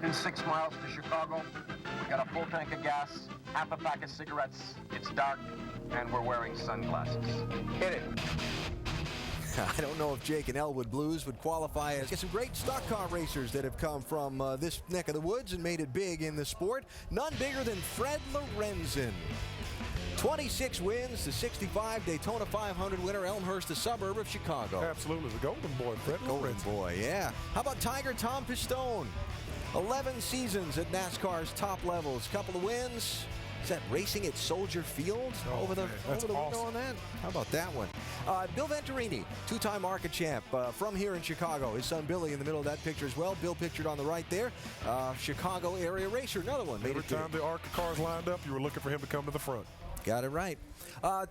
106 miles to Chicago. We got a full tank of gas, half a pack of cigarettes. It's dark, and we're wearing sunglasses. Hit it. I don't know if Jake and Elwood Blues would qualify as some great stock car racers that have come from this neck of the woods and made it big in the sport. None bigger than Fred Lorenzen. 26 wins, the 65 Daytona 500 winner, Elmhurst, a suburb of Chicago. Absolutely, the golden boy, Fred Golden Lorenzen. boy, yeah. How about Tiger Tom Pistone? 11 seasons at NASCAR's top levels, couple of wins. Is that racing at Soldier Field over the window on that? How about that one? Bill Venturini, two-time ARCA champ from here in Chicago. His son Billy in the middle of that picture as well. Bill pictured on the right there. Chicago area racer, another one. Every time the ARCA cars lined up, you were looking for him to come to the front. Got it right.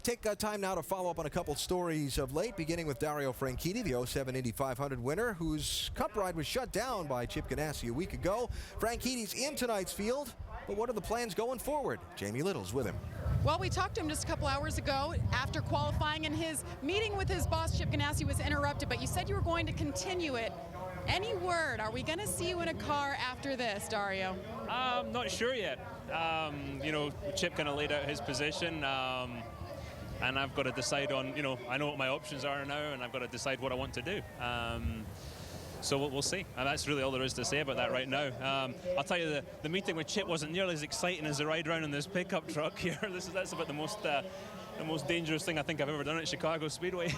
Take time now to follow up on a couple stories of late, beginning with Dario Franchitti, the 07 Indy 500 winner, whose cup ride was shut down by Chip Ganassi a week ago. Franchitti's in tonight's field, but what are the plans going forward? Jamie Little's with him. Well, we talked to him just a couple hours ago after qualifying, and his meeting with his boss, Chip Ganassi, was interrupted, but you said you were going to continue it. Any word? Are we going to see you in a car after this, Dario? I'm not sure yet. You know, Chip kind of laid out his position, and I've got to decide on, you know, I know what my options are now, and I've got to decide what I want to do. So we'll see. And that's really all there is to say about that right now. I'll tell you, the meeting with Chip wasn't nearly as exciting as the ride around in this pickup truck here. That's about the most dangerous thing I think I've ever done at Chicago Speedway.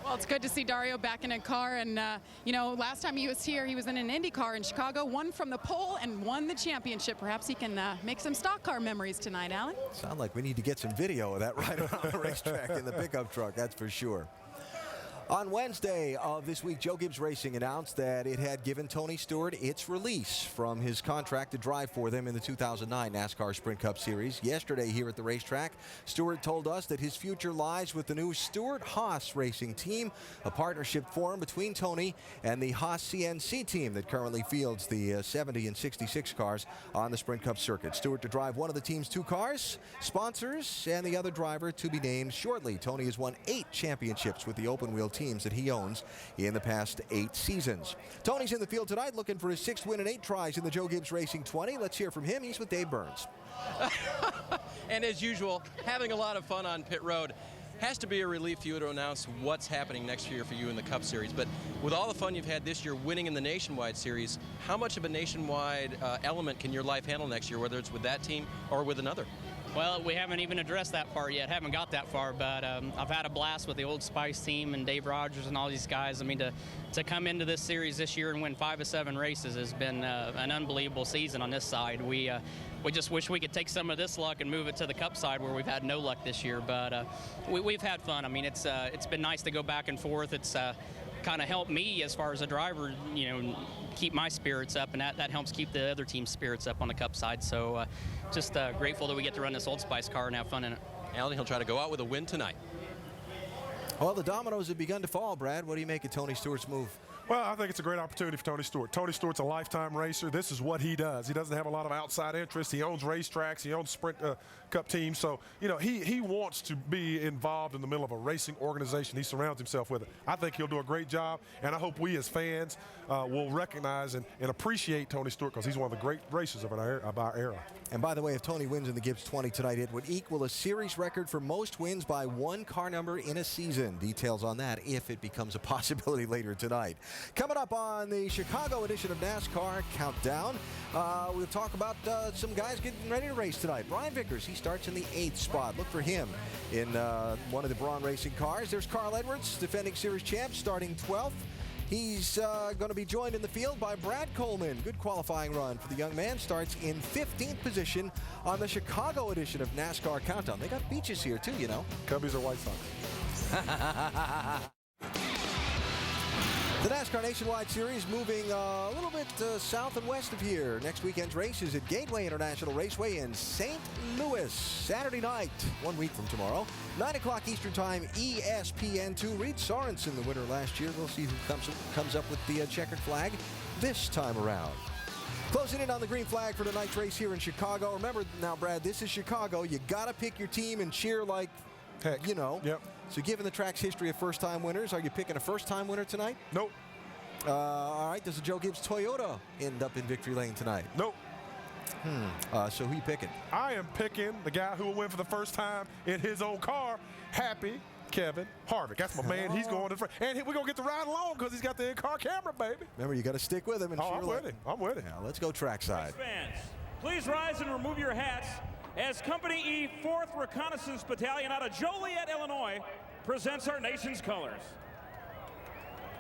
Well, it's good to see Dario back in a car, and you know, last time he was here, he was in an Indy car in Chicago, won from the pole and won the championship. Perhaps he can make some stock car memories tonight, Alan. Sound like we need to get some video of that ride around the racetrack in the pickup truck, that's for sure. On Wednesday of this week, Joe Gibbs Racing announced that it had given Tony Stewart its release from his contract to drive for them in the 2009 NASCAR Sprint Cup Series. Yesterday here at the racetrack, Stewart told us that his future lies with the new Stewart-Haas racing team, a partnership formed between Tony and the Haas CNC team that currently fields the 70 and 66 cars on the Sprint Cup circuit. Stewart to drive one of the team's two cars, sponsors, and the other driver to be named shortly. Tony has won 8 championships with the open-wheel teams that he owns in the past 8 seasons. Tony's in the field tonight looking for his 6th win in 8 tries in the Joe Gibbs Racing 20. Let's hear from him. He's with Dave Burns. And as usual, having a lot of fun on pit road. Has to be a relief to you to announce what's happening next year for you in the Cup Series. But with all the fun you've had this year winning in the Nationwide Series, how much of a nationwide element can your life handle next year, whether it's with that team or with another? Well, we haven't even addressed that part yet. Haven't got that far, but I've had a blast with the Old Spice team and Dave Rogers and all these guys. I mean, to come into this series this year and win 5 of 7 races has been an unbelievable season on this side. We just wish we could take some of this luck and move it to the Cup side where we've had no luck this year. But we've had fun. I mean, it's been nice to go back and forth. It's kind of helped me as far as a driver, you know, keep my spirits up, and that helps keep the other team's spirits up on the Cup side. So just grateful that we get to run this Old Spice car and have fun in it. Alan, he'll try to go out with a win tonight. Well, the dominoes have begun to fall, Brad. What do you make of Tony Stewart's move? Well, I think it's a great opportunity for Tony Stewart. Tony Stewart's a lifetime racer. This is what he does. He doesn't have a lot of outside interests. He owns racetracks. He owns Sprint Cup teams. So, you know, he wants to be involved in the middle of a racing organization. He surrounds himself with it. I think he'll do a great job, and I hope we as fans will recognize and appreciate Tony Stewart because he's one of the great racers of our era. And by the way, if Tony wins in the Gibbs 20 tonight, it would equal a series record for most wins by one car number in a season. Details on that if it becomes a possibility later tonight. Coming up on the Chicago edition of NASCAR Countdown, we'll talk about some guys getting ready to race tonight. Brian Vickers, he starts in the 8th spot. Look for him in one of the Braun Racing cars. There's Carl Edwards, defending series champ, starting 12th. He's going to be joined in the field by Brad Coleman. Good qualifying run for the young man. Starts in 15th position on the Chicago edition of NASCAR Countdown. They got beaches here, too, you know. Cubbies or White Sox? The NASCAR Nationwide Series moving a little bit south and west of here. Next weekend's race is at Gateway International Raceway in St. Louis. Saturday night, 1 week from tomorrow. 9 o'clock Eastern Time, ESPN2. Reed Sorensen, the winner last year. We'll see who comes up with the checkered flag this time around. Closing in on the green flag for tonight's race here in Chicago. Remember now, Brad, this is Chicago. You got to pick your team and cheer like heck, you know. Yep. So given the track's history of first-time winners, are you picking a first-time winner tonight? Nope. All right, does the Joe Gibbs Toyota end up in victory lane tonight? Nope. So who you picking? I am picking the guy who will win for the first time in his own car, Happy Kevin Harvick. That's my man. He's going to the front. And we're going to get to ride along because he's got the in-car camera, baby. Remember, you got to stick with him. And I'm with him. I'm with him. Now, let's go trackside. Fans, please rise and remove your hats as Company E 4th Reconnaissance Battalion out of Joliet, Illinois, presents our nation's colors.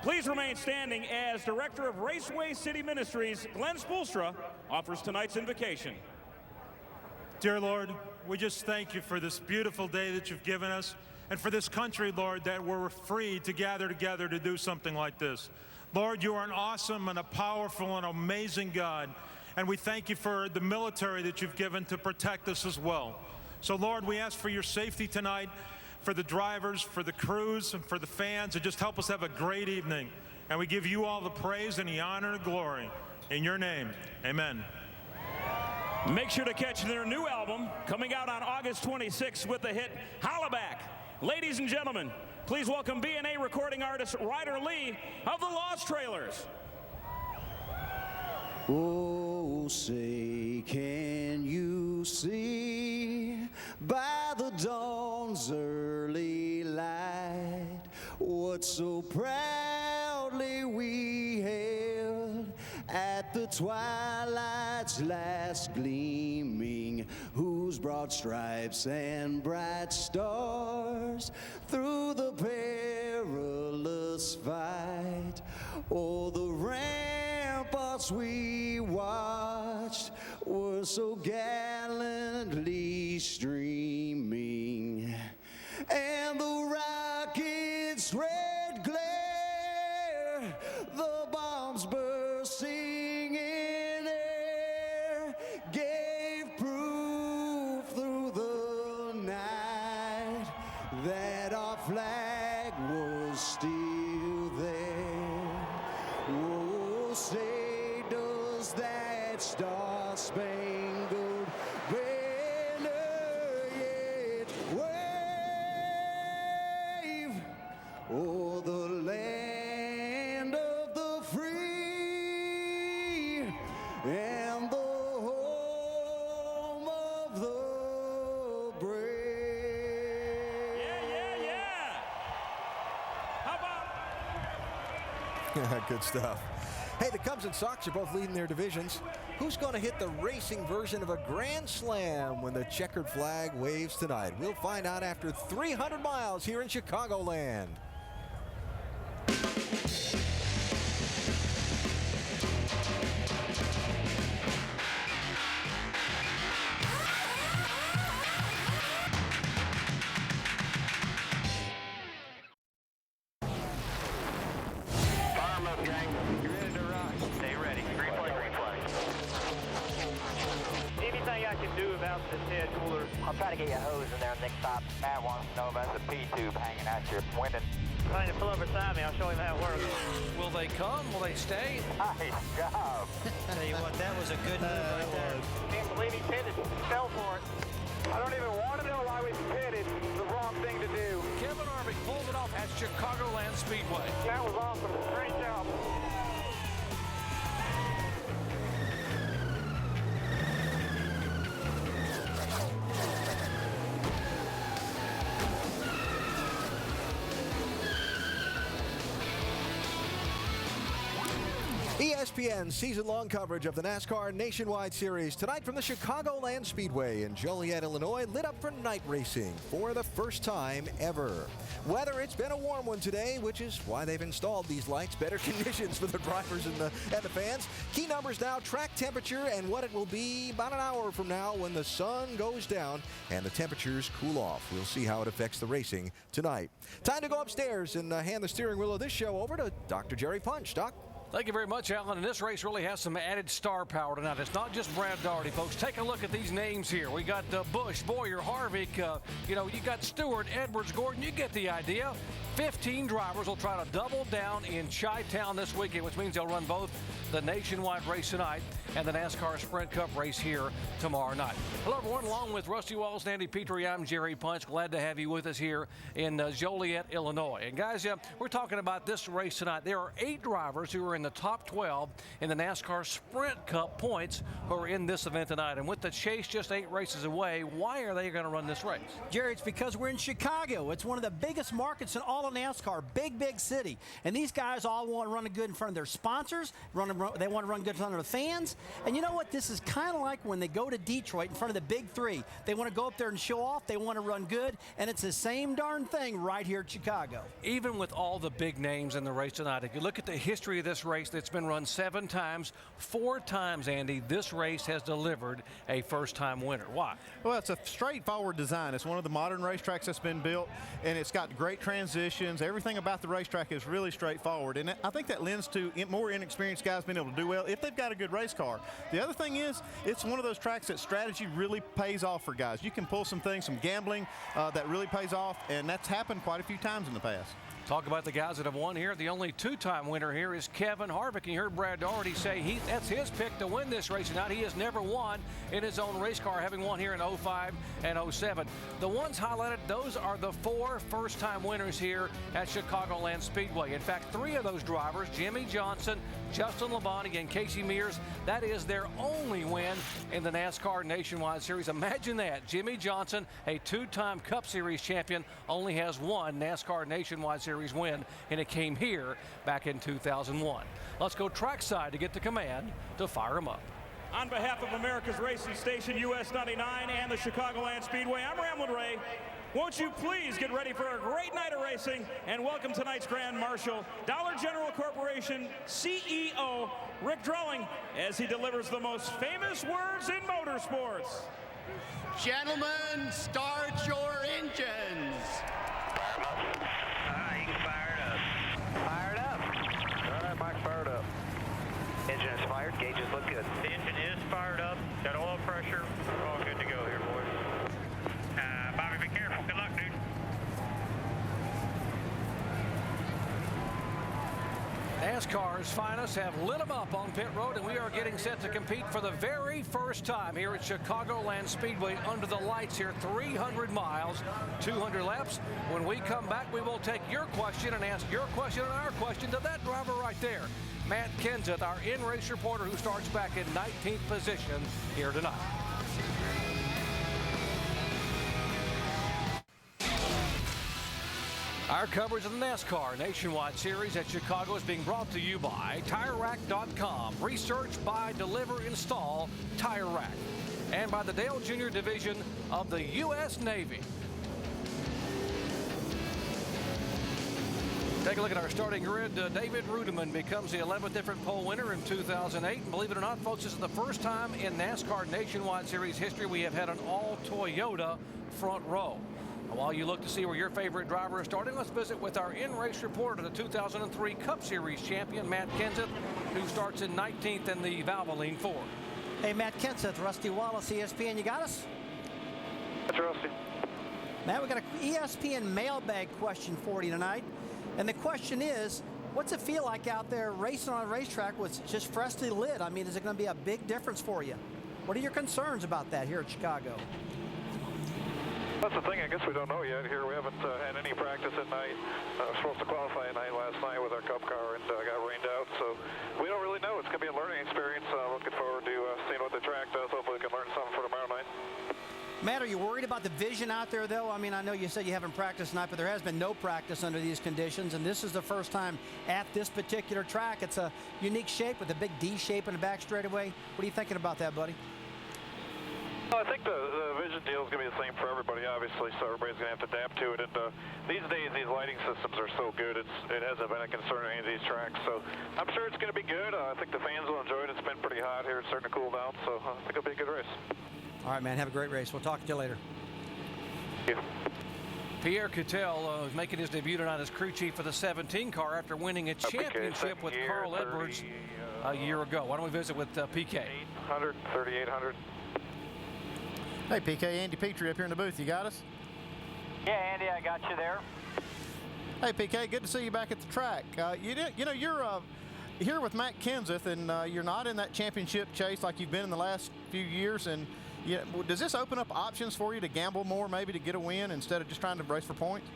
Please remain standing as Director of Raceway City Ministries, Glenn Spoolstra, offers tonight's invocation. Dear Lord, we just thank you for this beautiful day that you've given us, and for this country, Lord, that we're free to gather together to do something like this. Lord, you are an awesome and a powerful and amazing God, and we thank you for the military that you've given to protect us as well. So, Lord, we ask for your safety tonight, for the drivers, for the crews, and for the fans, and just help us have a great evening. And we give you all the praise and the honor and glory. In your name, amen. Make sure to catch their new album coming out on August 26th with the hit Hollaback. Ladies and gentlemen, please welcome B&A recording artist Ryder Lee of the Lost Trailers. Oh, say, can you see by the dawn's early light what so proudly we held at the twilight's last gleaming, whose broad stripes and bright stars through the perilous fight, oh, the ramparts we watched were so gallantly streaming, and the rockets' red glare, the bombs bursting in air, gave proof through the night that our flag was still there. Oh, say does that star-spangled banner yet wave o'er the land of the free and the home of the brave? Yeah. How about... Good stuff. Hey, the Cubs and Sox are both leading their divisions. Who's going to hit the racing version of a grand slam when the checkered flag waves tonight? We'll find out after 300 miles here in Chicagoland. Fire 'em up, gang. You ready to rock? Stay ready. Green flag, green flag. Anything I can do about this head cooler? I'll try to get you a hose in there next stop. Matt wants to know about the P-tube hanging out your window. Trying to pull up beside me, I'll show him how it works. Will they come? Will they stay? Nice job. Tell you what, that was a good move right there. Can't believe he pitted. Fell for it. I don't even want to know why we pitted. The wrong thing to do. Kevin Harvick pulls it off at Chicagoland Speedway. That was awesome. Great job. ESPN's season-long coverage of the NASCAR Nationwide Series tonight from the Chicagoland Speedway in Joliet, Illinois, lit up for night racing for the first time ever. Weather, it's been a warm one today, which is why they've installed these lights. Better conditions for the drivers and the fans. Key numbers now, track temperature and what it will be about an hour from now when the sun goes down and the temperatures cool off. We'll see how it affects the racing tonight. Time to go upstairs and hand the steering wheel of this show over to Dr. Jerry Punch. Doc? Thank you very much, Alan. And this race really has some added star power tonight. It's not just Brad Daugherty, folks. Take a look at these names here. We got Bush, Boyer, Harvick. You got Stewart, Edwards, Gordon. You get the idea. 15 drivers will try to double down in Chi-Town this weekend, which means they'll run both the nationwide race tonight and the NASCAR Sprint Cup race here tomorrow night. Hello, everyone. Along with Rusty Walls and Andy Petrie, I'm Jerry Punch. Glad to have you with us here in Joliet, Illinois. And, guys, we're talking about this race tonight. There are 8 drivers who are in the top 12 in the NASCAR Sprint Cup points who are in this event tonight. And with the chase just 8 races away, why are they going to run this race? Jerry, it's because we're in Chicago. It's one of the biggest markets in all of NASCAR, big city. And these guys all want to run good in front of their sponsors. They want to run good in front of the fans. And you know what? This is kind of like when they go to Detroit in front of the big 3. They want to go up there and show off. They want to run good. And it's the same darn thing right here at Chicago. Even with all the big names in the race tonight, if you look at the history of this race that's been run 7 times, 4 times, Andy, this race has delivered a first-time winner. Why? Well, it's a straightforward design. It's one of the modern racetracks that's been built, and it's got great transitions. Everything about the racetrack is really straightforward, and I think that lends to more inexperienced guys being able to do well if they've got a good race car. The other thing is, it's one of those tracks that strategy really pays off for guys. You can pull some things, some gambling that really pays off, and that's happened quite a few times in the past. Talk about the guys that have won here. The only 2-time winner here is Kevin Harvick. You heard Brad Daugherty say that's his pick to win this race tonight. He has never won in his own race car, having won here in 05 and 07. The ones highlighted, those are the 4 first-time winners here at Chicagoland Speedway. In fact, 3 of those drivers, Jimmy Johnson, Justin Labonte, and Casey Mears, that is their only win in the NASCAR Nationwide Series. Imagine that. Jimmy Johnson, a 2-time Cup Series champion, only has 1 NASCAR Nationwide Series win, and it came here back in 2001. Let's go trackside to get the command to fire them up. On behalf of America's Racing Station, US 99, and the Chicagoland Speedway, I'm Ramblin' Ray. Won't you please get ready for a great night of racing and welcome tonight's Grand Marshal, Dollar General Corporation CEO Rick Drelling, as he delivers the most famous words in motorsports. Gentlemen, start your engines. Fired up. Engine is fired. Gauges look good. The engine is fired up. Got oil pressure. We're all good to go here, boys. Bobby, be careful. Good luck, dude. NASCAR's finest have lit them up on pit road, and we are getting set to compete for the very first time here at Chicagoland Speedway under the lights here. 300 miles, 200 laps. When we come back, we will take your question and ask your question and our question to that driver right there, Matt Kenseth, our in-race reporter who starts back in 19th position here tonight. Our coverage of the NASCAR Nationwide Series at Chicago is being brought to you by TireRack.com. Research, buy, deliver, install Tire Rack. And by the Dale Jr. Division of the U.S. Navy. Take a look at our starting grid. David Rudiman becomes the 11th different pole winner in 2008. And believe it or not, folks, this is the first time in NASCAR Nationwide Series history we have had an all-Toyota front row. While you look to see where your favorite driver is starting, let's visit with our in-race reporter, the 2003 Cup Series champion, Matt Kenseth, who starts in 19th in the Valvoline Ford. Hey, Matt Kenseth, Rusty Wallace, ESPN, you got us? That's Rusty. Matt, we got an ESPN mailbag question for you tonight. And the question is, what's it feel like out there racing on a racetrack with just freshly lit? I mean, is it going to be a big difference for you? What are your concerns about that here at Chicago? That's the thing, I guess we don't know yet here. We haven't had any practice at night. I was supposed to qualify at night last night with our Cup car and got rained out, so we don't really know. It's going to be a learning experience. Looking forward to seeing what the track does. Hopefully we can learn something for tomorrow night. Matt, are you worried about the vision out there, though? I mean, I know you said you haven't practiced tonight, but there has been no practice under these conditions, and this is the first time at this particular track. It's a unique shape with a big D shape in the back straightaway. What are you thinking about that, buddy? Well, I think the vision deal is going to be the same for everybody, obviously, so everybody's going to have to adapt to it. And these days, these lighting systems are so good, it hasn't been a concern on any of these tracks. So I'm sure it's going to be good. I think the fans will enjoy it. It's been pretty hot here. It's starting to cool down, so I think it'll be a good race. All right, man. Have a great race. We'll talk to you later. Thank you. Pierre Cattell is making his debut tonight as crew chief for the 17 car after winning a championship with Carl Edwards a year ago. Why don't we visit with PK? 800, 3800. Hey, PK, Andy Petrie up here in the booth. You got us? Yeah, Andy, I got you there. Hey, PK, good to see you back at the track. You're here with Matt Kenseth, and you're not in that championship chase like you've been in the last few years. And does this open up options for you to gamble more, maybe to get a win instead of just trying to race for points?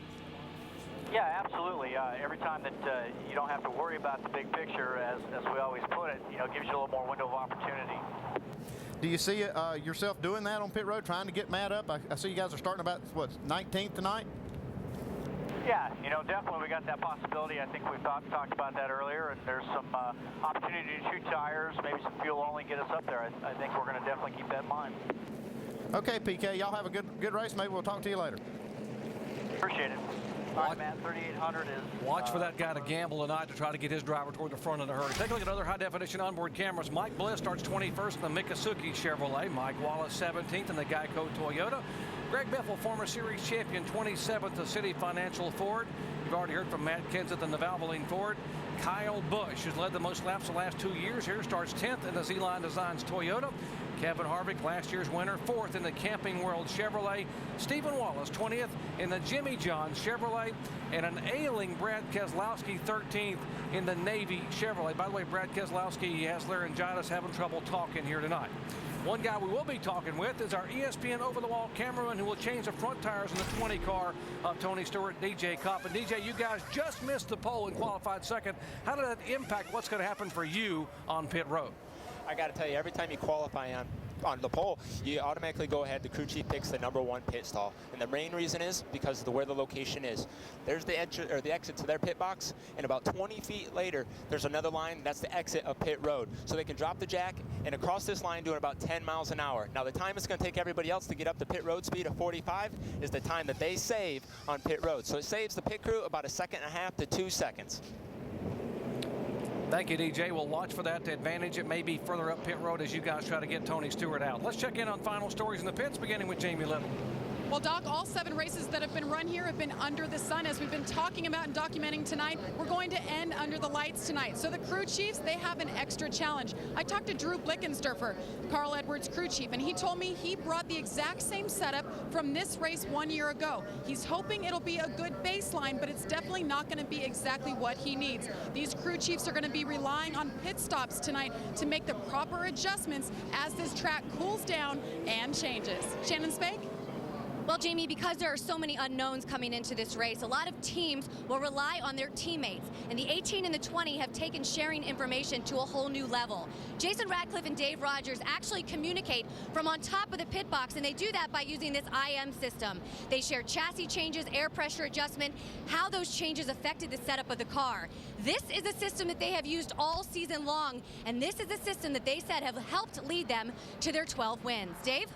Yeah, absolutely. Every time that you don't have to worry about the big picture, as we always put it, gives you a little more window of opportunity. Do you see yourself doing that on pit road, trying to get Matt up? I see you guys are starting about, 19th tonight? Yeah, definitely we got that possibility. I think we've talked about that earlier, and there's some opportunity to shoot tires, maybe some fuel only get us up there. I think we're going to definitely keep that in mind. Okay, PK, y'all have a good race. Maybe we'll talk to you later. Appreciate it. All right, Matt, 3800 is... Watch for that guy to gamble tonight to try to get his driver toward the front in a hurry. Take a look at other high-definition onboard cameras. Mike Bliss starts 21st in the Mikosuke Chevrolet. Mike Wallace 17th in the Geico Toyota. Greg Biffle, former series champion, 27th to City Financial Ford. You've already heard from Matt Kenseth in the Valvoline Ford. Kyle Busch has led the most laps the last 2 years. Here starts 10th in the Z-Line Designs Toyota. Kevin Harvick, last year's winner, 4th in the Camping World Chevrolet. Stephen Wallace, 20th in the Jimmy John's Chevrolet. And an ailing Brad Keselowski, 13th in the Navy Chevrolet. By the way, Brad Keselowski has laryngitis, having trouble talking here tonight. One guy we will be talking with is our ESPN over-the-wall cameraman who will change the front tires in the 20 car of Tony Stewart, DJ Kopp. And DJ, you guys just missed the pole and qualified second. How did that impact what's going to happen for you on pit road? I got to tell you, every time you qualify on the pole, you automatically go ahead. The crew chief picks the #1 pit stall, and the main reason is because of where the location is. There's the exit to their pit box, and about 20 feet later, there's another line. That's the exit of pit road, so they can drop the jack and across this line doing about 10 miles an hour. Now, the time it's going to take everybody else to get up to pit road speed of 45 is the time that they save on pit road. So it saves the pit crew about 1.5 to 2 seconds. Thank you, DJ. We'll watch for that advantage. It may be further up pit road as you guys try to get Tony Stewart out. Let's check in on final stories in the pits, beginning with Jamie Little. Well, Doc, all 7 races that have been run here have been under the sun. As we've been talking about and documenting tonight, we're going to end under the lights tonight. So the crew chiefs, they have an extra challenge. I talked to Drew Blickensderfer, Carl Edwards' crew chief, and he told me he brought the exact same setup from this race 1 year ago. He's hoping it'll be a good baseline, but it's definitely not going to be exactly what he needs. These crew chiefs are going to be relying on pit stops tonight to make the proper adjustments as this track cools down and changes. Shannon Spake? Well, Jamie, because there are so many unknowns coming into this race, a lot of teams will rely on their teammates. And the 18 and the 20 have taken sharing information to a whole new level. Jason Ratcliffe and Dave Rogers actually communicate from on top of the pit box, and they do that by using this IM system. They share chassis changes, air pressure adjustment, how those changes affected the setup of the car. This is a system that they have used all season long, and this is a system that they said have helped lead them to their 12 wins. Dave?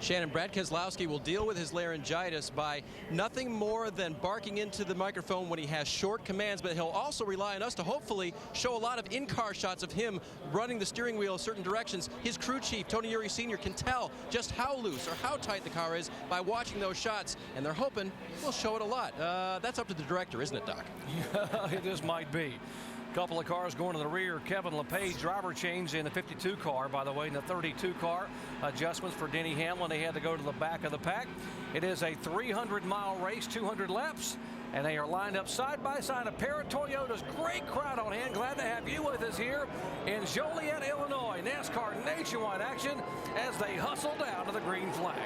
Shannon, Brad Keselowski will deal with his laryngitis by nothing more than barking into the microphone when he has short commands, but he'll also rely on us to hopefully show a lot of in-car shots of him running the steering wheel in certain directions. His crew chief, Tony Eury Sr., can tell just how loose or how tight the car is by watching those shots, and they're hoping we'll show it a lot. That's up to the director, isn't it, Doc? Yeah, it just might be. Couple of cars going to the rear. Kevin LePage, driver change in the 52 car. By the way, in the 32 car, adjustments for Denny Hamlin. They had to go to the back of the pack. It is a 300-mile race, 200 laps, and they are lined up side by side. A pair of Toyotas. Great crowd on hand. Glad to have you with us here in Joliet, Illinois. NASCAR nationwide action as they hustle down to the green flag.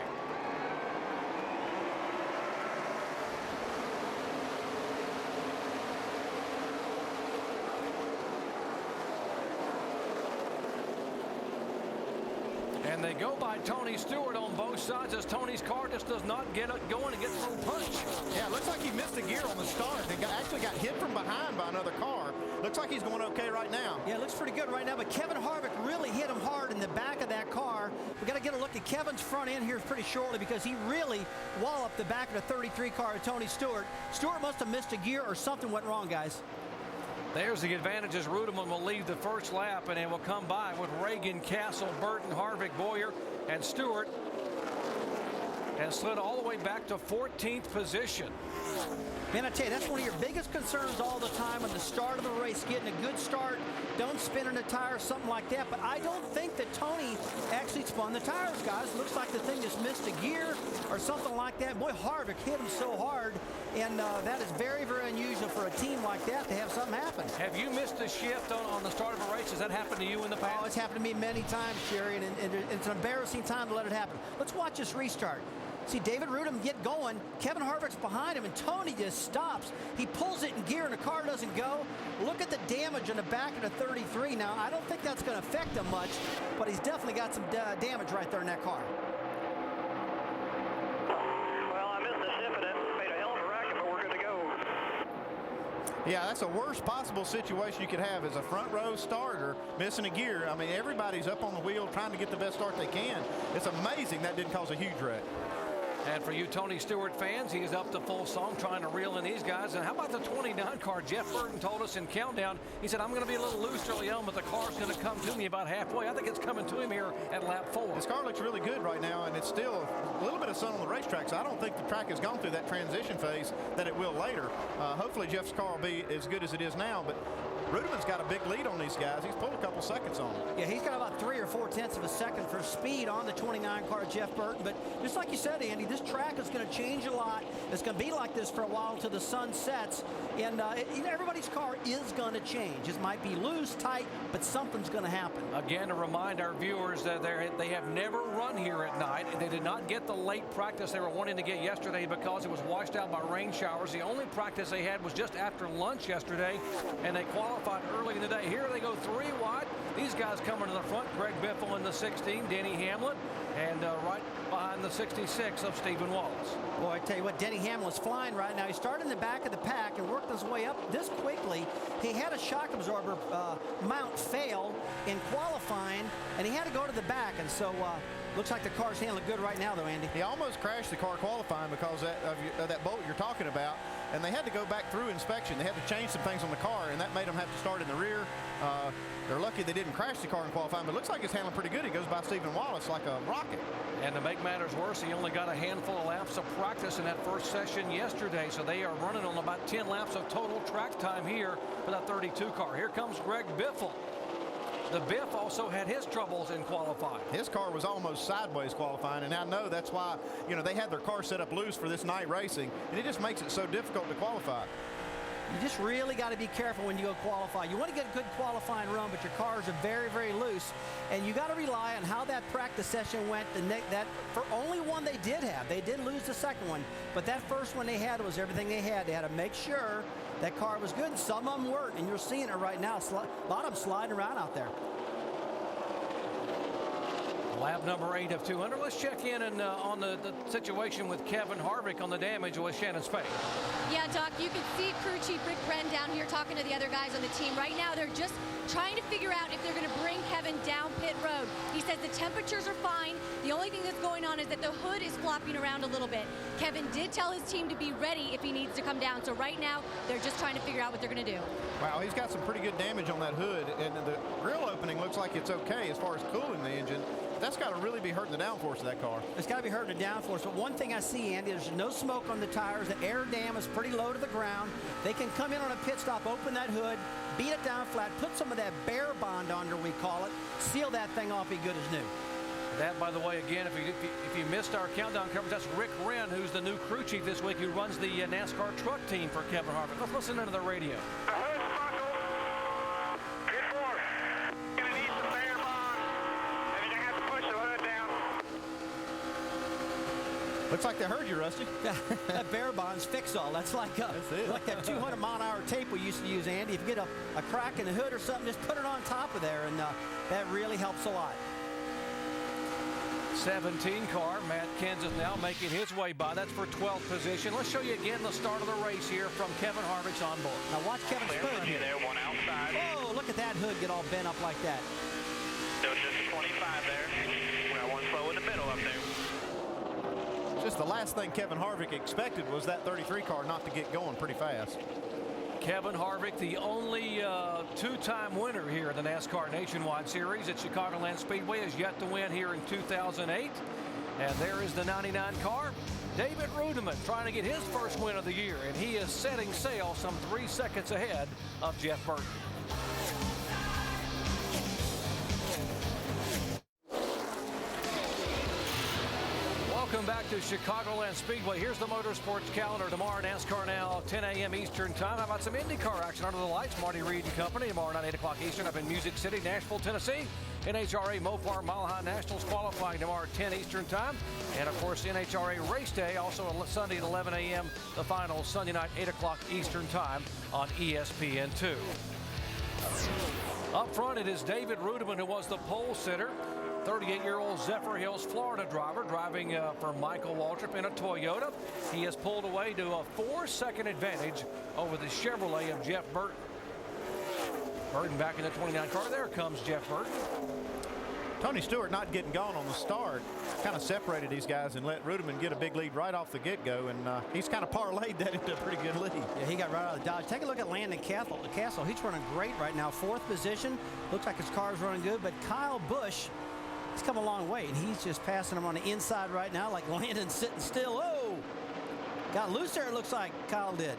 And they go by Tony Stewart on both sides as Tony's car just does not get it going and gets a little punch. Yeah, it looks like he missed the gear on the start and actually got hit from behind by another car. Looks like he's going okay right now. Yeah, it looks pretty good right now, but Kevin Harvick really hit him hard in the back of that car. We got to get a look at Kevin's front end here pretty shortly because he really walloped the back of the 33 car of Tony Stewart. Stewart must have missed a gear or something went wrong, guys. There's the advantage as Rudeman will leave the first lap, and it will come by with Reagan, Castle, Burton, Harvick, Boyer, and Stewart. and slid all the way back to 14th position. Man, I tell you, that's one of your biggest concerns all the time at the start of the race, getting a good start, don't spin in the tires, something like that. But I don't think that Tony actually spun the tires, guys. Looks like the thing just missed a gear or something like that. Boy, Harvick hit him so hard, and that is very, very unusual for a team like that to have something happen. Have you missed a shift on the start of a race? Has that happened to you in the past? Oh, it's happened to me many times, Jerry, and it's an embarrassing time to let it happen. Let's watch this restart. See David Rudham get going. Kevin Harvick's behind him, and Tony just stops. He pulls it in gear, and the car doesn't go. Look at the damage on the back of the 33. Now, I don't think that's going to affect him much, but he's definitely got some damage right there in that car. Well, I missed the shift, and it made a hell of a racket, but we're good to go. Yeah, that's the worst possible situation you could have as a front row starter missing a gear. I mean, everybody's up on the wheel trying to get the best start they can. It's amazing that didn't cause a huge wreck. And for you Tony Stewart fans, he's up to full song trying to reel in these guys. And how about the 29 car? Jeff Burton told us in Countdown, he said, I'm going to be a little loose early on, but the car's going to come to me about halfway. I think it's coming to him here at lap 4. His car looks really good right now, and it's still a little bit of sun on the racetrack, so I don't think the track has gone through that transition phase that it will later. Hopefully Jeff's car will be as good as it is now, but Rudim's got a big lead on these guys. He's pulled a couple seconds on them. Yeah, he's got about 3 or 4 tenths of a second for speed on the 29 car, Jeff Burton. But just like you said, Andy, this track is going to change a lot. It's going to be like this for a while until the sun sets. And everybody's car is going to change. It might be loose, tight, but something's going to happen. Again, to remind our viewers that they have never run here at night. They did not get the late practice they were wanting to get yesterday because it was washed out by rain showers. The only practice they had was just after lunch yesterday, and they qualified early in the day. Here they go 3 wide. These guys coming to the front. Greg Biffle in the 16, Denny Hamlin, and right behind the 66 of Stephen Wallace. Boy, I tell you what, Denny Hamlin's flying right now. He started in the back of the pack and worked his way up this quickly. He had a shock absorber mount fail in qualifying, and he had to go to the back, and so looks like the car's handling good right now, though, Andy. He almost crashed the car qualifying because of that bolt you're talking about, and they had to go back through inspection. They had to change some things on the car, and that made them have to start in the rear. They're lucky they didn't crash the car in qualifying, but it looks like it's handling pretty good. He goes by Stephen Wallace like a rocket. And to make matters worse, he only got a handful of laps of practice in that first session yesterday, so they are running on about 10 laps of total track time here for that 32 car. Here comes Greg Biffle. The Biff also had his troubles in qualifying. His car was almost sideways qualifying, and I know that's why, they had their car set up loose for this night racing, and it just makes it so difficult to qualify. You just really got to be careful when you go qualify. You want to get a good qualifying run, but your cars are very, very loose, and you got to rely on how that practice session went. That for only one they did have. They did lose the second one, but that first one they had was everything they had. They had to make sure that car was good. Some of them weren't, and you're seeing it right now. A lot of them sliding around out there. Lap number 8 of 200. Let's check in on the situation with Kevin Harvick on the damage with Shannon Spade. Yeah, Doc, you can see crew chief Rick Brenn down here talking to the other guys on the team. Right now, they're just trying to figure out if they're going to bring Kevin down pit road. He says the temperatures are fine. The only thing that's going on is that the hood is flopping around a little bit. Kevin did tell his team to be ready if he needs to come down. So right now, they're just trying to figure out what they're going to do. Wow, he's got some pretty good damage on that hood, and the grill opening looks like it's okay as far as cooling the engine. That's got to really be hurting the downforce of that car. It's got to be hurting the downforce. But one thing I see, Andy, there's no smoke on the tires. The air dam is pretty low to the ground. They can come in on a pit stop, open that hood, beat it down flat, put some of that bear bond under, we call it, seal that thing off, be good as new. That, by the way, again, if you missed our countdown coverage, that's Rick Wren, who's the new crew chief this week, who runs the NASCAR truck team for Kevin Harvick. Let's listen into the radio. Looks like they heard you, Rusty. That bear bond's fix-all. That's like that 200-mile-an-hour tape we used to use, Andy. If you get a crack in the hood or something, just put it on top of there, and that really helps a lot. 17 car, Matt Kenseth now making his way by. That's for 12th position. Let's show you again the start of the race here from Kevin Harvick's on board. Now watch Kevin's hood here. There, one outside. Oh, look at that hood get all bent up like that. There was just a 25 there. We got one slow in the middle up there. Just the last thing Kevin Harvick expected was that 33 car not to get going pretty fast. Kevin Harvick, the only two-time winner here in the NASCAR Nationwide Series at Chicagoland Speedway, is yet to win here in 2008. And there is the 99 car. David Rudiman trying to get his first win of the year, and he is setting sail some 3 seconds ahead of Jeff Burton. Welcome back to Chicagoland Speedway. Here's the motorsports calendar. Tomorrow, NASCAR Now, 10 a.m. Eastern time. How about some IndyCar action under the lights? Marty Reed and Company tomorrow night, 8 o'clock Eastern up in Music City, Nashville, Tennessee. NHRA Mopar Mile High Nationals qualifying tomorrow, 10 Eastern time. And, of course, NHRA Race Day, also Sunday at 11 a.m. The final Sunday night, 8 o'clock Eastern time on ESPN2. Up front, it is David Rudiman, who was the pole sitter. 38-year-old Zephyr Hills, Florida driver, driving for Michael Waltrip in a Toyota. He has pulled away to a 4-second advantage over the Chevrolet of Jeff Burton. Burton back in the 29 car. There comes Jeff Burton. Tony Stewart not getting gone on the start kind of separated these guys and let Rudiman get a big lead right off the get-go, and he's kind of parlayed that into a pretty good lead. Yeah, he got right out of the Dodge. Take a look at Landon Castle. He's running great right now. 4th position. Looks like his car's running good, but Kyle Busch, he's come a long way, and he's just passing him on the inside right now like Landon's sitting still. Oh! Got loose there, it looks like Kyle did.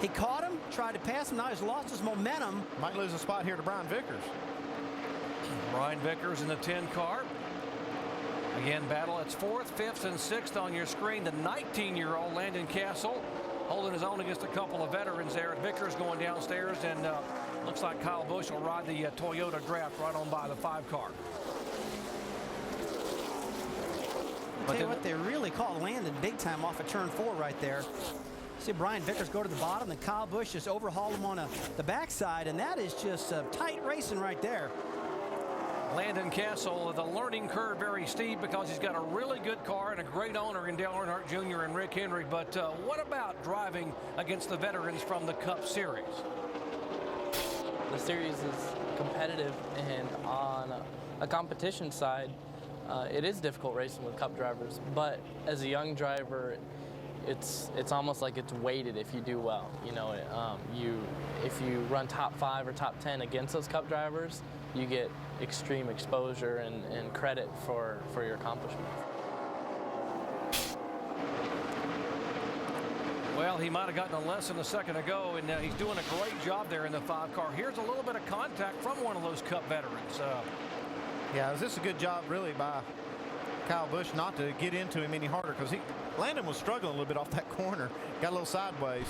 He caught him, tried to pass him. Now he's lost his momentum. Might lose a spot here to Brian Vickers. Brian Vickers in the 10 car. Again, battle. It's 4th, 5th, and 6th on your screen. The 19-year-old Landon Castle holding his own against a couple of veterans there. Vickers going downstairs, and looks like Kyle Busch will ride the Toyota draft right on by the 5 car. I'll tell you what, they really caught Landon big time off of turn 4 right there. See Brian Vickers go to the bottom, and Kyle Busch just overhauled him on the backside, and that is just tight racing right there. Landon Castle, the learning curve very steep because he's got a really good car and a great owner in Dale Earnhardt Jr. and Rick Henry. But what about driving against the veterans from the Cup Series? The series is competitive, and on a competition side, it is difficult racing with Cup drivers. But as a young driver, it's almost like it's weighted if you do well. You know, if you run top 5 or top 10 against those Cup drivers, you get extreme exposure and credit for your accomplishments. Well, he might have gotten a lesson a second ago, and he's doing a great job there in the 5 car. Here's a little bit of contact from one of those Cup veterans. Yeah, is this a good job really by Kyle Busch not to get into him any harder, because Landon was struggling a little bit off that corner, got a little sideways.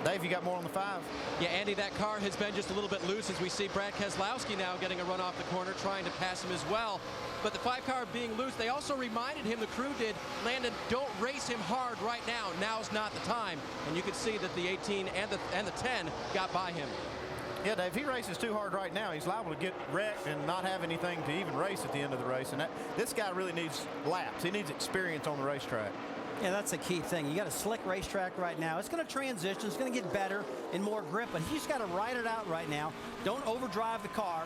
Dave, you got more on the 5? Yeah, Andy, that car has been just a little bit loose as we see Brad Keselowski now getting a run off the corner, trying to pass him as well. But the 5 car being loose, they also reminded him, the crew did, Landon, don't race him hard right now. Now's not the time. And you can see that the 18 and the 10 got by him. Yeah, Dave, if he races too hard right now, he's liable to get wrecked and not have anything to even race at the end of the race. And this guy really needs laps. He needs experience on the racetrack. Yeah, that's a key thing. You got a slick racetrack right now. It's going to transition. It's going to get better and more grip, but he's got to ride it out right now. Don't overdrive the car.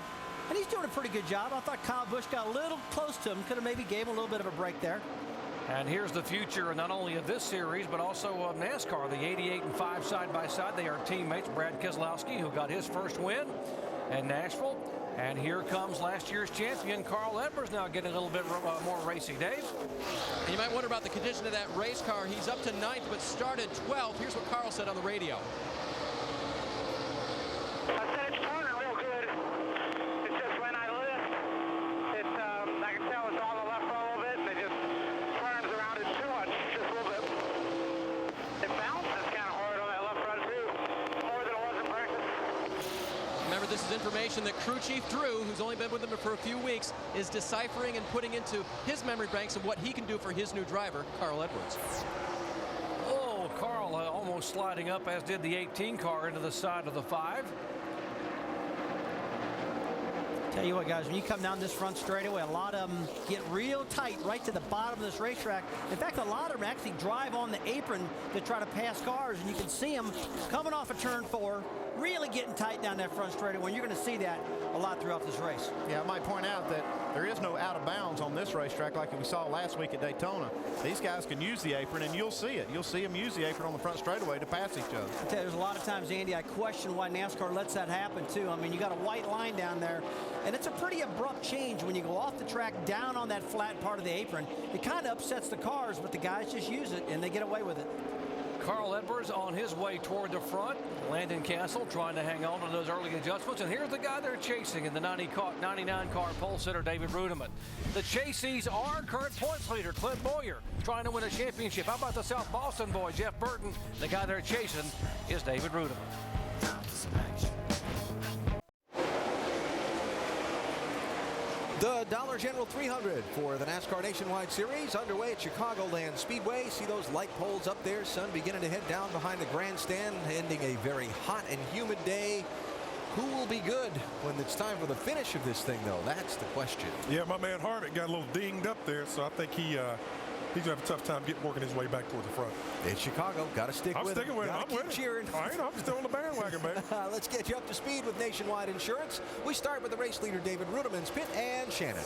And he's doing a pretty good job. I thought Kyle Busch got a little close to him. Could have maybe gave him a little bit of a break there. And here's the future not only of this series, but also of NASCAR. The 88 and 5 side by side. They are teammates. Brad Keselowski, who got his first win in Nashville. And here comes last year's champion, Carl Edwards, now getting a little bit more racy. Dave? And you might wonder about the condition of that race car. He's up to 9th, but started 12th. Here's what Carl said on the radio. I said it's turning real good. It's just when I lift, I can tell it's on the left a little bit, and it just turns around it too much, just a little bit. It bounces kind of hard on that left front too, more than it was in practice. Remember, this is information that crew chief Drew, who's only been with him for a few weeks, is deciphering and putting into his memory banks of what he can do for his new driver, Carl Edwards. Oh, Carl almost sliding up, as did the 18 car, into the side of the 5. Tell you what, guys, when you come down this front straightaway, a lot of them get real tight right to the bottom of this racetrack. In fact, a lot of them actually drive on the apron to try to pass cars, and you can see them coming off of turn 4, really getting tight down that front straightaway. You're going to see that a lot throughout this race. Yeah, I might point out that There is no out of bounds on this racetrack like we saw last week at Daytona. These guys can use the apron, and you'll see it. You'll see them use the apron on the front straightaway to pass each other. I tell you, there's a lot of times, Andy, I question why NASCAR lets that happen too. I mean, you got a white line down there, and it's a pretty abrupt change when you go off the track down on that flat part of the apron. It kind of upsets the cars, but the guys just use it and they get away with it. Carl Edwards on his way toward the front. Landon Castle trying to hang on to those early adjustments. And here's the guy they're chasing in the 99 car pole sitter, David Rudiman. The chasees are current points leader, Clint Boyer, trying to win a championship. How about the South Boston boy, Jeff Burton? The guy they're chasing is David Rudiman. The Dollar General 300 for the NASCAR Nationwide Series underway at Chicagoland Speedway. See those light poles up there, sun beginning to head down behind the grandstand, ending a very hot and humid day. Who will be good when it's time for the finish of this thing, though? That's the question. Yeah, my man Harvick got a little dinged up there, so I think he's going to have a tough time working his way back towards the front. It's Chicago. Got to stick with it. I'm sticking with it. I'm keep cheering. I'm still on the bandwagon, baby. Let's get you up to speed with Nationwide Insurance. We start with the race leader, David Rudiman's pit, and Shannon.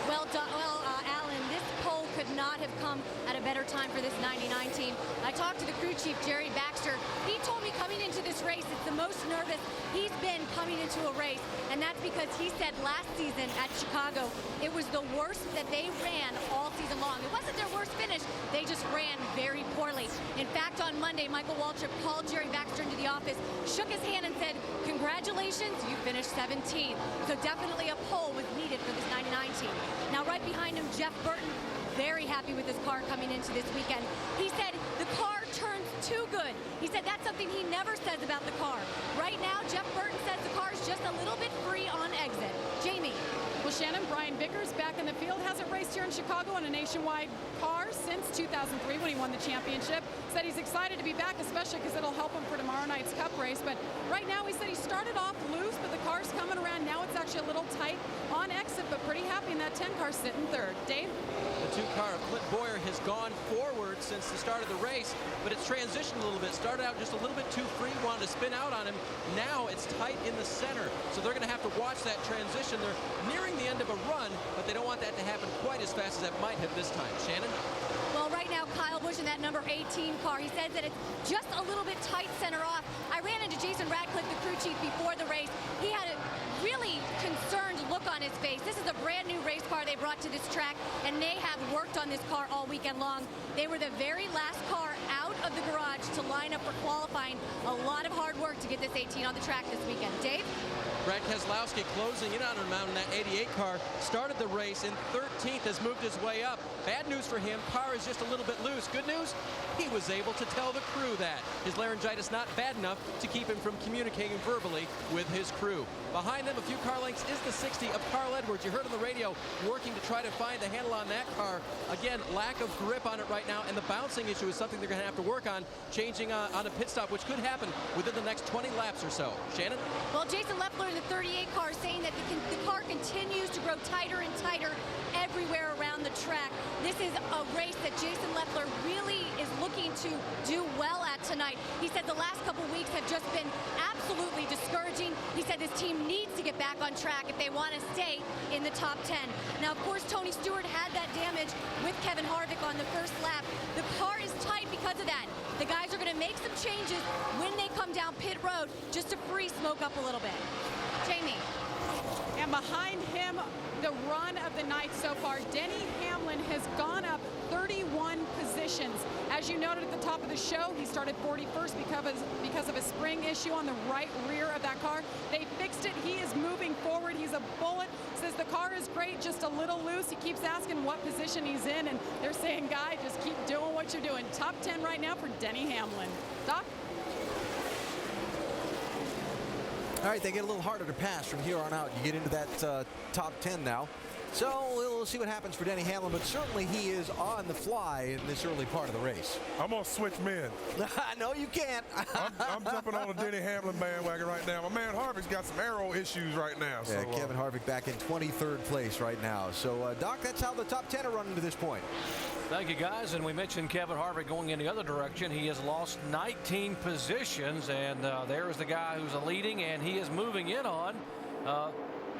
Well, Alan, this pole could not have come at a better time for this 99 team. I talked to the crew chief, Jerry Baxter. He told me coming into this race, it's the most nervous he's been coming into a race, and that's because he said last season at Chicago, it was the worst that they ran all season long. It wasn't their worst finish, they just ran very poorly. In fact, on Monday, Michael Waltrip called Jerry Baxter into the office, shook his hand and said, congratulations, you finished 17th. So definitely a pole was needed for this 99 team. Now right behind him, Jeff Burton, very happy with his car coming into this weekend. He said the car turns too good. He said that's something he never says about the car. Right now, Jeff Burton says the car is just a little bit free on exit. Jamie. Well, Shannon, Brian Vickers back in the field, hasn't raced here in Chicago in a nationwide car since 2003 when he won the championship. Said he's excited to be back, especially because it'll help him for tomorrow night's Cup race. But right now, he said he started off loose, but the car's coming around. Now it's actually a little tight on exit, but pretty happy in that 10 car sitting third. Dave? The 2 car of Clint Boyer has gone forward since the start of the race, but it's transitioned a little bit. Started out just a little bit too free, wanted to spin out on him. Now it's tight in the center, so they're going to have to watch that transition. They're nearing the end of a run, but they don't want that to happen quite as fast as that might have this time. Shannon? Well, right now, Kyle Busch in that number 18 car, he says that it's just a little bit tight center off. I ran into Jason Radcliffe, the crew chief, before the race. He had a really concerned look on his face. This is a brand new race car they brought to this track, and they have worked on this car all weekend long. They were the very last car out of the garage to line up for qualifying. A lot of hard work to get this 18 on the track this weekend. Dave? Brad Keselowski closing in on him in that 88 car. Started the race in 13th, has moved his way up. Bad news for him, car is just a little bit loose. Good news, he was able to tell the crew that. His laryngitis not bad enough to keep him from communicating verbally with his crew. Behind them, a few car lengths, is the 60 of Carl Edwards. You heard on the radio, working to try to find the handle on that car. Again, lack of grip on it right now, and the bouncing issue is something they're going to have to work on, changing on a pit stop, which could happen within the next 20 laps or so. Shannon? Well, Jason Leffler in the 38 car saying that the car continues to grow tighter and tighter everywhere around the track. This is a race that Jason Leffler really is looking to do well at tonight. He said the last couple weeks have just been absolutely discouraging. He said this team needs to get back on track if they want to stay in the top 10. Now, of course, Tony Stewart had that damage with Kevin Harvick on the first lap. The car is tight because of that. The guys are going to make some changes when they come down pit road just to free smoke up a little bit. Jamie. And behind him, the run of the night so far, Denny Hamlin has gone up 31 positions. As you noted at the top of the show, he started 41st because of a spring issue on the right rear of that car. They fixed it. He is moving forward. He's a bullet. Says the car is great, just a little loose. He keeps asking what position he's in, and they're saying, guy, just keep doing what you're doing. Top 10 right now for Denny Hamlin. Doc? All right, they get a little harder to pass from here on out. You get into that top 10 now. So we'll see what happens for Denny Hamlin, but certainly he is on the fly in this early part of the race. I'm going to switch men. No, you can't. I'm jumping on the Denny Hamlin bandwagon right now. My man Harvick's got some arrow issues right now. Yeah, So, Kevin Harvick back in 23rd place right now. So, Doc, that's how the top 10 are running to this point. Thank you, guys. And we mentioned Kevin Harvick going in the other direction. He has lost 19 positions, and there is the guy who's leading, and he is moving in on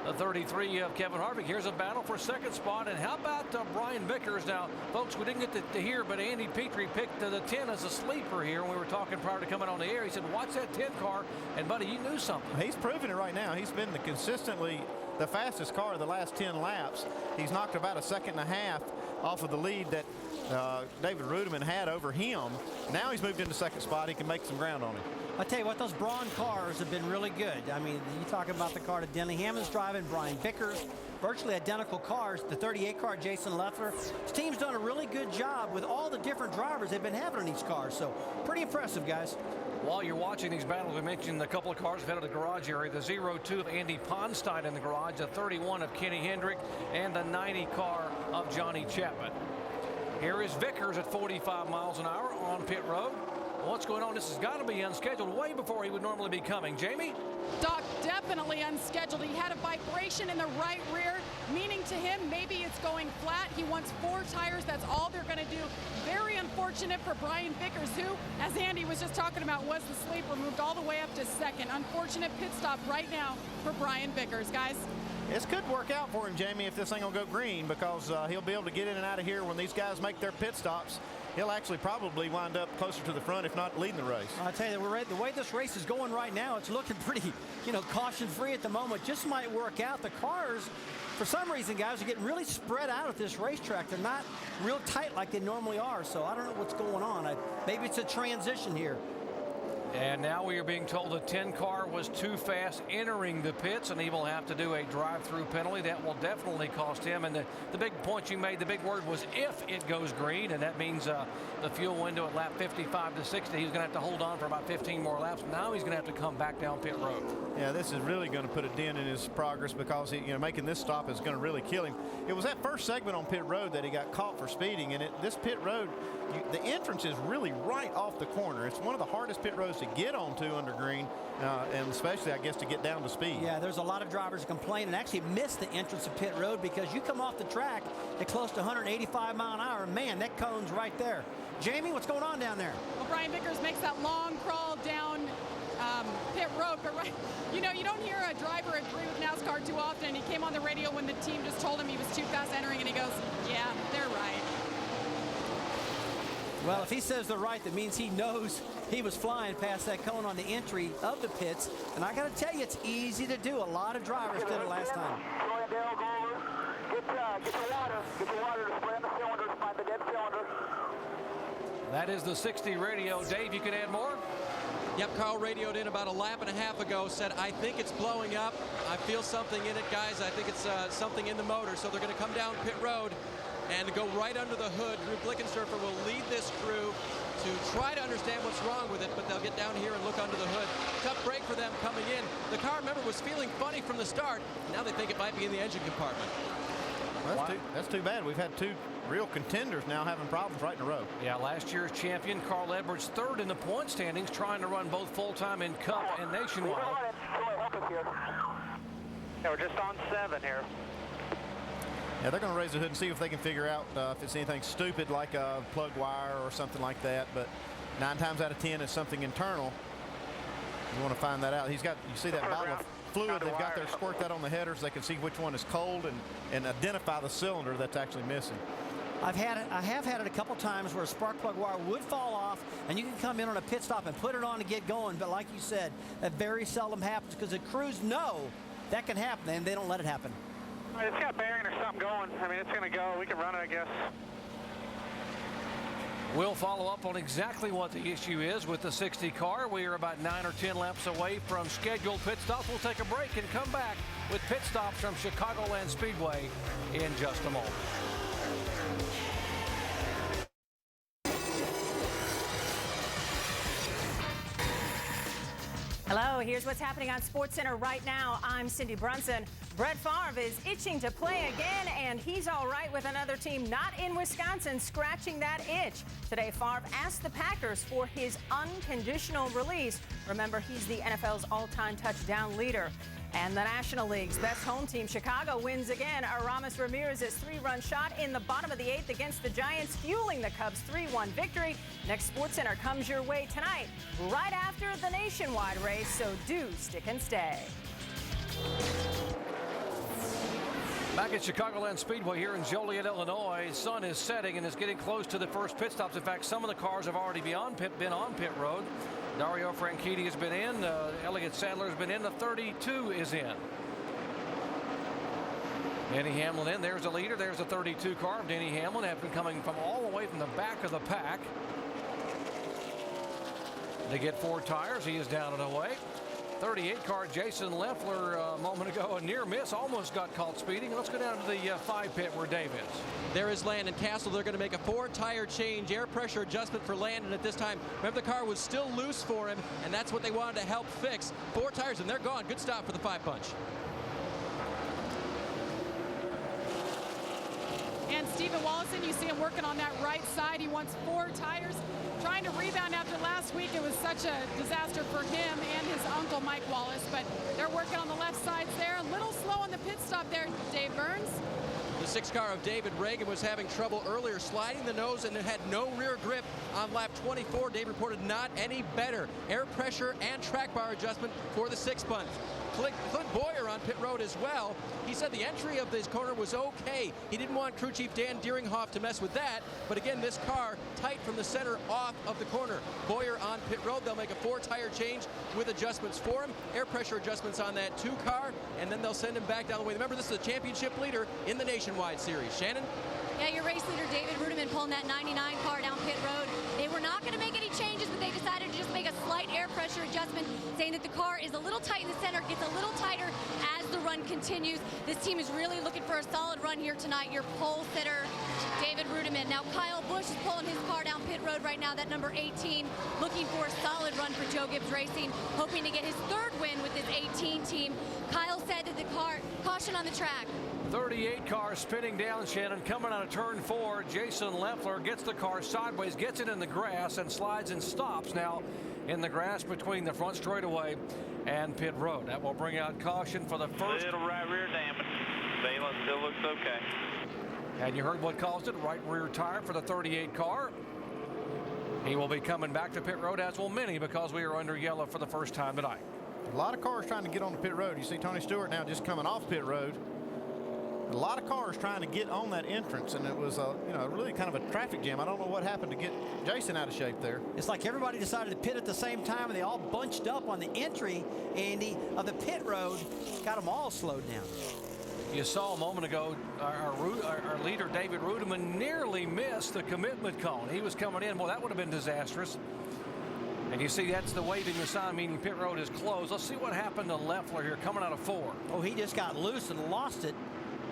the 33 of Kevin Harvick. Here's a battle for second spot. And how about Brian Vickers? Now, folks, we didn't get to hear, but Andy Petrie picked the 10 as a sleeper here when we were talking prior to coming on the air. He said, watch that 10 car. And, buddy, you knew something. He's proving it right now. He's been consistently the fastest car the last 10 laps. He's knocked about a second and a half off of the lead that David Rudiman had over him. Now he's moved into second spot. He can make some ground on him. I tell you what, those Braun cars have been really good. I mean, you talk about the car that Denny Hammond's driving, Brian Vickers, virtually identical cars. The 38 car, Jason Leffler. His team's done a really good job with all the different drivers they've been having on these cars. So pretty impressive, guys. While you're watching these battles, we mentioned a couple of cars out of the garage area. The 02 of Andy Ponstein in the garage, the 31 of Kenny Hendrick, and the 90 car of Johnny Chapman. Here is Vickers at 45 miles an hour on pit road. What's going on? This has got to be unscheduled way before he would normally be coming. Jamie? Doc, definitely unscheduled. He had a vibration in the right rear, meaning to him maybe it's going flat. He wants 4 tires. That's all they're going to do. Very unfortunate for Brian Vickers, who, as Andy was just talking about, was the sleeper, moved all the way up to second. Unfortunate pit stop right now for Brian Vickers, guys. This could work out for him, Jamie, if this thing will go green, because he'll be able to get in and out of here when these guys make their pit stops. He'll actually probably wind up closer to the front, if not leading the race. I'll tell you, the way this race is going right now, it's looking pretty, caution-free at the moment. Just might work out. The cars, for some reason, guys, are getting really spread out at this racetrack. They're not real tight like they normally are, so I don't know what's going on. Maybe it's a transition here. And now we are being told the 10 car was too fast entering the pits, and he will have to do a drive-through penalty. That will definitely cost him. And the big point you made, the big word was if it goes green, and that means the fuel window at lap 55 to 60. He's going to have to hold on for about 15 more laps. Now he's going to have to come back down pit road. Yeah, this is really going to put a dent in his progress, because making this stop is going to really kill him. It was that first segment on pit road that he got caught for speeding, and this pit road, the entrance is really right off the corner. It's one of the hardest pit roads to get onto under green, and especially, I guess, to get down to speed. Yeah, there's a lot of drivers complain and actually miss the entrance of pit road, because you come off the track at close to 185 mile an hour. Man, that cone's right there. Jamie, what's going on down there? Well, Brian Vickers makes that long crawl down pit road, but you don't hear a driver agree with NASCAR too often. He came on the radio when the team just told him he was too fast entering, and he goes, yeah, they're right. Well, if he says they're right, that means he knows he was flying past that cone on the entry of the pits. And I got to tell you, it's easy to do. A lot of drivers did it last time. Go ahead, Dale, go over. Get the water. Get the water to spray on the cylinders. Find the dead cylinder. That is the 60 radio. Dave, you can add more? Yep, Carl radioed in about a lap and a half ago, said, I think it's blowing up. I feel something in it, guys. I think it's something in the motor. So they're going to come down pit road and go right under the hood. Drew Blickensturfer will lead this crew to try to understand what's wrong with it, but they'll get down here and look under the hood. Tough break for them coming in. The car, remember, was feeling funny from the start. Now they think it might be in the engine compartment. Well, that's too bad. We've had 2 real contenders now having problems right in a row. Yeah, last year's champion, Carl Edwards, 3rd in the point standings, trying to run both full-time in Cup and Nationwide. Yeah, we're just on 7 here. Yeah, they're going to raise the hood and see if they can figure out if it's anything stupid like a plug wire or something like that. But 9 times out of 10 it's something internal. You want to find that out. You see that bottle of fluid they've got there, squirt that on the headers. They can see which one is cold and identify the cylinder that's actually missing. I have had it a couple times where a spark plug wire would fall off, and you can come in on a pit stop and put it on to get going. But like you said, that very seldom happens, because the crews know that can happen, and they don't let it happen. It's got bearing or something going. I mean, it's going to go. We can run it, I guess. We'll follow up on exactly what the issue is with the 60 car. We are about 9 or 10 laps away from scheduled pit stops. We'll take a break and come back with pit stops from Chicagoland Speedway in just a moment. Hello, here's what's happening on SportsCenter right now. I'm Cindy Brunson. Brett Favre is itching to play again, and he's all right with another team not in Wisconsin scratching that itch. Today, Favre asked the Packers for his unconditional release. Remember, he's the NFL's all-time touchdown leader. And the National League's best home team, Chicago, wins again. Aramis Ramirez's 3-run shot in the bottom of the 8th against the Giants, fueling the Cubs' 3-1 victory. Next SportsCenter comes your way tonight, right after the nationwide race, so do stick and stay. Back at Chicagoland Speedway here in Joliet, Illinois, sun is setting and is getting close to the first pit stops. In fact, some of the cars have already been on pit road. Dario Franchitti has been in. Elliott Sadler has been in. The 32 is in. Denny Hamlin in. There's the leader. There's the 32 car of Denny Hamlin. Have been coming from all the way from the back of the pack. They get 4 tires. He is down and away. 38 car Jason Leffler a moment ago, a near miss, almost got caught speeding. Let's go down to the 5 pit where Dave is. There is Landon Castle. They're going to make a 4-tire change, air pressure adjustment for Landon at this time. Remember, the car was still loose for him, and that's what they wanted to help fix. 4 tires, and they're gone. Good stop for the 5-punch. And Stephen Wallison, you see him working on that right side. He wants 4 tires, trying to rebound after last week. It was such a disaster for him and his uncle, Mike Wallace, but they're working on the left sides there. A little slow on the pit stop there, Dave Burns. The 6 car of David Reagan was having trouble earlier, sliding the nose, and it had no rear grip on lap 24. Dave reported not any better. Air pressure and track bar adjustment for the 6-punch. Clint Boyer on pit road as well. He said the entry of this corner was okay. He didn't want crew chief Dan Deeringhoff to mess with that, but again, this car tight from the center off of the corner. Boyer on pit road. They'll make a 4-tire change with adjustments for him, air pressure adjustments on that 2 car, and then they'll send him back down the way. Remember, this is the championship leader in the Nationwide Series. Shannon? Yeah, your race leader, David Rudiman, pulling that 99 car down pit road. They were not going to make any changes, but they decided to just make a slight air pressure adjustment, saying that the car is a little tight in the center, gets a little tighter as the run continues. This team is really looking for a solid run here tonight. Your pole sitter, David Rudiman. Now, Kyle Busch is pulling his car down pit road right now, that number 18, looking for a solid run for Joe Gibbs Racing, hoping to get his 3rd win with his 18 team. Kyle said that the car, caution on the track. 38 car spinning down, Shannon, coming out of turn 4. Jason Leffler gets the car sideways, gets it in the grass, and slides and stops now in the grass between the front straightaway and pit road. That will bring out caution for the first. Little right rear damage. Valence still looks okay. And you heard what caused it, right rear tire for the 38 car. He will be coming back to pit road, as will many, because we are under yellow for the first time tonight. A lot of cars trying to get on the pit road. You see Tony Stewart now just coming off pit road. A lot of cars trying to get on that entrance, and it was really kind of a traffic jam. I don't know what happened to get Jason out of shape there. It's like everybody decided to pit at the same time, and they all bunched up on the entry, Andy, of the pit road. Got them all slowed down. You saw a moment ago our leader, David Rudiman, nearly missed the commitment cone. He was coming in. Well, that would have been disastrous. And you see that's the waving the sign, meaning pit road is closed. Let's see what happened to Leffler here coming out of 4. Oh, he just got loose and lost it.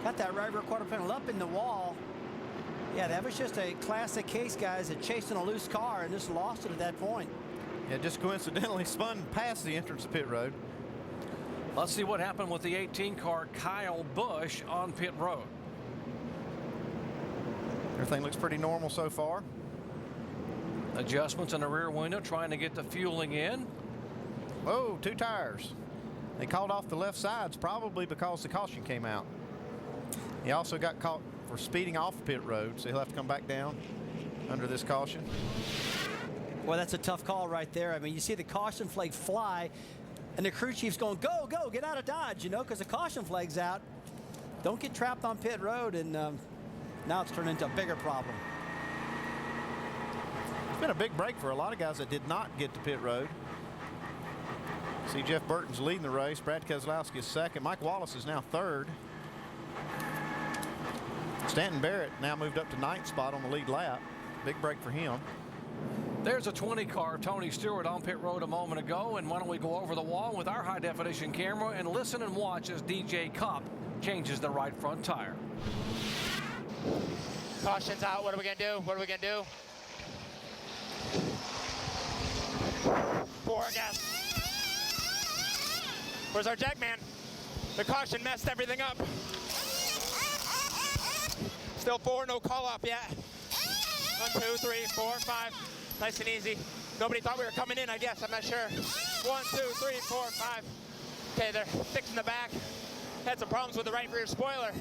Got that right rear quarter panel up in the wall. Yeah, that was just a classic case, guys, of chasing a loose car and just lost it at that point. Yeah, just coincidentally spun past the entrance of pit road. Let's see what happened with the 18 car Kyle Busch on pit road. Everything looks pretty normal so far. Adjustments in the rear window, trying to get the fueling in. Whoa, 2 tires. They called off the left sides, probably because the caution came out. He also got caught for speeding off pit road, so he'll have to come back down under this caution. Well, that's a tough call right there. I mean, you see the caution flag fly, and the crew chief's going, go, go, get out of Dodge, because the caution flag's out. Don't get trapped on pit road, and now it's turned into a bigger problem. It's been a big break for a lot of guys that did not get to pit road. See, Jeff Burton's leading the race. Brad Keselowski is 2nd. Mike Wallace is now 3rd. Stanton Barrett now moved up to 9th spot on the lead lap. Big break for him. There's a 20 car Tony Stewart on pit road a moment ago, and why don't we go over the wall with our high definition camera and listen and watch as DJ Kopp changes the right front tire. Caution's out. What are we gonna do? What are we gonna do? 4 gas. Where's our jack man? The caution messed everything up. Still 4, no call off yet. 1, 2, 3, 4, 5. Nice and easy. Nobody thought we were coming in, I guess. I'm not sure. 1, 2, 3, 4, 5. Okay, they're fixing the back. Had some problems with the right rear spoiler.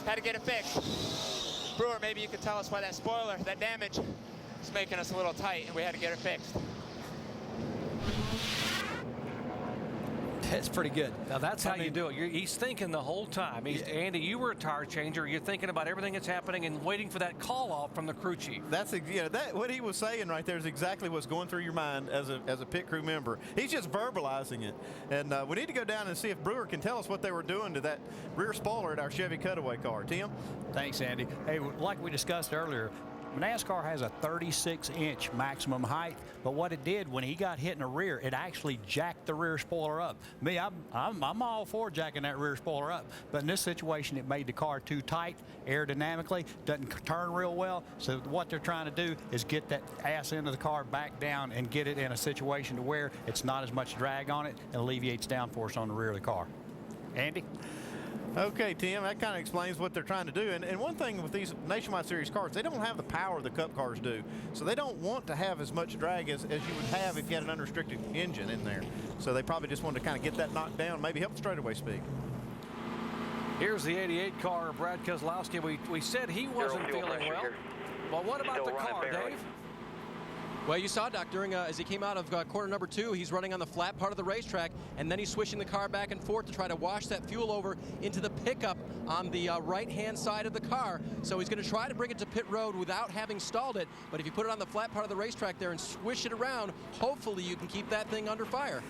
Had to get it fixed. Brewer, maybe you could tell us why that spoiler, that damage, is making us a little tight, and we had to get it fixed. It's pretty good. Now that's how you do it. He's thinking the whole time. Andy, you were a tire changer. You're thinking about everything that's happening and waiting for that call off from the crew chief. That's what he was saying right there is exactly what's going through your mind as a pit crew member. He's just verbalizing it. And we need to go down and see if Brewer can tell us what they were doing to that rear spoiler at our Chevy Cutaway car. Tim? Thanks, Andy. Hey, like we discussed earlier, NASCAR has a 36-inch maximum height, but what it did when he got hit in the rear, it actually jacked the rear spoiler up. Me, I'm all for jacking that rear spoiler up, but in this situation, it made the car too tight aerodynamically, doesn't turn real well. So what they're trying to do is get that ass end of the car back down and get it in a situation to where it's not as much drag on it and alleviates downforce on the rear of the car. Andy? Okay, Tim, that kind of explains what they're trying to do. And one thing with these Nationwide Series cars, they don't have the power the Cup cars do. So they don't want to have as much drag as you would have if you had an unrestricted engine in there. So they probably just wanted to kind of get that knocked down, maybe help the straightaway speed. Here's the 88 car, Brad Keselowski. We said he wasn't feeling well. Well, what about the car, Dave? Well, you saw Doc during as he came out of corner number 2, he's running on the flat part of the racetrack, and then he's swishing the car back and forth to try to wash that fuel over into the pickup on the right-hand side of the car. So he's going to try to bring it to pit road without having stalled it, but if you put it on the flat part of the racetrack there and swish it around, hopefully you can keep that thing under fire.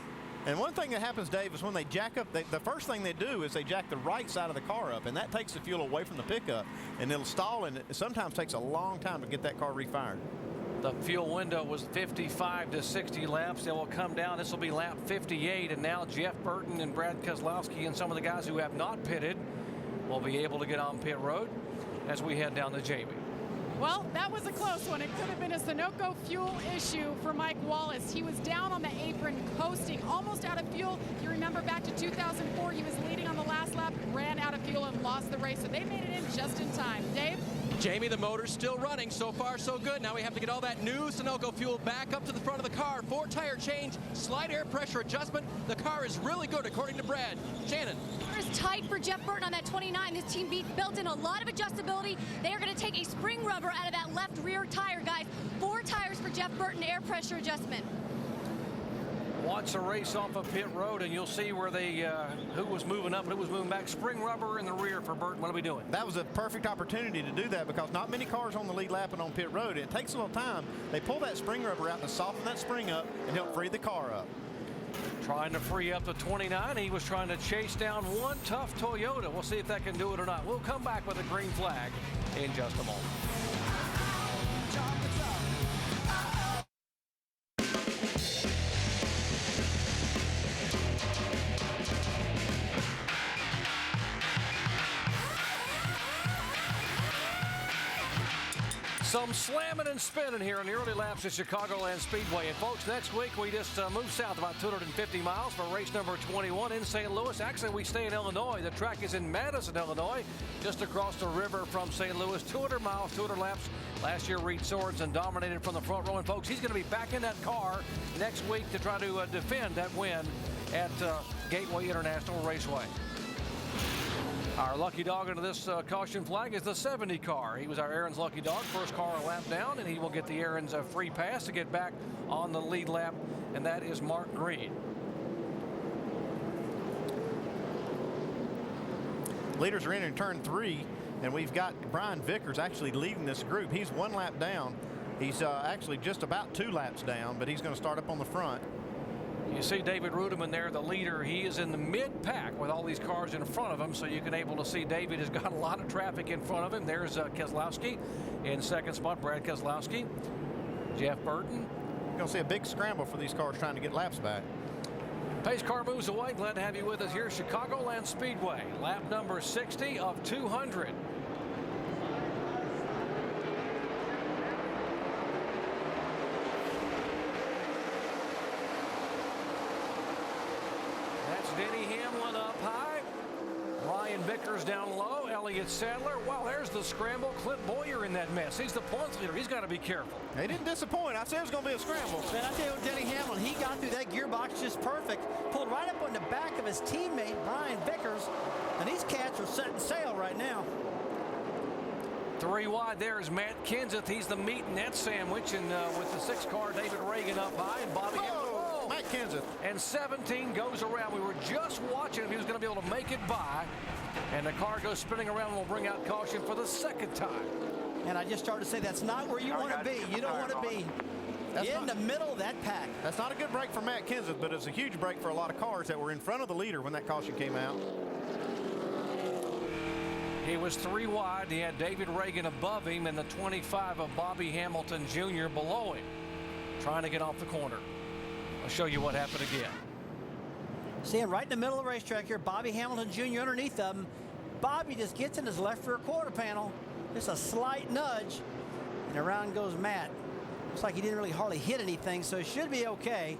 And one thing that happens, Dave, is when they jack up, the first thing they do is they jack the right side of the car up, and that takes the fuel away from the pickup, and it'll stall, and it sometimes takes a long time to get that car refired. The fuel window was 55 to 60 laps. They will come down. This will be lap 58, and now Jeff Burton and Brad Keselowski and some of the guys who have not pitted will be able to get on pit road as we head down to Jamie. Well, that was a close one. It could have been a Sunoco fuel issue for Mike Wallace. He was down on the apron, coasting, almost out of fuel. You remember back to 2004, he was leading on the last lap, ran out of fuel and lost the race. So they made it in just in time. Dave? Jamie, the motor's still running. So far, so good. Now we have to get all that new Sunoco fuel back up to the front of the car. 4-tire change, slight air pressure adjustment. The car is really good, according to Brad. Shannon. It's tight for Jeff Burton on that 29. This team built in a lot of adjustability. They are going to take a spring rubber out of that left rear tire, guys. 4 tires for Jeff Burton, air pressure adjustment. Watch the race off of pit road, and you'll see where they who was moving up and who was moving back. Spring rubber in the rear for Burton. What are we doing? That was a perfect opportunity to do that because not many cars on the lead lap and on pit road. It takes a little time. They pull that spring rubber out to soften that spring up and help free the car up. Trying to free up the 29. He was trying to chase down one tough Toyota. We'll see if that can do it or not. We'll come back with a green flag in just a moment. Some slamming and spinning here in the early laps at Chicagoland Speedway. And folks, next week we just move south about 250 miles for race number 21 in St. Louis. Actually, we stay in Illinois. The track is in Madison, Illinois, just across the river from St. Louis. 200 miles, 200 laps. Last year, Reed Sorensen dominated from the front row. And folks, he's going to be back in that car next week to try to defend that win at Gateway International Raceway. Our lucky dog under this caution flag is the 70 car. He was our Aaron's lucky dog, first car a lap down, and he will get the Aaron's free pass to get back on the lead lap, and that is Mark Green. Leaders are in turn 3, and we've got Brian Vickers actually leading this group. He's 1 lap down. He's actually just about 2 laps down, but he's going to start up on the front. You see David Rudeman there, the leader. He is in the mid-pack with all these cars in front of him, so you can able to see David has got a lot of traffic in front of him. There's Keselowski in second spot, Brad Keselowski. Jeff Burton. You're going to see a big scramble for these cars trying to get laps back. Pace car moves away. Glad to have you with us here, Chicagoland Speedway. Lap number 60 of 200. Denny Hamlin up high. Ryan Vickers down low. Elliott Sadler. Wow, there's the scramble. Clint Boyer in that mess. He's the points leader. He's got to be careful. He didn't disappoint. I said it was going to be a scramble. Man, I tell you what, Denny Hamlin, he got through that gearbox just perfect. Pulled right up on the back of his teammate, Brian Vickers. And these cats are setting sail right now. 3 wide there is Matt Kenseth. He's the meat and net sandwich. And with the 6 car, David Reagan up high. And Bobby Matt Kenseth. And 17 goes around. We were just watching if he was going to be able to make it by. And the car goes spinning around and will bring out caution for the second time. And I just started to say that's not where you want to be. You don't want to be in the middle of that pack. That's not a good break for Matt Kenseth, but it's a huge break for a lot of cars that were in front of the leader when that caution came out. He was 3 wide. He had David Reagan above him and the 25 of Bobby Hamilton Jr. below him, trying to get off the corner. I'll show you what happened again. Seeing right in the middle of the racetrack here, Bobby Hamilton Jr. underneath them. Bobby just gets in his left rear quarter panel. Just a slight nudge, and around goes Matt. Looks like he didn't really hardly hit anything, so he should be okay.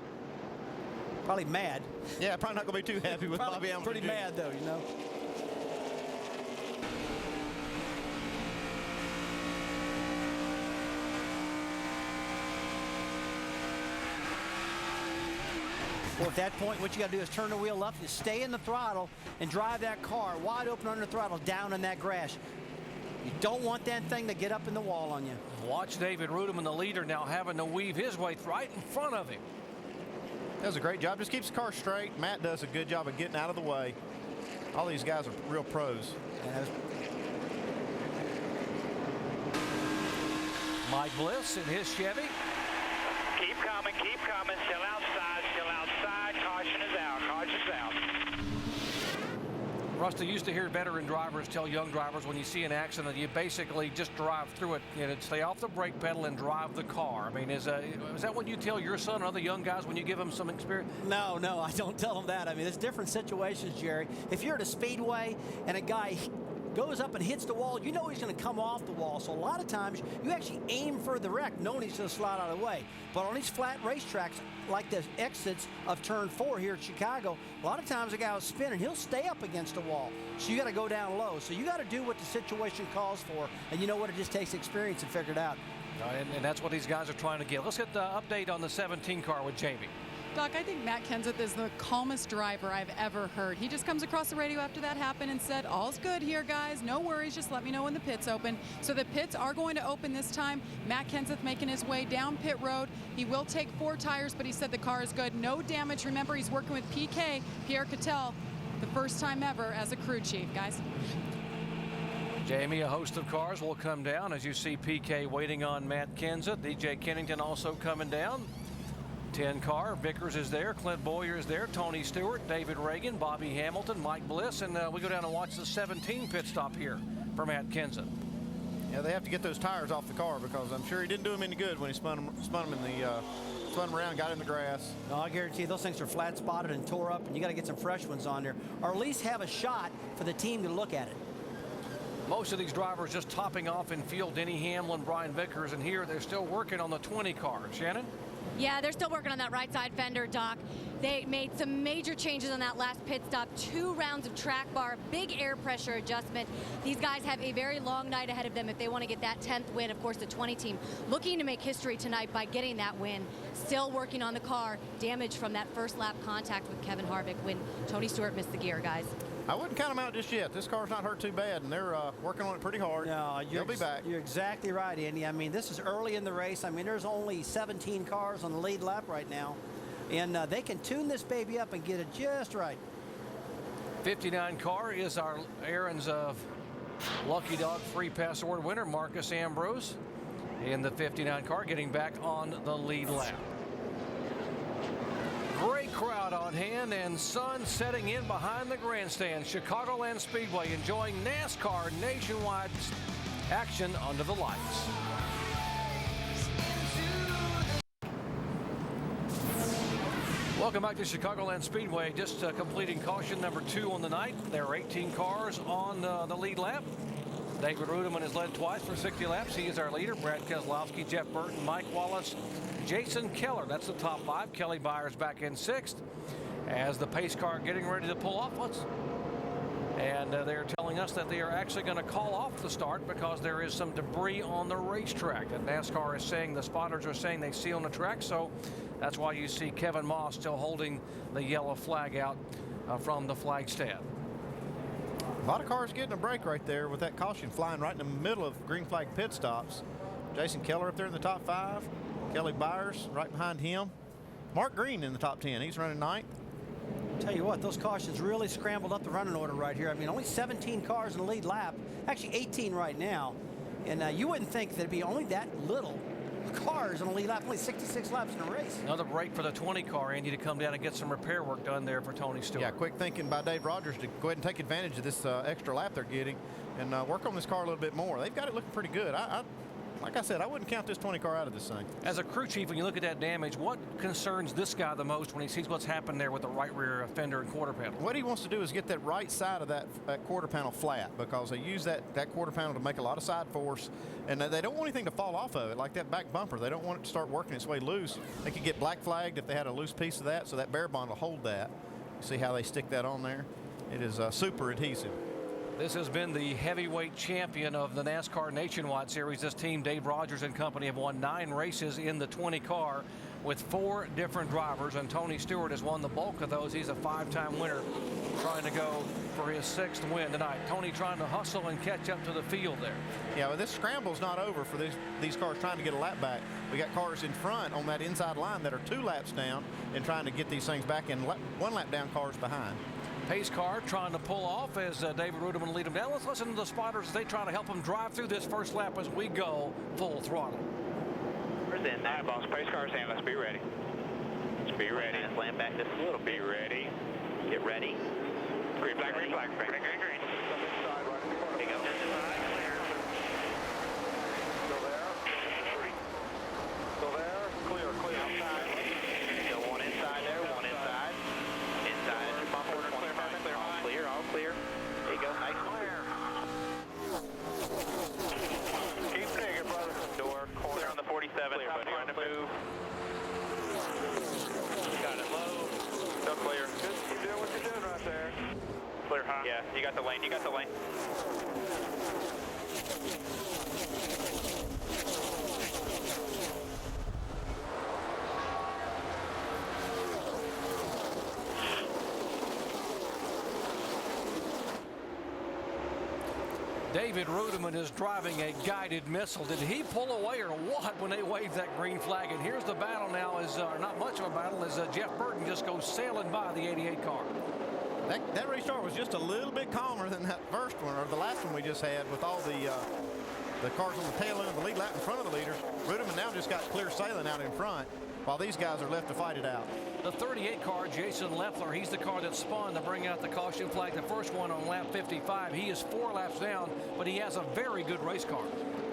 Probably mad. Yeah, probably not going to be too happy with Bobby Hamilton. Pretty mad, though, you know. Well, at that point, what you got to do is turn the wheel up, you stay in the throttle, and drive that car wide open under the throttle down in that grass. You don't want that thing to get up in the wall on you. Watch David Rudeman, the leader, now having to weave his way right in front of him. Does a great job. Just keeps the car straight. Matt does a good job of getting out of the way. All these guys are real pros. Mike Bliss in his Chevy. Keep coming, still outside, caution is out, caution's out. Rusty, used to hear veteran drivers tell young drivers when you see an accident, you basically just drive through it, stay off the brake pedal and drive the car. I mean, is that what you tell your son and other young guys when you give them some experience? No, I don't tell them that. I mean, it's different situations, Jerry. If you're at a speedway and a guy goes up and hits the wall, you know he's going to come off the wall. So a lot of times you actually aim for the wreck, knowing he's going to slide out of the way. But on these flat racetracks, like the exits of turn 4 here at Chicago, a lot of times a guy will spin and he'll stay up against the wall. So you got to go down low. So you got to do what the situation calls for. And you know what? It just takes experience to figure it out. And that's what these guys are trying to get. Let's get the update on the 17 car with Jamie. Doc, I think Matt Kenseth is the calmest driver I've ever heard. He just comes across the radio after that happened and said, all's good here, guys. No worries. Just let me know when the pits open. So the pits are going to open this time. Matt Kenseth making his way down pit road. He will take 4 tires, but he said the car is good. No damage. Remember, he's working with PK, Pierre Cattell, the first time ever as a crew chief, guys. Jamie, a host of cars will come down as you see PK waiting on Matt Kenseth. DJ Kennington also coming down. 10 car, Vickers is there, Clint Boyer is there, Tony Stewart, David Reagan, Bobby Hamilton, Mike Bliss, and we go down and watch the 17 pit stop here for Matt Kenseth. Yeah, they have to get those tires off the car because I'm sure he didn't do them any good when he spun them around, got in the grass. No, I guarantee you those things are flat spotted and tore up, and you got to get some fresh ones on there, or at least have a shot for the team to look at it. Most of these drivers just topping off in field, Denny Hamlin, Brian Vickers, and here they're still working on the 20 car. Shannon? Yeah, they're still working on that right side fender, Doc. They made some major changes on that last pit stop. 2 rounds of track bar, big air pressure adjustment. These guys have a very long night ahead of them if they want to get that 10th win. Of course, the 20 team looking to make history tonight by getting that win. Still working on the car. Damage from that first lap contact with Kevin Harvick when Tony Stewart missed the gear, guys. I wouldn't count them out just yet. This car's not hurt too bad, and they're working on it pretty hard. No, they'll be back. You're exactly right, Andy. I mean, this is early in the race. I mean, there's only 17 cars on the lead lap right now, and they can tune this baby up and get it just right. 59 car is our Aaron's Lucky Dog Free Pass Award winner, Marcus Ambrose, in the 59 car, getting back on the lead lap. Great crowd on hand and sun setting in behind the grandstand. Chicagoland Speedway enjoying NASCAR nationwide action under the lights. Welcome back to Chicagoland Speedway. Just completing caution number 2 on the night. There are 18 cars on the lead lap. David Rudeman has led twice for 60 laps. He is our leader. Brad Keselowski, Jeff Burton, Mike Wallace, Jason Keller. That's the top 5. Kelly Byers back in 6th. As the pace car getting ready to pull off. And they're telling us that they are actually going to call off the start because there is some debris on the racetrack. And NASCAR is saying, the spotters are saying they see on the track. So that's why you see Kevin Moss still holding the yellow flag out from the flag stand. A lot of cars getting a break right there with that caution flying right in the middle of green flag pit stops. Jason Keller up there in the top 5. Kelly Byers right behind him. Mark Green in the top 10. He's running 9th. Tell you what, those cautions really scrambled up the running order right here. I mean, only 17 cars in the lead lap, actually 18 right now. And you wouldn't think there'd be only that little cars in the lead lap, only 66 laps in a race. Another break for the 20 car, Andy, to come down and get some repair work done there for Tony Stewart. Yeah, quick thinking by Dave Rogers to go ahead and take advantage of this extra lap they're getting and work on this car a little bit more. They've got it looking pretty good. Like I said, I wouldn't count this 20 car out of this thing. As a crew chief, when you look at that damage, what concerns this guy the most when he sees what's happened there with the right rear fender and quarter panel? What he wants to do is get that right side of that quarter panel flat, because they use that quarter panel to make a lot of side force, and they don't want anything to fall off of it, like that back bumper. They don't want it to start working its way loose. They could get black flagged if they had a loose piece of that, so that bare bond will hold that. See how they stick that on there? It is super adhesive. This has been the heavyweight champion of the NASCAR Nationwide Series. This team, Dave Rogers and company, have won 9 races in the 20 car with 4 different drivers, and Tony Stewart has won the bulk of those. He's a 5-time winner, trying to go for his 6th win tonight. Tony trying to hustle and catch up to the field there. Yeah, well, this scramble's not over for these cars trying to get a lap back. We got cars in front on that inside line that are 2 laps down and trying to get these things back, and 1 lap down cars behind. Pace car trying to pull off as David Ruderman lead him down. Let's listen to the spotters as they try to help him drive through this first lap as we go full throttle. Where's in there, boss? Pace car saying, let's be ready. Let's be ready. Let's land back just a little. Be ready. Get ready. Green flag, green flag, green, green, green. Pick up this side, clear. Still there. Still there. Clear, clear. Outside. Still one inside there, one inside. Inside. Bumper, 25. All clear, all clear. There you go, nice and clear. Keep digging, brother. Door, corner. Clear on the 47. Clear, Top buddy. trying to move. Got it low. Still clear. Good. Keep doing what you're doing right there. Clear high. Yeah, you got the lane, you got the lane. David Ruderman is driving a guided missile. Did he pull away or what when they waved that green flag? And here's the battle now, is not much of a battle, as Jeff Burton just goes sailing by the 88 car. That restart was just a little bit calmer than that first one, or the last one we just had, with all the cars on the tail end of the lead lap in front of the leaders. Ruderman now just got clear sailing out in front, while these guys are left to fight it out. The 38 car, Jason Leffler, he's the car that spun to bring out the caution flag, the first one on lap 55. He is 4 laps down, but he has a very good race car.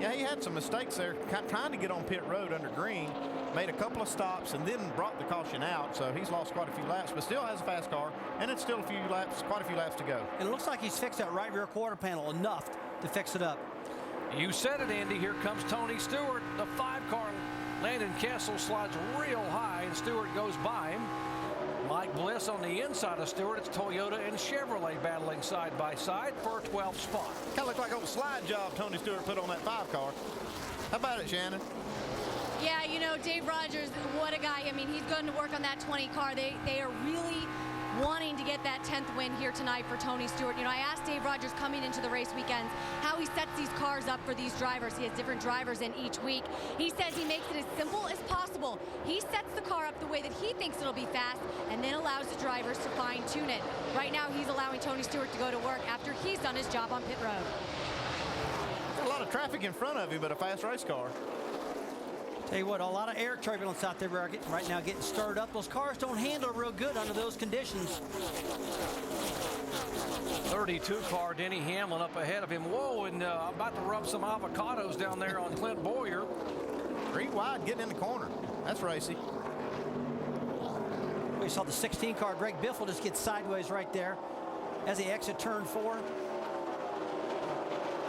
Yeah, he had some mistakes there, trying to get on pit road under green, made a couple of stops, and then brought the caution out, so he's lost quite a few laps, but still has a fast car, and it's still quite a few laps to go. And it looks like he's fixed that right rear quarter panel enough to fix it up. You said it, Andy. Here comes Tony Stewart, the 5 car. Landon Kessel slides real high, and Stewart goes by him. Mike Bliss on the inside of Stewart. It's Toyota and Chevrolet battling side by side for a 12th spot. Kind of looked like a little slide job Tony Stewart put on that 5 car. How about it, Shannon? Yeah, you know, Dave Rogers, what a guy. I mean, he's going to work on that 20 car. They are really wanting to get that 10th win here tonight for Tony Stewart. You know, I asked Dave Rogers coming into the race weekends how he sets these cars up for these drivers. He has different drivers in each week. He says he makes it as simple as possible. He sets the car up the way that he thinks it'll be fast, and then allows the drivers to fine-tune it. Right now, he's allowing Tony Stewart to go to work after he's done his job on pit road. There's a lot of traffic in front of him, but a fast race car. Tell you what, a lot of air turbulence out there right now getting stirred up. Those cars don't handle real good under those conditions. 32 car, Denny Hamlin up ahead of him. Whoa, and about to rub some avocados down there on Clint Boyer. 3 wide, getting in the corner. That's racy. We saw the 16 car, Greg Biffle, just get sideways right there as he exit turn 4.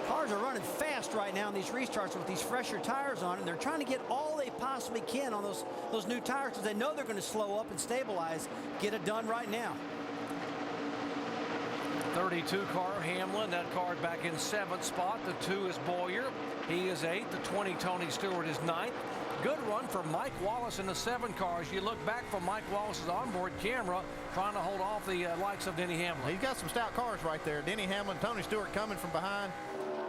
Cars are running fast right now in these restarts with these fresher tires on, and they're trying to get all they possibly can on those new tires, because they know they're going to slow up and stabilize. Get it done right now. 32 car, Hamlin. That car back in 7th spot. The 2 is Boyer. He is 8th. The 20, Tony Stewart, is 9th. Good run for Mike Wallace in the 7 car. As you look back from Mike Wallace's onboard camera, trying to hold off the likes of Denny Hamlin. He's got some stout cars right there. Denny Hamlin, Tony Stewart coming from behind.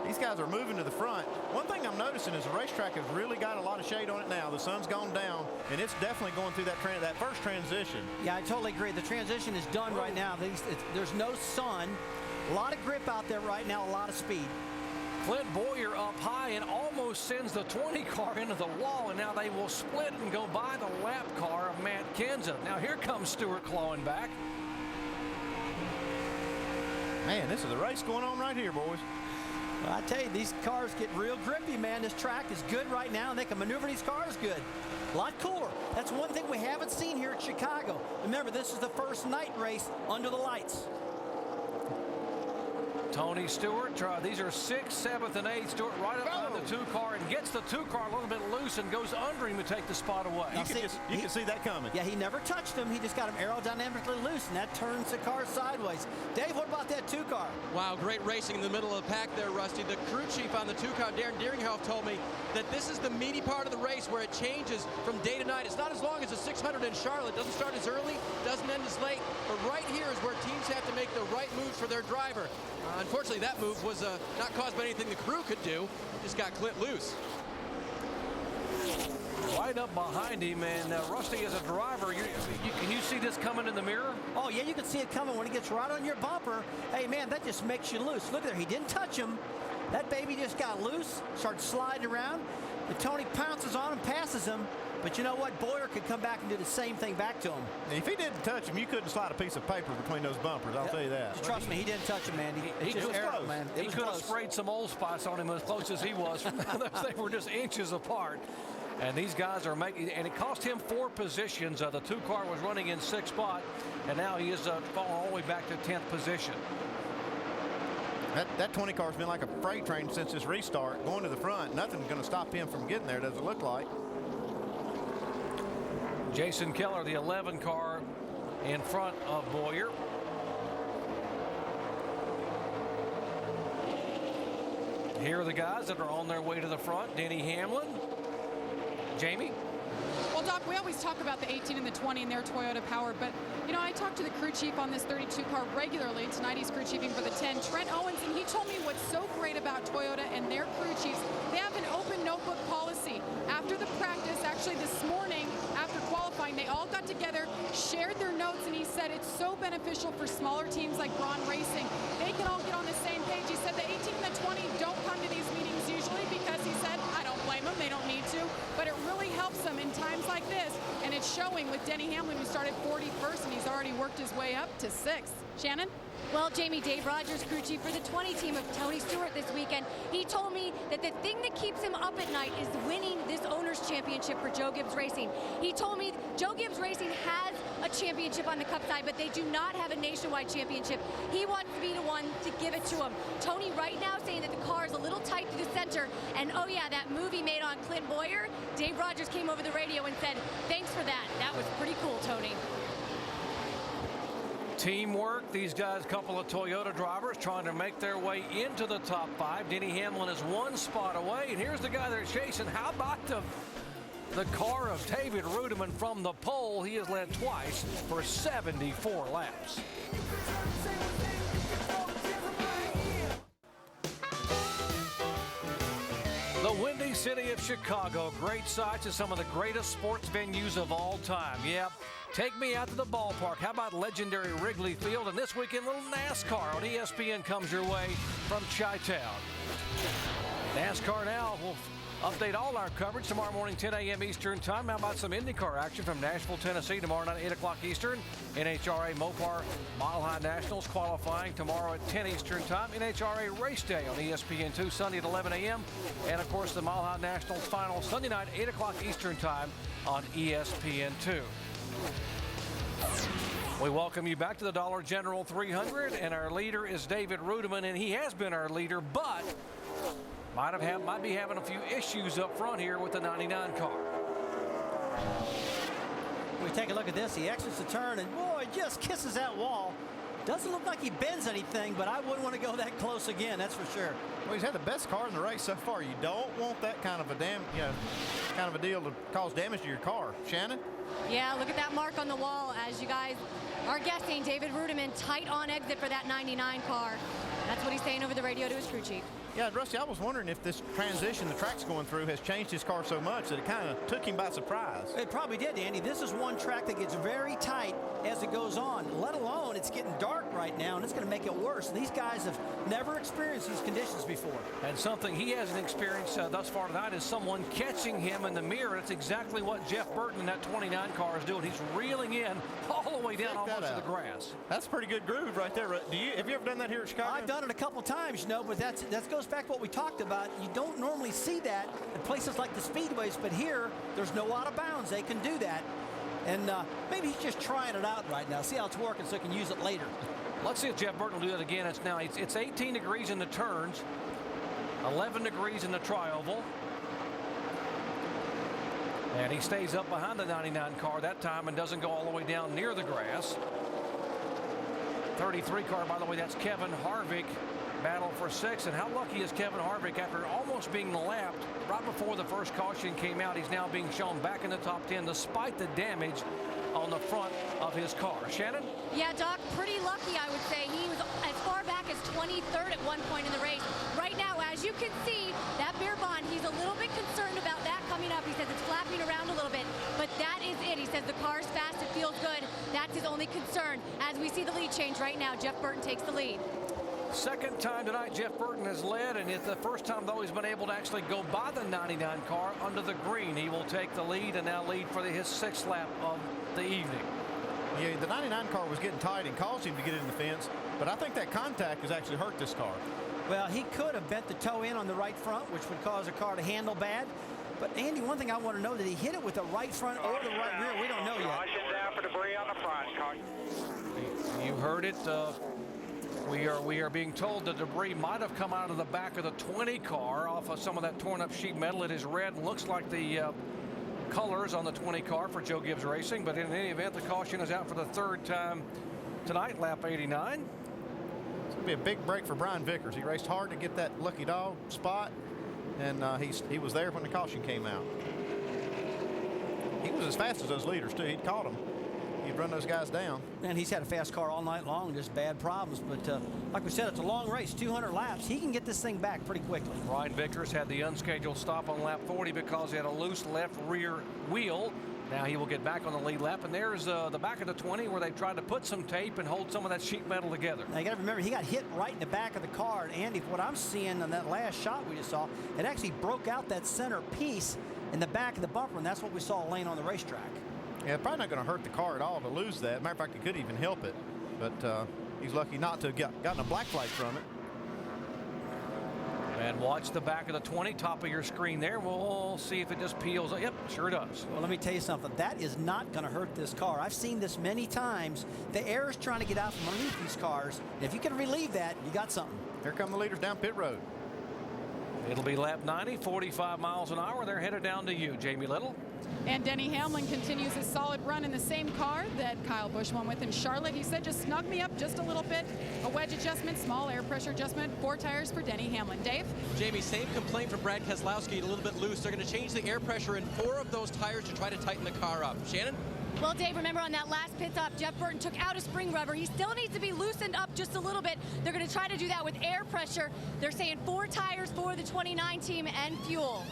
These guys are moving to the front. One thing I'm noticing is the racetrack has really got a lot of shade on it now. The sun's gone down, and it's definitely going through that first transition. Yeah, I totally agree. The transition is done right now. There's no sun. A lot of grip out there right now, a lot of speed. Clint Boyer up high and almost sends the 20 car into the wall, and now they will split and go by the lap car of Matt Kenseth. Now here comes Stewart clawing back. Man, this is a race going on right here, boys. Well, I tell you, these cars get real grippy, man. This track is good right now, and they can maneuver these cars good. A lot cooler. That's one thing we haven't seen here at Chicago. Remember, this is the first night race under the lights. Tony Stewart, these are 6th, 7th, and 8th. Stewart right up behind the 2 car and gets the 2 car a little bit loose and goes under him to take the spot away. You can see that coming. Yeah, he never touched him. He just got him aerodynamically loose, and that turns the car sideways. Dave, what about that 2 car? Wow, great racing in the middle of the pack there, Rusty. The crew chief on the 2 car, Darren Deeringhoff, told me that this is the meaty part of the race where it changes from day to night. It's not as long as the 600 in Charlotte. Doesn't start as early, doesn't end as late. But right here is where teams have to make the right moves for their driver. Unfortunately, that move was not caused by anything the crew could do. Just got Clint loose. Right up behind him, and Rusty, as a driver, can you see this coming in the mirror? Oh, yeah, you can see it coming when it gets right on your bumper. Hey, man, that just makes you loose. Look there, he didn't touch him. That baby just got loose, started sliding around. And Tony pounces on him, passes him. But you know what? Boyer could come back and do the same thing back to him. If he didn't touch him, you couldn't slide a piece of paper between those bumpers. I'll tell you that. Just trust me, he didn't touch him, man. He could have sprayed some Old Spice on him as close as he was. They were just inches apart. And these guys are making, and it cost him 4 positions. The 2 car was running in 6th spot, and now he is falling all the way back to 10th position. That 20 car's been like a freight train since his restart, going to the front. Nothing's going to stop him from getting there, does it look like? Jason Keller, the 11 car, in front of Boyer. Here are the guys that are on their way to the front. Denny Hamlin. Jamie? Well, Doc, we always talk about the 18 and the 20 and their Toyota power, but, you know, I talked to the crew chief on this 32 car regularly. Tonight he's crew chiefing for the 10, Trent Owens, and he told me what's so great about Toyota and their crew chiefs. They have an open notebook policy. After the practice, actually this morning, after qualifying, they all got together, shared their notes, and he said it's so beneficial for smaller teams like Braun Racing. They can all get on the same page. He said the 18 and the 20 don't come to these meetings usually because he said, I don't blame them, they don't need to, but it really helps them in times like this, and it's showing with Denny Hamlin, who started 41st, and he's already worked his way up to 6th. Shannon? Well, Jamie, Dave Rogers, crew chief for the 20 team of Tony Stewart this weekend, he told me that the thing that keeps him up at night is winning this owner's championship for Joe Gibbs Racing. He told me Joe Gibbs Racing has a championship on the Cup side, but they do not have a nationwide championship. He wants to be the one to give it to him. Tony right now saying that the car is a little tight to the center, and oh yeah, that movie made on Clint Boyer, Dave Rogers came over the radio and said, thanks for that. That was pretty cool, Tony. Teamwork. These guys, a couple of Toyota drivers trying to make their way into the top 5. Denny Hamlin is 1 spot away, and here's the guy they're chasing. How about the car of David Rudiman from the pole? He has led twice for 74 laps. The Windy City of Chicago, great sights at some of the greatest sports venues of all time. Yep. Take me out to the ballpark. How about legendary Wrigley Field? And this weekend, little NASCAR on ESPN comes your way from Chi-Town. NASCAR Now will update all our coverage tomorrow morning, 10 a.m. Eastern Time. How about some IndyCar action from Nashville, Tennessee tomorrow night, 8 o'clock Eastern. NHRA Mopar Mile High Nationals qualifying tomorrow at 10 Eastern Time. NHRA Race Day on ESPN2 Sunday at 11 a.m. And, of course, the Mile High Nationals final Sunday night, 8 o'clock Eastern Time on ESPN2. We welcome you back to the Dollar General 300, and our leader is David Rudiman, and he has been our leader, but might be having a few issues up front here with the 99 car. We take a look at this. He exits the turn, and boy, just kisses that wall. Doesn't look like he bends anything, but I wouldn't want to go that close again, that's for sure. Well, he's had the best car in the race so far. You don't want that kind of a deal to cause damage to your car. Shannon? Yeah, look at that mark on the wall. As you guys are guessing, David Rudiman tight on exit for that 99 car. That's what he's saying over the radio to his crew chief. Yeah, Rusty, I was wondering if this transition the track's going through has changed his car so much that it kind of took him by surprise. It probably did, Andy. This is one track that gets very tight as it goes on, let alone it's getting dark right now, and it's going to make it worse. And these guys have never experienced these conditions before. And something he hasn't experienced thus far tonight is someone catching him in the mirror. It's exactly what Jeff Burton in that 29 car is doing. He's reeling in all the way down almost to the grass. That's a pretty good groove right there. Have you ever done that here at Chicago? I've done it a couple times, you know, but that goes back to what we talked about. You don't normally see that in places like the Speedways, but here, there's no out of bounds. They can do that. And maybe he's just trying it out right now. See how it's working so he can use it later. Let's see if Jeff Burton will do that again. It's 18 degrees in the turns, 11 degrees in the tri-oval. And he stays up behind the 99 car that time and doesn't go all the way down near the grass. 33 car, by the way, that's Kevin Harvick. Battle for 6, and how lucky is Kevin Harvick after almost being lapped right before the first caution came out. He's now being shown back in the top 10 despite the damage on the front of his car. Shannon? Yeah, Doc, pretty lucky, I would say. He was as far back as 23rd at one point in the race. Right now, as you can see, that beer bond, he's a little bit concerned about that coming up. He says it's flapping around a little bit, but that is it. He says the car's fast, it feels good. That's his only concern. As we see the lead change right now, Jeff Burton takes the lead. Second time tonight Jeff Burton has led, and it's the first time though he's been able to actually go by the 99 car under the green. He will take the lead and now lead for his 6th lap of the evening. Yeah, the 99 car was getting tight and caused him to get in the fence, but I think that contact has actually hurt this car. Well, he could have bent the toe in on the right front, which would cause the car to handle bad. But Andy, one thing I want to know, did he hit it with the right front or the right rear? We don't know yet. Caution down for debris on the front. You heard it. We are being told the debris might have come out of the back of the 20 car off of some of that torn up sheet metal. It is red and looks like the colors on the 20 car for Joe Gibbs Racing, but in any event, the caution is out for the 3rd time tonight, lap 89. It's going to be a big break for Brian Vickers. He raced hard to get that lucky dog spot, and he was there when the caution came out. He was as fast as those leaders, too. He'd caught them. He'd run those guys down. And he's had a fast car all night long, just bad problems. But like we said, it's a long race, 200 laps. He can get this thing back pretty quickly. Brian Vickers had the unscheduled stop on lap 40 because he had a loose left rear wheel. Now he will get back on the lead lap, and there's the back of the 20 where they tried to put some tape and hold some of that sheet metal together. Now you got to remember, he got hit right in the back of the car. And Andy, what I'm seeing on that last shot we just saw, it actually broke out that center piece in the back of the bumper, and that's what we saw laying on the racetrack. Yeah, probably not going to hurt the car at all to lose that. Matter of fact, it could even help it. But he's lucky not to have gotten a black flag from it. And watch the back of the 20, top of your screen there. We'll see if it just peels. Yep, sure does. Well, let me tell you something. That is not going to hurt this car. I've seen this many times. The air is trying to get out from underneath these cars. If you can relieve that, you got something. Here come the leaders down pit road. It'll be lap 90, 45 miles an hour. They're headed down to you, Jamie Little. And Denny Hamlin continues his solid run in the same car that Kyle Busch won with in Charlotte. He said, just snug me up just a little bit. A wedge adjustment, small air pressure adjustment, 4 tires for Denny Hamlin. Dave? Jamie, same complaint from Brad Keselowski, a little bit loose. They're going to change the air pressure in 4 of those tires to try to tighten the car up. Shannon? Well, Dave, remember on that last pit stop, Jeff Burton took out a spring rubber. He still needs to be loosened up just a little bit. They're going to try to do that with air pressure. They're saying 4 tires for the 29 team and fuel.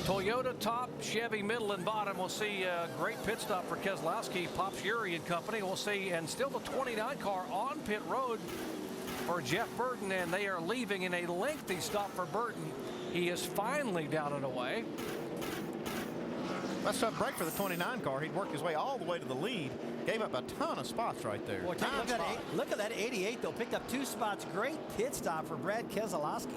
Toyota top, Chevy middle and bottom. We'll see a great pit stop for Keselowski, Pop Fury and company. We'll see, and still the 29 car on pit road for Jeff Burton, and they are leaving in a lengthy stop for Burton. He is finally down and away. That's a tough break for the 29 car. He'd worked his way all the way to the lead. Gave up a ton of spots right there. Boy, look at that 88, though. Picked up 2 spots. Great pit stop for Brad Keselowski.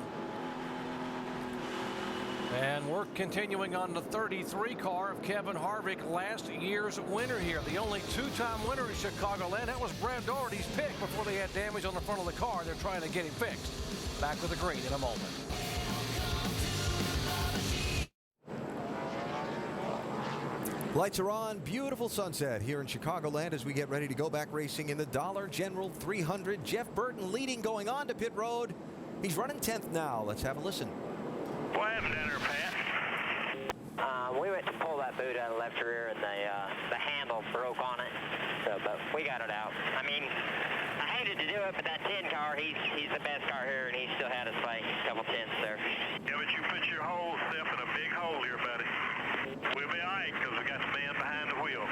And we're continuing on the 33 car of Kevin Harvick, last year's winner here. The only 2-time winner in Chicagoland. That was Brad Daugherty's pick before they had damage on the front of the car. They're trying to get him fixed. Back with the green in a moment. Lights are on. Beautiful sunset here in Chicagoland as we get ready to go back racing in the Dollar General 300. Jeff Burton leading going on to pit road. He's running 10th now. Let's have a listen. What happened down there, Pat? We went to pull that boot out of the left rear, and the handle broke on it. So, but we got it out. I mean, I hated to do it, but that 10 car, he's the best car here, and he still had us by a couple tenths there. Yeah, but you put your whole self in a big hole here, buddy. We'll be all right because we got the man behind the wheel.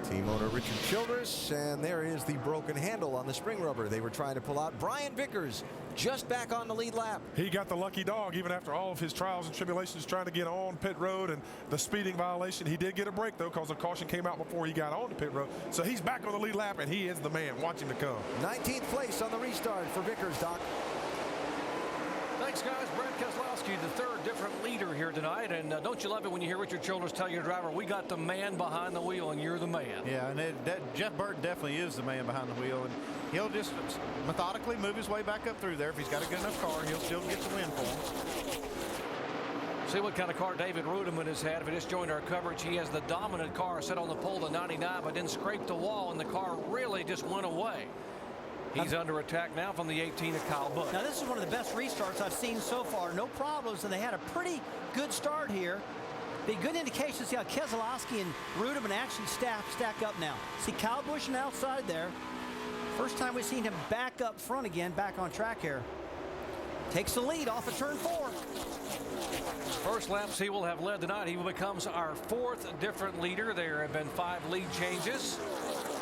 Team owner Richard Childress, and there is the broken handle on the spring rubber they were trying to pull out. Brian Vickers just back on the lead lap. He got the lucky dog even after all of his trials and tribulations trying to get on pit road and the speeding violation. He did get a break, though, because the caution came out before he got on the pit road. So he's back on the lead lap, and he is the man. Watch him to come. 19th place on the restart for Vickers, Doc. Thanks, guys. Brad Keselowski, the third different leader here tonight. And don't you love it when you hear Richard Childress tell your driver, we got the man behind the wheel, and you're the man. Yeah, and Jeff Burton definitely is the man behind the wheel. And he'll just methodically move his way back up through there. If he's got a good enough car, he'll still get the win for him. See what kind of car David Rudiman has had. If he just joined our coverage, he has the dominant car set on the pole to 99, but then scraped the wall, and the car really just went away. He's under attack now from the 18 of Kyle Busch. Now, this is one of the best restarts I've seen so far. No problems, and they had a pretty good start here. Be good indication to see how Keselowski and Rudiman actually stack up now. See Kyle Busch on the outside there. First time we've seen him back up front again, back on track here. Takes the lead off of turn 4. First laps he will have led tonight. He becomes our fourth different leader. There have been 5 lead changes.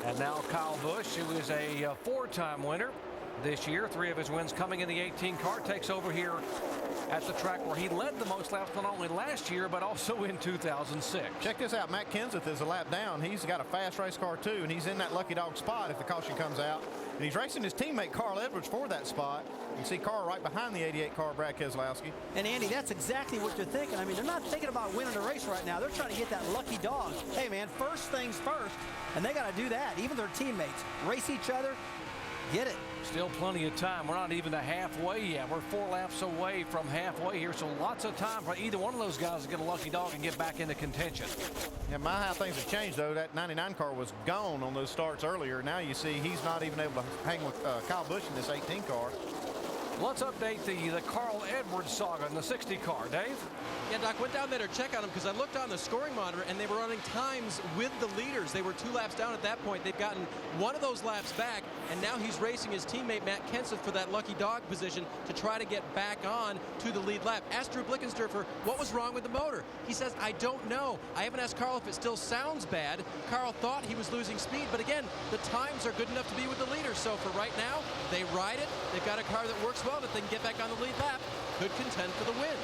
And now Kyle Busch, who is a 4-time winner this year. 3 of his wins coming in the 18 car, takes over here at the track where he led the most laps not only last year but also in 2006. Check this out. Matt Kenseth is a lap down. He's got a fast race car too, and he's in that lucky dog spot if the caution comes out. And he's racing his teammate Carl Edwards for that spot. You can see Carl right behind the 88 car, Brad Keselowski. And Andy, that's exactly what they're thinking. I mean, they're not thinking about winning the race right now. They're trying to get that lucky dog. Hey, man, first things first, and they got to do that. Even their teammates race each other, get it. Still plenty of time. We're not even halfway yet. We're 4 laps away from halfway here, so lots of time for either one of those guys to get a lucky dog and get back into contention. Yeah, how things have changed, though. That 99 car was gone on those starts earlier. Now you see he's not even able to hang with Kyle Busch in this 18 car. Let's update the Carl Edwards saga in the 60 car. Dave? Yeah, Doc, went down there to check on him because I looked on the scoring monitor and they were running times with the leaders. They were 2 laps down at that point. They've gotten one of those laps back, and now he's racing his teammate Matt Kenseth for that lucky dog position to try to get back on to the lead lap. Asked Drew Blickensderfer what was wrong with the motor. He says, I don't know. I haven't asked Carl if it still sounds bad. Carl thought he was losing speed, but again, the times are good enough to be with the leaders. So for right now, they ride it. They've got a car that works well. If they can get back on the lead lap, could contend for the win.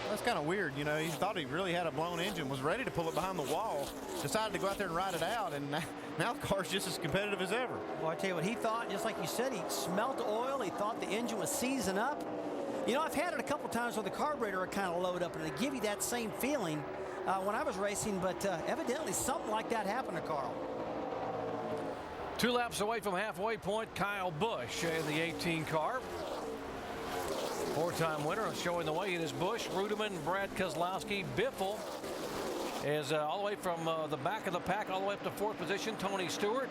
That's kind of weird. You know, he thought he really had a blown engine, was ready to pull it behind the wall, decided to go out there and ride it out, and now the car's just as competitive as ever. Well, I tell you what, he thought, just like you said, he smelled the oil. He thought the engine was seizing up. You know, I've had it a couple times where the carburetor would kind of load up, and they give you that same feeling when I was racing, but evidently something like that happened to Carl. 2 laps away from halfway point, Kyle Busch in the 18 car. 4-time winner, showing the way. It is Busch, Rudiman, Brad Keselowski. Biffle is all the way from the back of the pack all the way up to 4th position. Tony Stewart.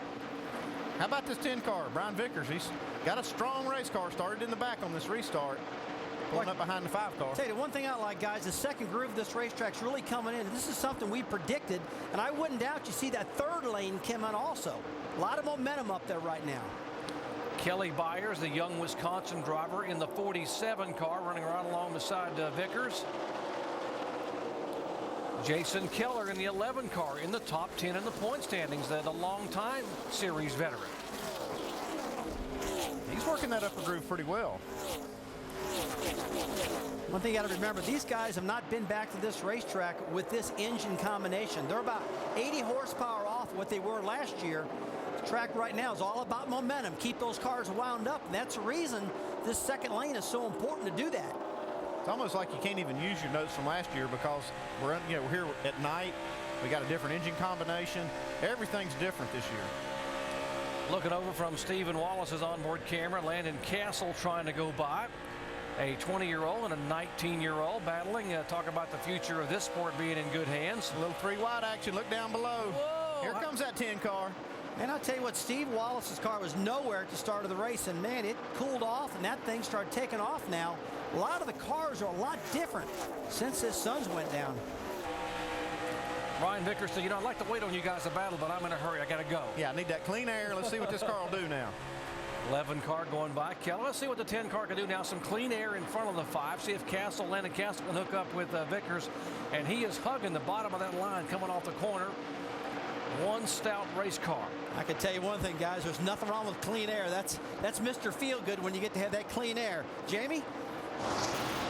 How about this 10 car? Brian Vickers, he's got a strong race car, started in the back on this restart. Pulling up behind the 5 car. Tell you, one thing I like, guys, the second groove of this racetrack's really coming in. This is something we predicted, and I wouldn't doubt you see that 3rd lane come in also. A lot of momentum up there right now. Kelly Byers, the young Wisconsin driver in the 47 car, running around along beside Vickers. Jason Keller in the 11 car in the top 10 in the point standings, the long-time series veteran. He's working that upper groove pretty well. One thing you got to remember, these guys have not been back to this racetrack with this engine combination. They're about 80 horsepower off what they were last year. The track right now is all about momentum. Keep those cars wound up, and that's the reason this second lane is so important to do that. It's almost like you can't even use your notes from last year because we're here at night. We got a different engine combination. Everything's different this year. Looking over from Stephen Wallace's onboard camera, Landon Castle trying to go by. A 20-year-old and a 19-year-old battling. Talk about the future of this sport being in good hands. A little 3-wide action. Look down below. Whoa, here comes that 10 car. And I'll tell you what, Steve Wallace's car was nowhere at the start of the race, and man, it cooled off, and that thing started taking off now. A lot of the cars are a lot different since his sons went down. Ryan Vickers said, you know, I'd like to wait on you guys to battle, but I'm in a hurry. I got to go. Yeah, I need that clean air. Let's see what this car will do now. 11 car going by Keller. Let's see what the 10 car can do now. Some clean air in front of the 5. See if Landon Castle can hook up with Vickers. And he is hugging the bottom of that line coming off the corner. One stout race car. I can tell you one thing, guys. There's nothing wrong with clean air. That's Mr. Feelgood when you get to have that clean air. Jamie?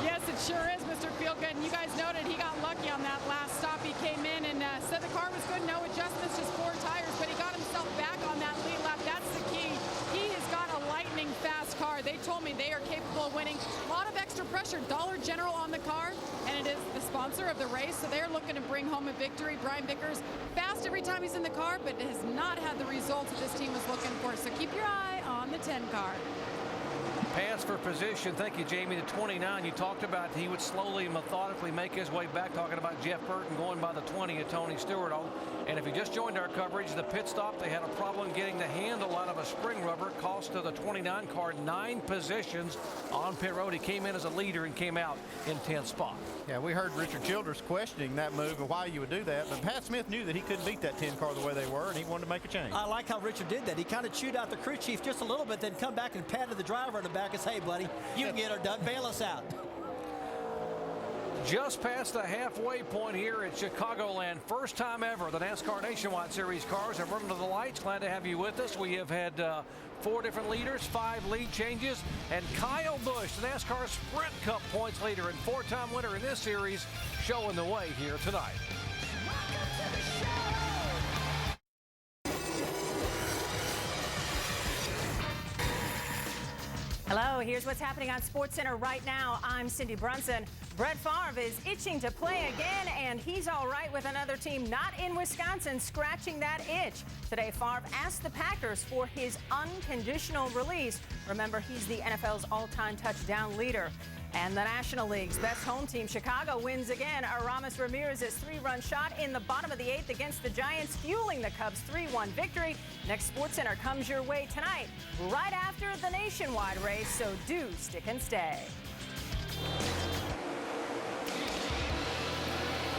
Yes, it sure is, Mr. Feelgood. And you guys noted he got lucky on that last stop. He came in and said the car was good, no adjustments, just 4 tires, but he got himself back on that lead lap. That's the key. He has got a lightning fast car. They told me they are capable of winning. A lot of extra pressure. Dollar General on the car, and it is the sponsor of the race, so they're looking to bring home a victory. Brian Vickers, fast every time he's in the car, but has not had the results that this team was looking for. So keep your eye on the 10 car. Pass for position. Thank you, Jamie. The 29 you talked about, he would slowly and methodically make his way back, talking about Jeff Burton going by the 20 of Tony Stewart. And if you just joined our coverage, the pit stop, they had a problem getting the handle out of a spring rubber. Cost to the 29 car 9 positions on pit road. He came in as a leader and came out in 10th spot. Yeah, we heard Richard Childress questioning that move and why you would do that. But Pat Smith knew that he couldn't beat that 10 car the way they were, and he wanted to make a change. I like how Richard did that. He kind of chewed out the crew chief just a little bit, then come back and patted the driver on the back and say, hey, buddy, you can get her done. Bail us out. Just past the halfway point here at Chicagoland. First time ever the NASCAR Nationwide Series cars have run to the lights. Glad to have you with us. We have had 4 different leaders, 5 lead changes, and Kyle Busch, the NASCAR Sprint Cup points leader and 4-time winner in this series, showing the way here tonight. Hello, here's what's happening on SportsCenter right now. I'm Cindy Brunson. Brett Favre is itching to play again, and he's all right with another team not in Wisconsin scratching that itch. Today, Favre asked the Packers for his unconditional release. Remember, he's the NFL's all-time touchdown leader. And the National League's best home team, Chicago, wins again. Aramis Ramirez's 3-run shot in the bottom of the 8th against the Giants, fueling the Cubs' 3-1 victory. Next SportsCenter comes your way tonight, right after the nationwide race, so do stick and stay.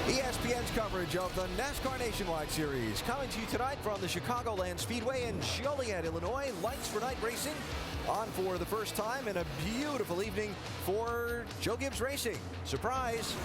ESPN's coverage of the NASCAR Nationwide Series coming to you tonight from the Chicagoland Speedway in Joliet, Illinois. Lights for night racing on for the first time, and a beautiful evening for Joe Gibbs Racing. Surprise!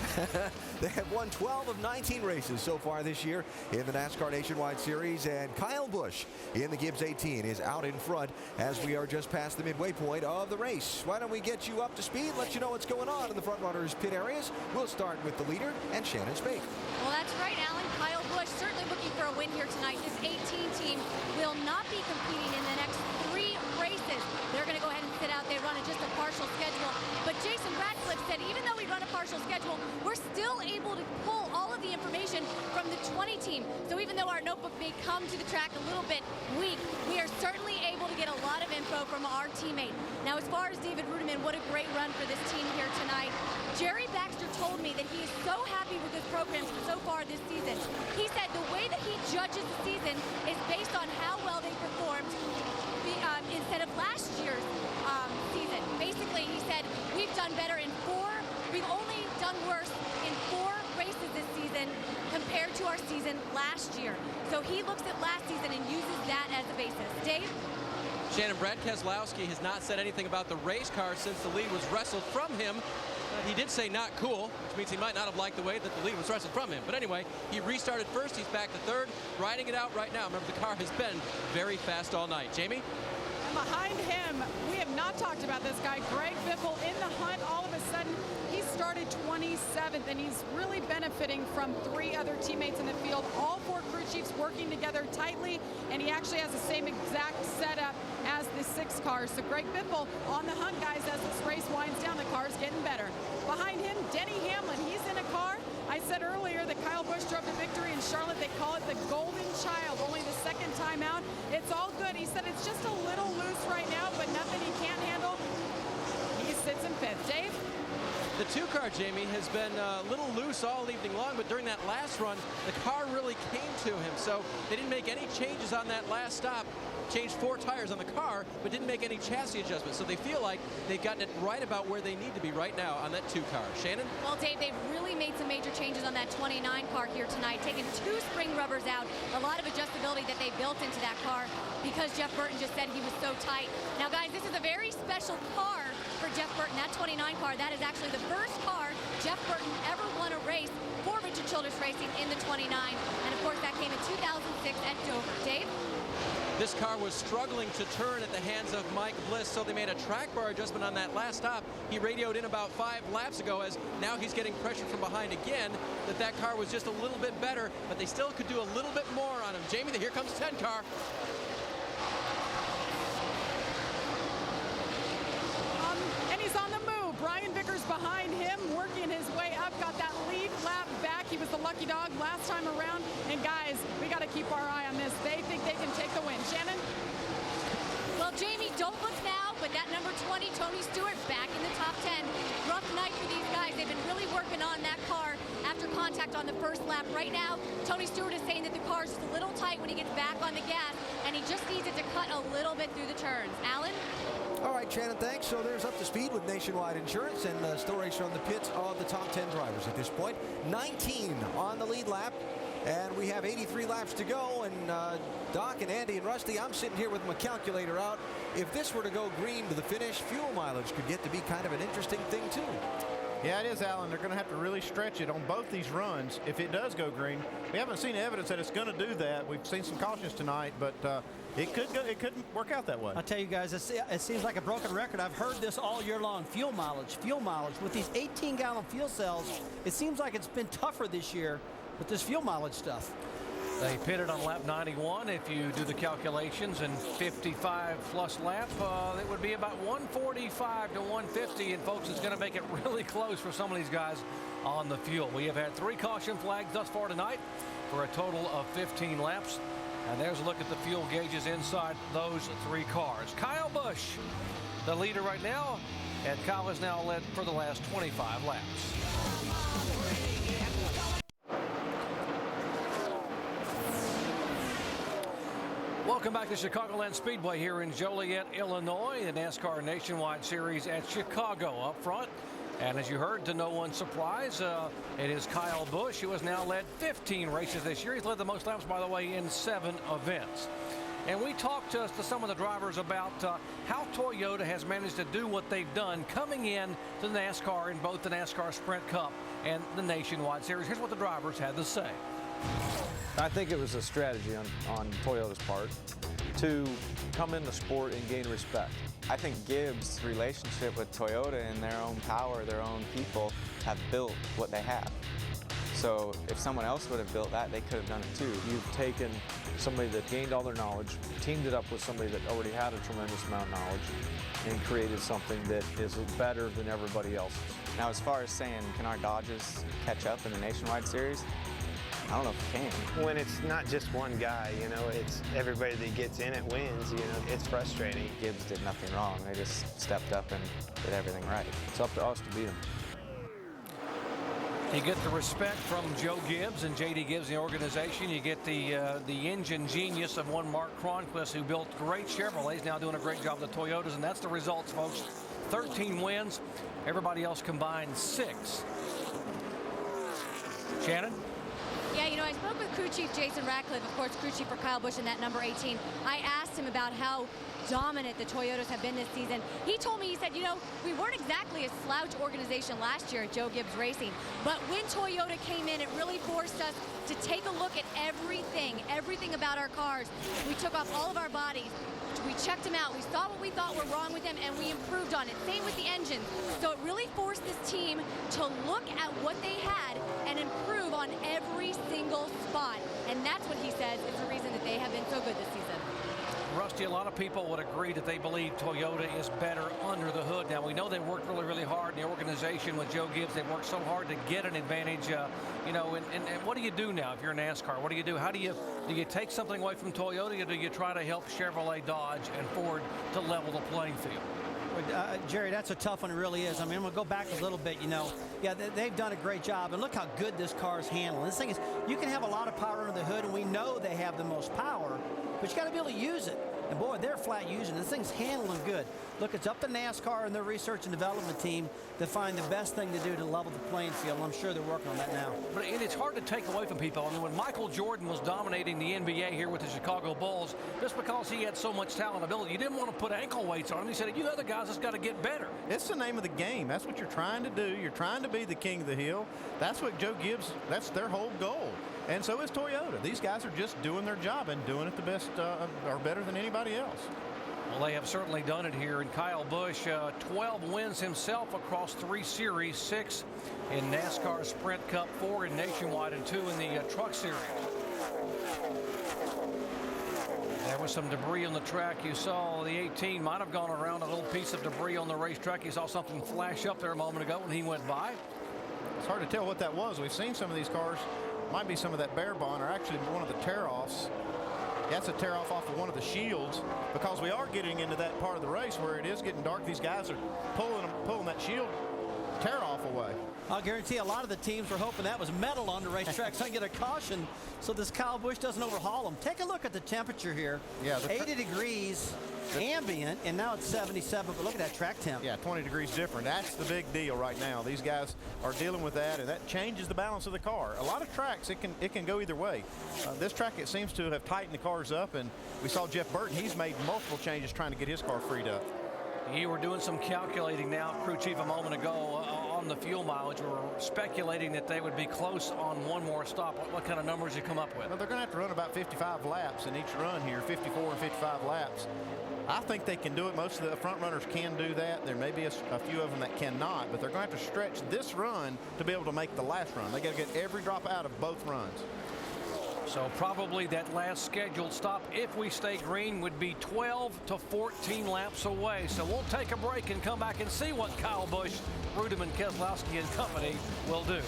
They have won 12 of 19 races so far this year in the NASCAR Nationwide Series, and Kyle Busch in the Gibbs 18 is out in front as we are just past the midway point of the race. Why don't we get you up to speed, let you know what's going on in the front runners' pit areas. We'll start with the leader and Shannon Spake. Well, that's right, Alan. Kyle Busch certainly looking for a win here tonight. His 18 team will not be competing in the next 3 races. They're going to go ahead and sit out. They run just a partial schedule. But Jason Ratcliffe said even though we run a partial schedule, we're still able to pull all of the information from the 20 team. So even though our notebook may come to the track a little bit weak, we are certainly able to get a lot of info from our teammate. Now, as far as David Rudiman, what a great run for this team here tonight. Jerry Baxter told me that he is so happy with his programs so far this season. He said the way that he judges the season is based on how well they performed instead of last year's season. Basically, he said, we've done better in 4, we've only done worse in 4 races this season compared to our season last year. So he looks at last season and uses that as a basis. Dave? Shannon, Brad Keselowski has not said anything about the race car since the lead was wrestled from him. He did say not cool, which means he might not have liked the way that the lead was wrestled from him. But anyway, he restarted first. He's back to 3rd, riding it out right now. Remember, the car has been very fast all night. Jamie? Behind him, we have not talked about this guy, Greg Biffle, in the hunt. All of a sudden, he started 27th, and he's really benefiting from 3 other teammates in the field. All 4 crew chiefs working together tightly, and he actually has the same exact setup as the 6 cars. So Greg Biffle on the hunt, guys, as this race winds down. The car's getting better. Behind him, Denny Hamlin. He's in a car. I said earlier that Kyle Busch drove to victory in Charlotte. They call it the golden child, only the 2nd time out. It's all good. He said it's just a little loose right now, but nothing he can't handle. He sits in 5th. Dave? The 2 car, Jamie, has been a little loose all evening long, but during that last run, the car really came to him. So they didn't make any changes on that last stop. changed 4 tires on the car, but didn't make any chassis adjustments. So they feel like they've gotten it right about where they need to be right now on that 2 car. Shannon? Well, Dave, they've really made some major changes on that 29 car here tonight, taking 2 spring rubbers out, a lot of adjustability that they built into that car because Jeff Burton just said he was so tight. Now, guys, this is a very special car for Jeff Burton. That 29 car, that is actually the first car Jeff Burton ever won a race for Richard Childress Racing in the 29. And, of course, that came in 2006 at Dover. Dave? This car was struggling to turn at the hands of Mike Bliss, so they made a track bar adjustment on that last stop. He radioed in about 5 laps ago, as now he's getting pressure from behind again, that car was just a little bit better, but they still could do a little bit more on him. Jamie, here comes 10 car. And he's on the move. Brian Vickers behind him, working his way up, got that lead lap back. He was the lucky dog last time around. And guys, we got to keep our eye on this. They think they can take the win. Shannon? Well, Jamie, don't look now, but that number 20, Tony Stewart, back in the top 10. Rough night for these guys. They've been really working on that car after contact on the first lap. Right now, Tony Stewart is saying that the car is just a little tight when he gets back on the gas, and he just needs it to cut a little bit through the turns. Alan? All right, Shannon, thanks. So there's up to speed with Nationwide Insurance and stories from the pits of the top 10 drivers at this point. 19 on the lead lap, and we have 83 laps to go. And Doc and Andy and Rusty, I'm sitting here with my calculator out. If this were to go green to the finish, fuel mileage could get to be kind of an interesting thing, too. Yeah, it is, Alan. They're going to have to really stretch it on both these runs if it does go green. We haven't seen evidence that it's going to do that. We've seen some cautions tonight, but it could work out that way. I'll tell you guys, it seems like a broken record. I've heard this all year long. Fuel mileage. With these 18-gallon fuel cells, it seems like it's been tougher this year with this fuel mileage stuff. They pitted on lap 91. If you do the calculations and 55-plus lap, it would be about 145 to 150. And, folks, it's going to make it really close for some of these guys on the fuel. We have had 3 caution flags thus far tonight for a total of 15 laps. And there's a look at the fuel gauges inside those 3 cars. Kyle Busch, the leader right now, and Kyle has now led for the last 25 laps. Welcome back to Chicagoland Speedway here in Joliet, Illinois. The NASCAR Nationwide Series at Chicago up front. And as you heard, to no one's surprise, it is Kyle Busch, who has now led 15 races this year. He's led the most laps, by the way, in 7 events. And we talked to some of the drivers about how Toyota has managed to do what they've done coming in to NASCAR in both the NASCAR Sprint Cup and the Nationwide Series. Here's what the drivers had to say. I think it was a strategy on Toyota's part to come in the sport and gain respect. I think Gibbs' relationship with Toyota and their own power, their own people, have built what they have. So if someone else would have built that, they could have done it too. You've taken somebody that gained all their knowledge, teamed it up with somebody that already had a tremendous amount of knowledge, and created something that is better than everybody else's. Now, as far as saying, can our Dodges catch up in the Nationwide Series? I don't know if it can. When it's not just one guy, you know, it's everybody that gets in it wins, you know, it's frustrating. Gibbs did nothing wrong. They just stepped up and did everything right. It's up to us to beat them. You get the respect from Joe Gibbs and J.D. Gibbs, the organization. You get the engine genius of one Mark Cronquist, who built great Chevrolets, now doing a great job with the Toyotas, and that's the results, folks. 13 wins. Everybody else combined 6. Shannon? Yeah, you know, I spoke with crew chief Jason Ratcliffe, of course, crew chief for Kyle Busch in that number 18. I asked him about how dominant the Toyotas have been this season. He told me, he said, you know, we weren't exactly a slouch organization last year at Joe Gibbs Racing, but when Toyota came in, it really forced us to take a look at everything about our cars. We took off all of our bodies. We checked them out. We saw what we thought were wrong with them, and we improved on it. Same with the engine. So it really forced this team to look at what they had and improve on every single spot. And that's what he says is the reason that they have been so good this season. Rusty, a lot of people would agree that they believe Toyota is better under the hood. Now, we know they worked really, really hard in the organization with Joe Gibbs. They worked so hard to get an advantage, you know, and what do you do now if you're NASCAR? What do you do? How do you take something away from Toyota, or do you try to help Chevrolet, Dodge, and Ford to level the playing field? Jerry, that's a tough one. It really is. I mean, I'm going to go back a little bit, you know. Yeah, they've done a great job. And look how good this car is handling. This thing is, you can have a lot of power under the hood, and we know they have the most power, but you got to be able to use it. And boy, they're flat using. This thing's handling good. Look, it's up to NASCAR and their research and development team to find the best thing to do to level the playing field. I'm sure they're working on that now. But it's hard to take away from people. I mean, when Michael Jordan was dominating the NBA here with the Chicago Bulls, just because he had so much talent and ability, you didn't want to put ankle weights on him. He said, you other guys just got to get better. It's the name of the game. That's what you're trying to do. You're trying to be the king of the hill. That's what Joe Gibbs, that's their whole goal. And so is Toyota. These guys are just doing their job and doing it the best or better than anybody else. Well, they have certainly done it here. And Kyle Busch, 12 wins himself across 3 series, 6 in NASCAR Sprint Cup, 4 in Nationwide, and 2 in the Truck Series. There was some debris on the track. You saw the 18 might have gone around a little piece of debris on the racetrack. You saw something flash up there a moment ago when he went by. It's hard to tell what that was. We've seen some of these cars. Might be some of that bare bond, or actually one of the tear-offs. That's a tear-off off of one of the shields, because we are getting into that part of the race where it is getting dark. These guys are pulling that shield tear-off away. I'll guarantee a lot of the teams were hoping that was metal on the racetrack so I can get a caution so this Kyle Busch doesn't overhaul them. Take a look at the temperature here. Yeah, 80 degrees ambient, and now it's 77, but look at that track temp. Yeah, 20 degrees different. That's the big deal right now. These guys are dealing with that, and that changes the balance of the car. A lot of tracks, it can go either way. This track, it seems to have tightened the cars up, and we saw Jeff Burton. He's made multiple changes trying to get his car freed up. You were doing some calculating now, crew chief, a moment ago on the fuel mileage. We were speculating that they would be close on one more stop. What kind of numbers you come up with? Well, they're going to have to run about 55 laps in each run here, 54 and 55 laps. I think they can do it. Most of the front runners can do that. There may be a few of them that cannot, but they're going to have to stretch this run to be able to make the last run. They got to get every drop out of both runs. So probably that last scheduled stop, if we stay green, would be 12 to 14 laps away. So we'll take a break and come back and see what Kyle Busch, Rudeman, Keselowski, and company will do.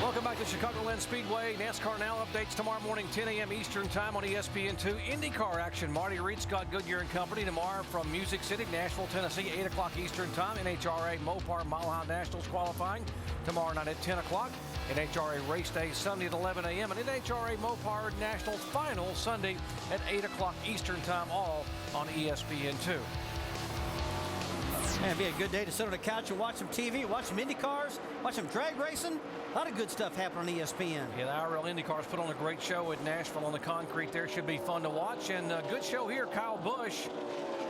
Welcome back to Chicagoland Speedway. NASCAR Now updates tomorrow morning, 10 a.m. Eastern Time on ESPN2. IndyCar action. Marty Reed, Scott Goodyear and company tomorrow from Music City, Nashville, Tennessee, 8 o'clock Eastern Time. NHRA Mopar Mile High Nationals qualifying tomorrow night at 10 o'clock. NHRA Race Day Sunday at 11 a.m. and NHRA Mopar Nationals Final Sunday at 8 o'clock Eastern Time, all on ESPN2. Man, it'd be a good day to sit on the couch and watch some TV, watch some Indy cars, watch some drag racing. A lot of good stuff happening on ESPN. Yeah, the IRL Indy cars put on a great show at Nashville on the concrete there. Should be fun to watch. And a good show here. Kyle Busch,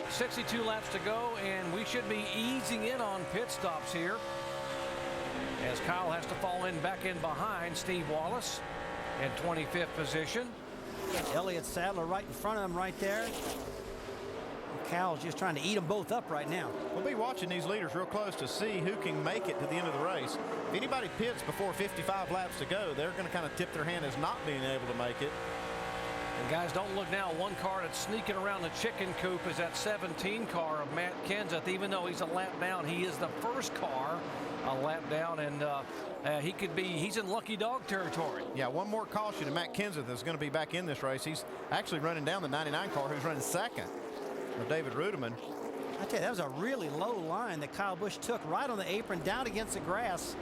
62 laps to go, and we should be easing in on pit stops here, as Kyle has to fall back in behind Steve Wallace in 25th position. Elliott Sadler right in front of him right there. Cal's just trying to eat them both up right now. We'll be watching these leaders real close to see who can make it to the end of the race. If anybody pits before 55 laps to go, they're going to kind of tip their hand as not being able to make it. And guys, don't look now. One car that's sneaking around the chicken coop is that 17 car of Matt Kenseth. Even though he's a lap down, he is the first car a lap down, and he's in lucky dog territory. Yeah, one more caution, and Matt Kenseth is going to be back in this race. He's actually running down the 99 car, who's running second. David Rudeman. I tell you, that was a really low line that Kyle Busch took right on the apron down against the grass.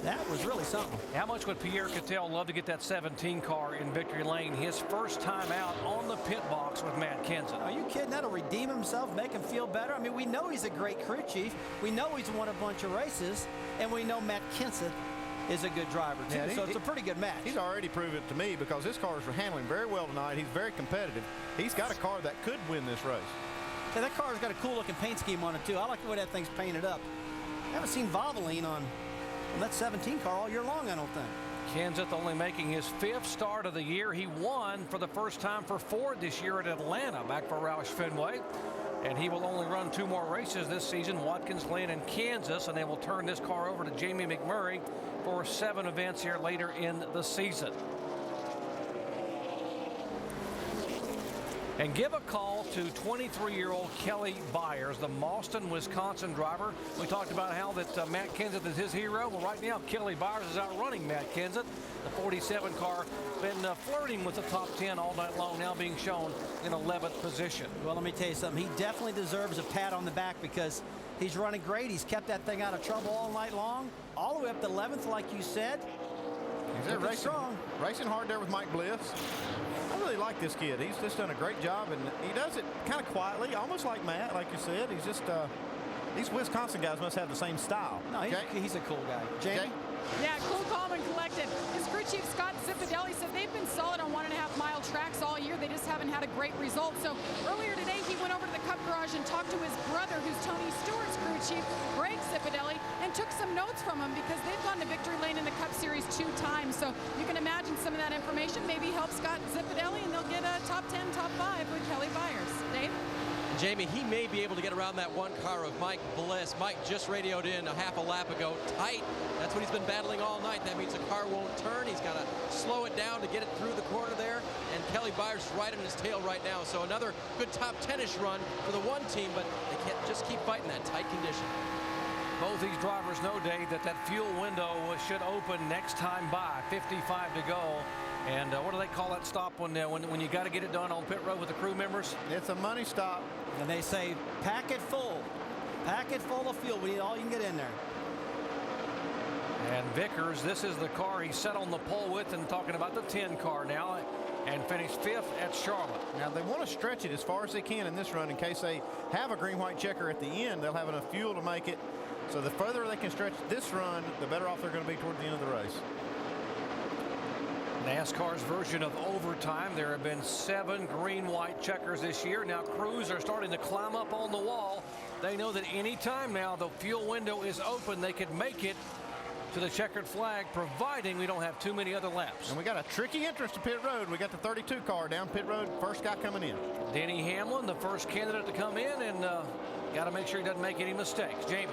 That was really something. How much would Pierre Cattell love to get that 17 car in victory lane, his first time out on the pit box with Matt Kenseth? Are you kidding? That'll redeem himself, make him feel better. I mean, we know he's a great crew chief. We know he's won a bunch of races, and we know Matt Kenseth is a good driver too. Yeah, so it's a pretty good match. He's already proven it to me, because his cars are handling very well tonight. He's very competitive. He's got a car that could win this race. Yeah, that car's got a cool looking paint scheme on it too. I like the way that thing's painted up. I haven't seen Valvoline on that 17 car all year long, I don't think. Kenseth only making his 5th start of the year. He won for the first time for Ford this year at Atlanta, back for Roush Fenway. And he will only run 2 more races this season, Watkins Glen and Kansas, and they will turn this car over to Jamie McMurray for 7 events here later in the season. And give a call to 23-year-old Kelly Byers, the Mauston, Wisconsin driver. We talked about how that Matt Kenseth is his hero. Well, right now, Kelly Byers is outrunning Matt Kenseth. The 47 car been flirting with the top 10 all night long, now being shown in 11th position. Well, let me tell you something. He definitely deserves a pat on the back, because he's running great. He's kept that thing out of trouble all night long, all the way up to 11th, like you said. He's racing hard there with Mike Bliss. I really like this kid. He's just done a great job, and he does it kind of quietly, almost like Matt, like you said. He's just, these Wisconsin guys must have the same style. No, he's a cool guy. Jamie? Yeah, cool, calm, and collected. His crew chief, Scott Zipadelli, said they've been solid on 1.5-mile tracks all year. They just haven't had a great result. So earlier today, he went over to the Cup Garage and talked to his brother, who's Tony Stewart's crew chief, Greg Zipadelli, and took some notes from him because they've gone to victory lane in the Cup Series 2 times. So you can imagine some of that information maybe help Scott Zipadelli, and they'll get a top 10, top 5 with Kelly Byers. Dave? Jamie, he may be able to get around that one car of Mike Bliss. Mike just radioed in a half a lap ago. Tight. That's what he's been battling all night. That means the car won't turn. He's got to slow it down to get it through the corner there. And Kelly Byers is right on his tail right now. So another good top 10-ish run for the one team, but they can't just keep fighting that tight condition. Both these drivers know, Dave, that fuel window should open next time by. 55 to go. And what do they call that stop when you got to get it done on pit road with the crew members? It's a money stop. And they say, pack it full. Pack it full of fuel. We need all you can get in there. And Vickers, this is the car he set on the pole with, and talking about the 10 car now, and finished 5th at Charlotte. Now they want to stretch it as far as they can in this run in case they have a green-white checker at the end. They'll have enough fuel to make it. So the further they can stretch this run, the better off they're going to be toward the end of the race. NASCAR's version of overtime. There have been 7 green-white checkers this year. Now crews are starting to climb up on the wall. They know that any time now the fuel window is open, they could make it to the checkered flag, providing we don't have too many other laps. And we got a tricky entrance to pit road. We got the 32 car down pit road, first guy coming in. Denny Hamlin, the first candidate to come in, and got to make sure he doesn't make any mistakes. Jamie.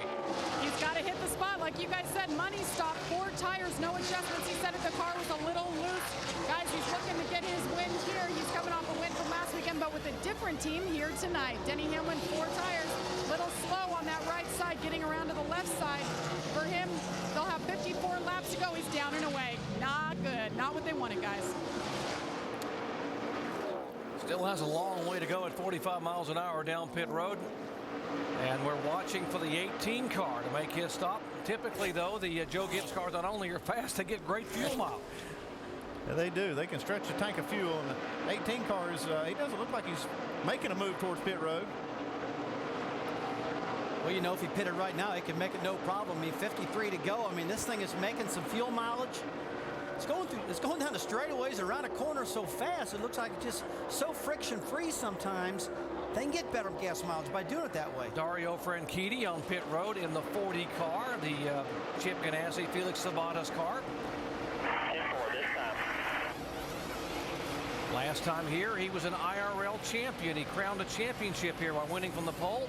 He's got to hit the spot. Like you guys said, money stop, 4 tires, no adjustments. He said if the car was a little loose. Guys, he's looking to get his win here. He's coming off a win from last weekend, but with a different team here tonight. Denny Hamlin, 4 tires, little slow on that right side, getting around to the left side. For him, they'll have 54 laps to go. He's down and away. Not good. Not what they wanted, guys. Still has a long way to go at 45 miles an hour down pit road. And we're watching for the 18 car to make his stop. Typically, though, the Joe Gibbs cars not only are fast, they get great fuel mileage. Yeah, they do. They can stretch the tank of fuel. And the 18 car is, he doesn't look like he's making a move towards pit road. Well, you know, if he pitted right now, he can make it no problem. I mean, 53 to go. I mean, this thing is making some fuel mileage. It's going down the straightaways around a corner so fast. It looks like it's just so friction-free sometimes. They can get better gas mileage by doing it that way. Dario Franchitti on pit road in the 40 car, the Chip Ganassi, Felix Sabata's car. Last time here, he was an IRL champion. He crowned a championship here while winning from the pole.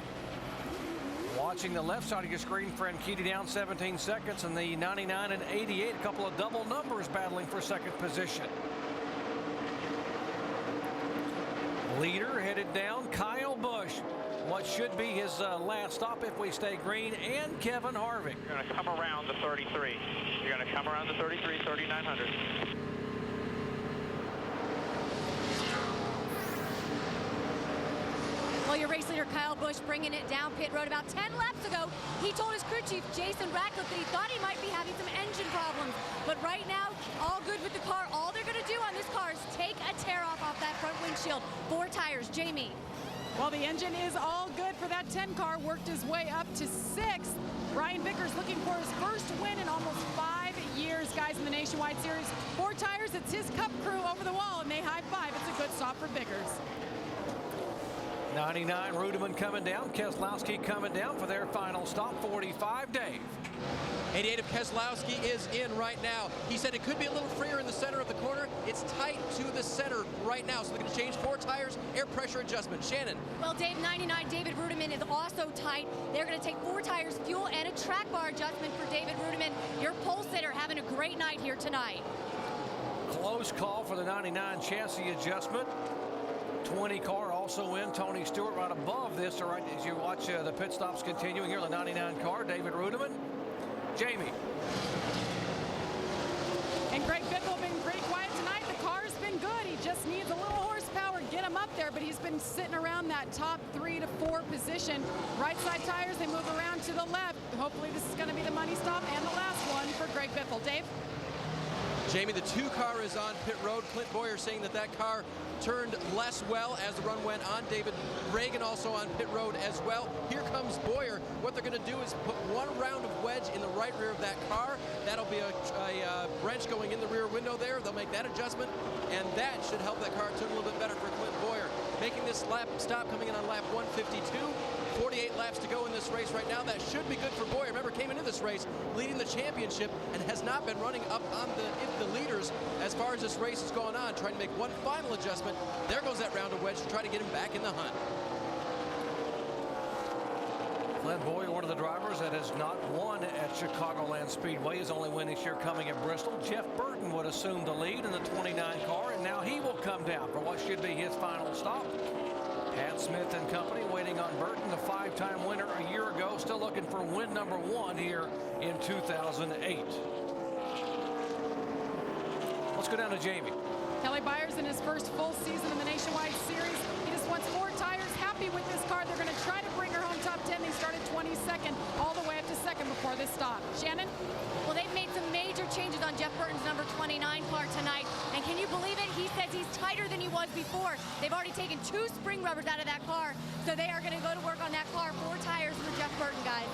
Watching the left side of your screen, Franchitti down 17 seconds, and the 99 and 88, a couple of double numbers battling for second position. Leader headed down, Kyle Busch. What should be his last stop if we stay green, and Kevin Harvick. You're going to come around the 33. You're going to come around the 33, 3900. Well, your race leader, Kyle Busch, bringing it down pit road about 10 laps ago. He told his crew chief, Jason Ratcliffe, that he thought he might be having some engine problems. But right now, all good with the car. All they're going to do on this car is take a tear off that front windshield. 4 tires. Jamie. Well, the engine is all good for that 10 car. Worked his way up to 6th. Brian Vickers looking for his first win in almost 5 years, guys, in the Nationwide Series. 4 tires. It's his Cup crew over the wall, and they high-five. It's a good stop for Vickers. 99, Rudeman coming down. Keselowski coming down for their final stop. 45, Dave. 88 of Keselowski is in right now. He said it could be a little freer in the center of the corner. It's tight to the center right now, so they're going to change 4 tires, air pressure adjustment. Shannon. Well, Dave, 99, David Rudeman is also tight. They're going to take 4 tires, fuel, and a track bar adjustment for David Rudeman. Your pole sitter having a great night here tonight. Close call for the 99 chassis adjustment. 20 car also in. Tony Stewart right above this, right as you watch the pit stops continuing here. The 99 car, David Rudeman. Jamie. And Greg Biffle been pretty quiet tonight. The car's been good. He just needs a little horsepower to get him up there, but he's been sitting around that top 3 to 4 position. Right side tires, they move around to the left. Hopefully this is going to be the money stop and the last one for Greg Biffle. Dave? Jamie, the 2 car is on pit road. Clint Boyer saying that that car turned less well as the run went on. David Reagan also on pit road as well. Here comes Boyer. What they're going to do is put 1 round of wedge in the right rear of that car. That'll be a wrench going in the rear window there. They'll make that adjustment, and that should help that car turn a little bit better for Clint Boyer. Making this lap stop coming in on lap 152. 48 laps to go in this race right now. That should be good for Boyer. Remember, came into this race leading the championship and has not been running up on the leaders as far as this race has gone on. Trying to make one final adjustment. There goes that round of wedge to try to get him back in the hunt. Clint Boyer, one of the drivers that has not won at Chicagoland Speedway. His only win this year coming at Bristol. Jeff Burton would assume the lead in the 29 car, and now he will come down for what should be his final stop. Pat Smith and company waiting on Burton, the 5-time winner a year ago, still looking for win number 1 here in 2008. Let's go down to Jamie. Kelly Byers in his first full season in the Nationwide Series. He just wants 4 tires. Happy with this car. They're going to try to bring her home top 10. They started 22nd all the way up to 2nd before this stop. Shannon? Well, they've made some major changes on Jeff Burton's number 29 car tonight. And can you believe it? He says he's tighter than he was before. They've already taken 2 spring rubbers out of that car. So they are going to go to work on that car. 4 tires for Jeff Burton, guys.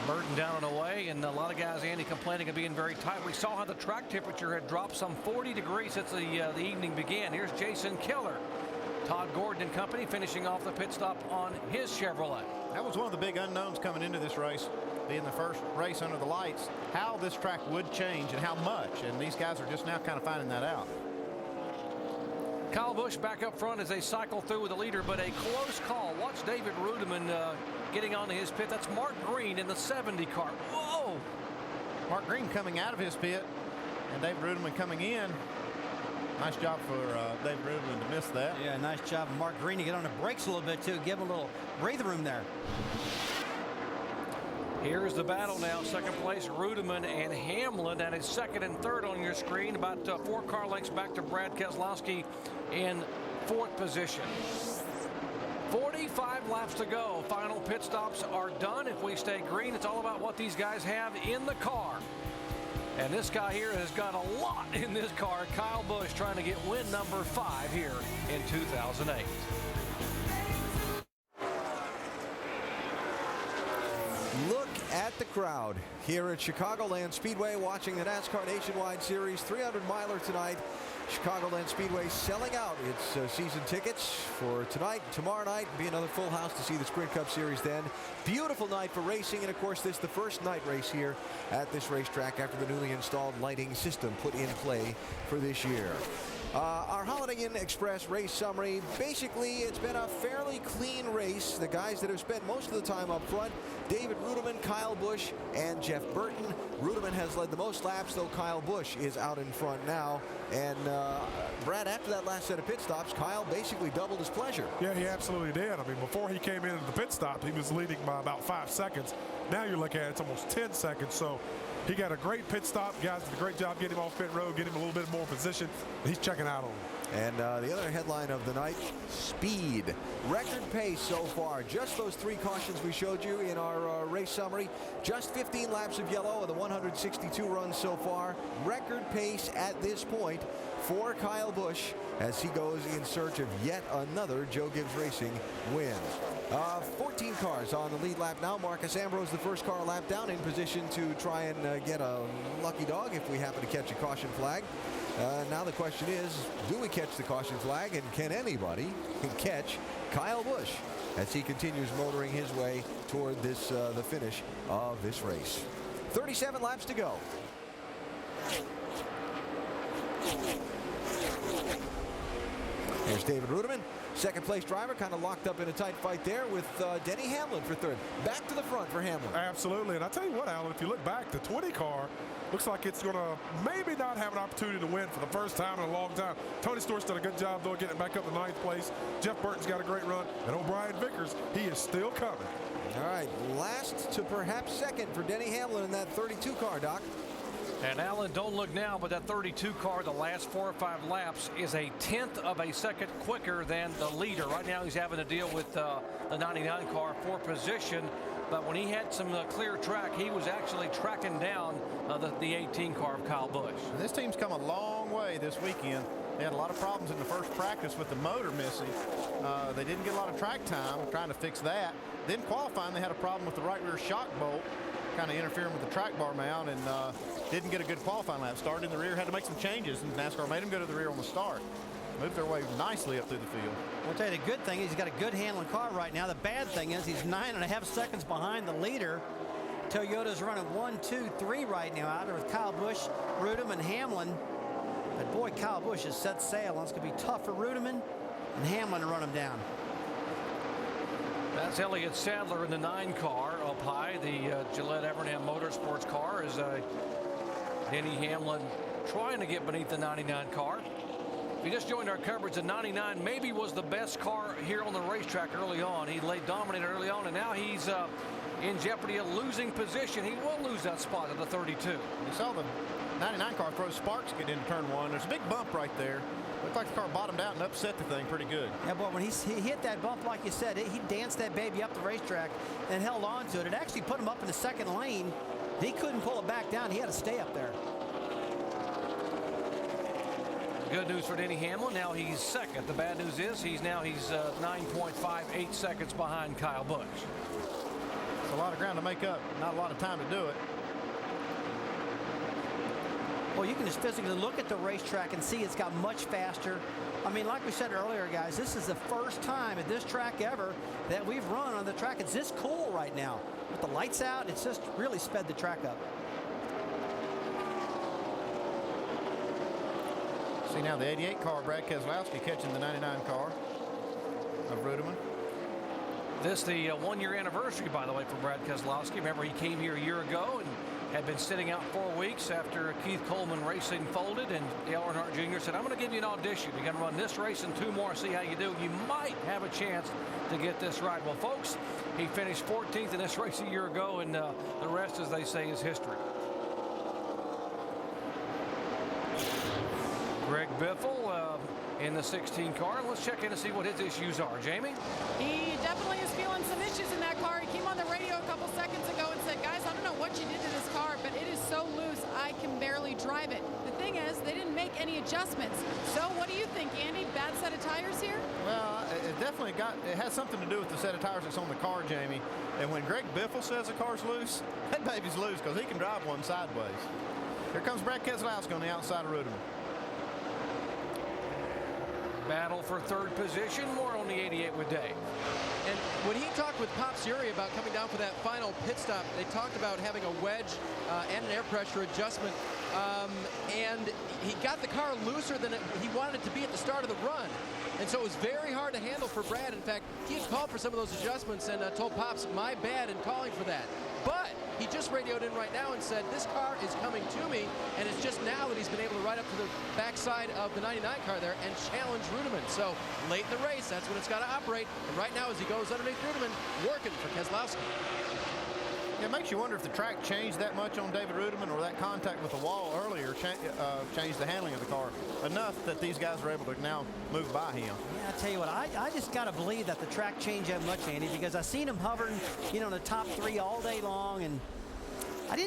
Burton down and away, and a lot of guys, Andy, complaining of being very tight. We saw how the track temperature had dropped some 40 degrees since the evening began. Here's Jason Killer. Todd Gordon and company finishing off the pit stop on his Chevrolet. That was one of the big unknowns coming into this race, being the first race under the lights, how this track would change and how much, and these guys are just now kind of finding that out. Kyle Busch back up front as they cycle through with the leader, but a close call. Watch David Rudeman getting onto his pit. That's Mark Green in the 70 car. Whoa! Mark Green coming out of his pit, and David Rudeman coming in. Nice job for David Rudeman to miss that. Yeah, nice job of Mark Green to get on the brakes a little bit, too. Give him a little breather room there. Here's the battle now. Second place, Rudeman and Hamlin. And is 2nd and 3rd on your screen. About 4 car lengths back to Brad Keselowski in 4th position. 45 laps to go. Final pit stops are done. If we stay green, it's all about what these guys have in the car. And this guy here has got a lot in this car. Kyle Busch trying to get win number 5 here in 2008. Look at the crowd here at Chicagoland Speedway watching the NASCAR Nationwide Series 300-miler tonight. Chicagoland Speedway selling out its season tickets for tonight, tomorrow night. Be another full house to see the Sprint Cup Series then. Beautiful night for racing, and of course this is the first night race here at this racetrack after the newly installed lighting system put in play for this year. Our Holiday Inn Express race summary. Basically, it's been a fairly clean race. The guys that have spent most of the time up front, David Rudeman, Kyle Busch, and Jeff Burton. Rudeman has led the most laps, though Kyle Busch is out in front now. And Brad, after that last set of pit stops, Kyle basically doubled his pleasure. Yeah, he absolutely did. I mean, before he came into the pit stop, he was leading by about 5 seconds. Now you're looking at it's almost 10 seconds. So he got a great pit stop. Guys did a great job getting him off pit road, getting him a little bit more position. He's checking out on him. And the other headline of the night, speed. Record pace so far. Just those 3 cautions we showed you in our race summary. Just 15 laps of yellow of the 162 runs so far. Record pace at this point for Kyle Busch as he goes in search of yet another Joe Gibbs Racing win. 14 cars on the lead lap now. Marcus Ambrose, the first car lap down, in position to try and get a lucky dog if we happen to catch a caution flag. Now the question is, do we catch the caution flag, and can anybody catch Kyle Busch as he continues motoring his way toward this the finish of this race? 37 laps to go. Here's David Rudeman, second place driver, kind of locked up in a tight fight there with Denny Hamlin for 3rd. Back to the front for Hamlin. Absolutely, and I tell you what, Alan, if you look back, the 20 car looks like it's going to maybe not have an opportunity to win for the first time in a long time. Tony Stewart's done a good job, though, getting back up to 9th place. Jeff Burton's got a great run, and O'Brien Vickers, he is still coming. All right, last to perhaps 2nd for Denny Hamlin in that 32 car, Doc. And Alan, don't look now, but that 32 car, the last 4 or 5 laps, is a 1/10 of a second quicker than the leader. Right now he's having to deal with the 99 car for position. but when he had some clear track, he was actually tracking down the 18 car of Kyle Busch. And this team's come a long way this weekend. They had a lot of problems in the first practice with the motor missing. They didn't get a lot of track time, trying to fix that. Then qualifying, they had a problem with the right rear shock bolt, kind of interfering with the track bar mount, and didn't get a good qualifying lap. Started in the rear, had to make some changes, and NASCAR made him go to the rear on the start. Moved their way nicely up through the field. I'll tell you, the good thing is he's got a good handling car right now. The bad thing is he's 9.5 seconds behind the leader. Toyota's running 1, 2, 3 right now out there with Kyle Busch, Reutemann, and Hamlin. But boy, Kyle Busch has set sail, and it's going to be tough for Reutemann and Hamlin to run him down. That's Elliott Sadler in the 9 car up high. The Gillette Evernham Motorsports car is Denny Hamlin trying to get beneath the 99 car. If you just joined our coverage, the 99 maybe was the best car here on the racetrack early on. He laid dominant early on, and now he's in jeopardy of losing position. He will lose that spot at the 32. You saw the 99 car throw sparks get into turn 1. There's a big bump right there. Looked like the car bottomed out and upset the thing pretty good. Yeah, but when he hit that bump, like you said, he danced that baby up the racetrack and held on to it. It actually put him up in the second lane. He couldn't pull it back down. He had to stay up there. Good news for Denny Hamlin. Now he's second. The bad news is he's 9.58 seconds behind Kyle Busch. It's a lot of ground to make up. Not a lot of time to do it. Well, you can just physically look at the racetrack and see it's got much faster. I mean, like we said earlier, guys, this is the first time at this track ever that we've run on the track. It's this cool right now. With the lights out, it's just really sped the track up. See now the 88 car, Brad Keselowski catching the 99 car of Reutemann. This the 1-year anniversary, by the way, for Brad Keselowski. Remember, he came here a year ago and had been sitting out 4 weeks after Keith Coleman Racing folded, and Dale Earnhardt Jr. said, I'm going to give you an audition. You're going to run this race and 2 more, see how you do. You might have a chance to get this right. Well, folks, he finished 14th in this race a year ago, and the rest, as they say, is history. Greg Biffle in the 16 car. Let's check in to see what his issues are. Jamie? He definitely is feeling some issues in that car. He came on the radio a couple seconds ago and said, guys, I don't know what you did to this car, but it is so loose, I can barely drive it. The thing is, they didn't make any adjustments. So what do you think, Andy? Bad set of tires here? Well, it has something to do with the set of tires that's on the car, Jamie. And when Greg Biffle says the car's loose, that baby's loose because he can drive one sideways. Here comes Brad Keselowski on the outside of Reutemann. Battle for third position. More on the 88 with Dave. And when he talked with Pop Suri about coming down for that final pit stop, they talked about having a wedge and an air pressure adjustment. And he got the car looser than he wanted it to be at the start of the run. And so it was very hard to handle for Brad. In fact, he had called for some of those adjustments and told Pops, my bad in calling for that. But he just radioed in right now and said, this car is coming to me, and it's just now that he's been able to ride up to the backside of the 99 car there and challenge Reutemann. So late in the race, that's when it's got to operate. And right now, as he goes underneath Reutemann, working for Keselowski. Yeah, it makes you wonder if the track changed that much on David Reutemann, or that contact with the wall earlier changed the handling of the car enough that these guys are able to now move by him. Yeah, I tell you what, I just got to believe that the track changed that much, Andy, because I seen him hovering, in the top 3 all day long, and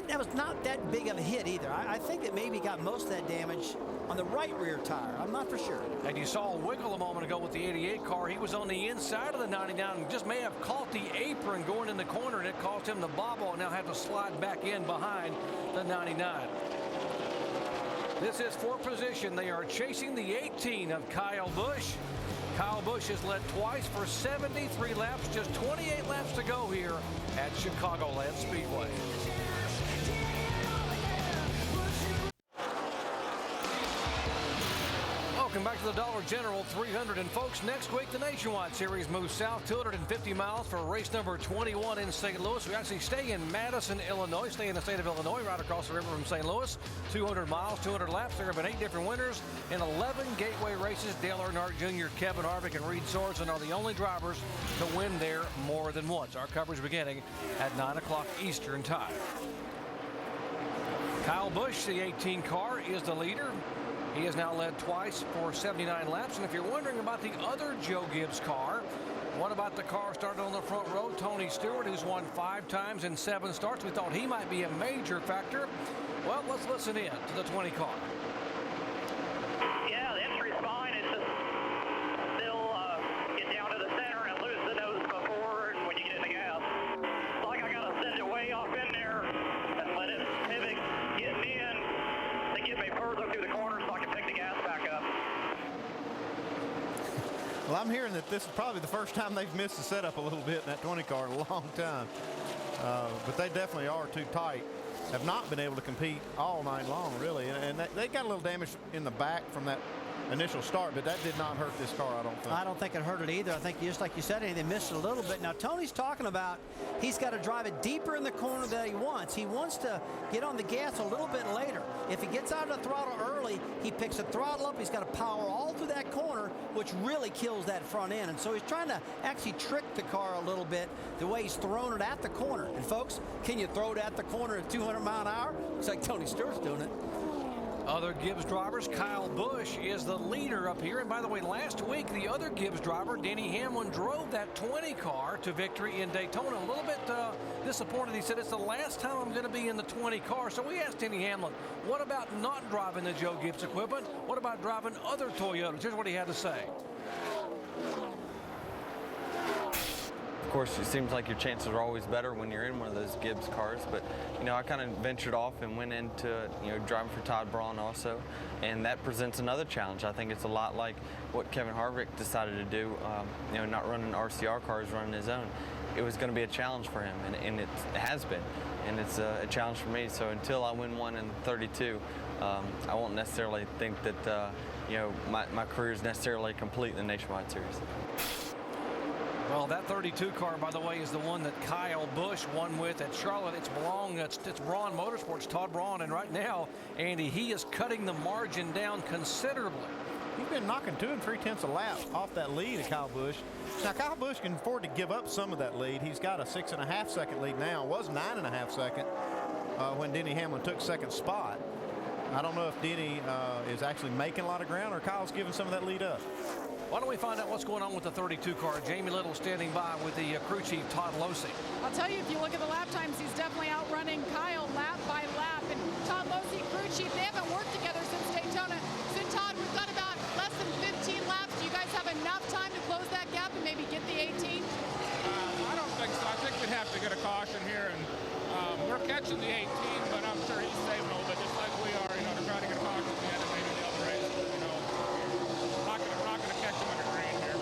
that was not that big of a hit either. I think that maybe got most of that damage on the right rear tire. I'm not for sure. And you saw a wiggle a moment ago with the 88 car. He was on the inside of the 99 and just may have caught the apron going in the corner, and it caused him to bobble and now have to slide back in behind the 99. This is for position. They are chasing the 18 of Kyle Busch. Kyle Busch has led twice for 73 laps, just 28 laps to go here at Chicagoland Speedway. Welcome back to the Dollar General 300. And folks, next week the Nationwide Series moves south 250 miles for race number 21 in St. Louis. We actually stay in Madison, Illinois, stay in the state of Illinois, right across the river from St. Louis. 200 miles, 200 laps. There have been 8 different winners in 11 Gateway races. Dale Earnhardt Jr., Kevin Harvick, and Reed Sorenson are the only drivers to win there more than once. Our coverage beginning at 9 o'clock Eastern Time. Kyle Busch, the 18 car, is the leader. He has now led twice for 79 laps. And if you're wondering about the other Joe Gibbs car, what about the car started on the front row? Tony Stewart, who's won 5 times in 7 starts. We thought he might be a major factor. Well, let's listen in to the 20 car. Yeah, the entry's fine. It's just still get down to the center and lose the nose before and when you get in the gas. It's like I got to send it way off in there and let it pivot, get me in to get me further through the corner so I can pick the gas back up. Well, I'm hearing that this is probably the first time they've missed the setup a little bit in that 20 car in a long time. But they definitely are too tight. Have not been able to compete all night long, really. And they got a little damage in the back from that initial start, but that did not hurt this car, I don't think. I don't think it hurt it either. I think just like you said, they missed it a little bit. Now, Tony's talking about he's got to drive it deeper in the corner than he wants. He wants to get on the gas a little bit later. If he gets out of the throttle early, he picks the throttle up. He's got to power all through that corner, which really kills that front end. And so he's trying to actually trick the car a little bit the way he's throwing it at the corner. And folks, can you throw it at the corner at 200 mile an hour? Looks like Tony Stewart's doing it. Other Gibbs drivers, Kyle Busch is the leader up here. And by the way, last week, the other Gibbs driver, Denny Hamlin, drove that 20 car to victory in Daytona. A little bit disappointed. He said, it's the last time I'm going to be in the 20 car. So we asked Denny Hamlin, what about not driving the Joe Gibbs equipment? What about driving other Toyotas? Here's what he had to say. Of course, it seems like your chances are always better when you're in one of those Gibbs cars, but I kind of ventured off and went into driving for Todd Braun also, and that presents another challenge. I think it's a lot like what Kevin Harvick decided to do, not running RCR cars, running his own. It was going to be a challenge for him, and it has been, and it's a challenge for me. So until I win one in 32, I won't necessarily think that my career is necessarily complete in the Nationwide Series. Well, that 32 car, by the way, is the one that Kyle Busch won with at Charlotte. It's Braun Motorsports, Todd Braun, and right now, Andy, he is cutting the margin down considerably. He's been knocking 2 3/10 a lap off that lead of Kyle Busch. Now, Kyle Busch can afford to give up some of that lead. He's got a 6.5 second lead now. It was 9.5 second when Denny Hamlin took second spot. I don't know if Denny is actually making a lot of ground or Kyle's giving some of that lead up. Why don't we find out what's going on with the 32 car? Jamie Little standing by with the crew chief, Todd Losey. I'll tell you, if you look at the lap times, he's definitely outrunning Kyle lap by lap. And Todd Losey, crew chief, they haven't worked together since Daytona. So, Todd, we've got about less than 15 laps. Do you guys have enough time to close that gap and maybe get the 18? I don't think so. I think we'd have to get a caution here. And we're catching the 18, but I'm sure he's saving a little bit, just like we are, to try to get a caution at the end of maybe the other race. Not going to catch him under green here.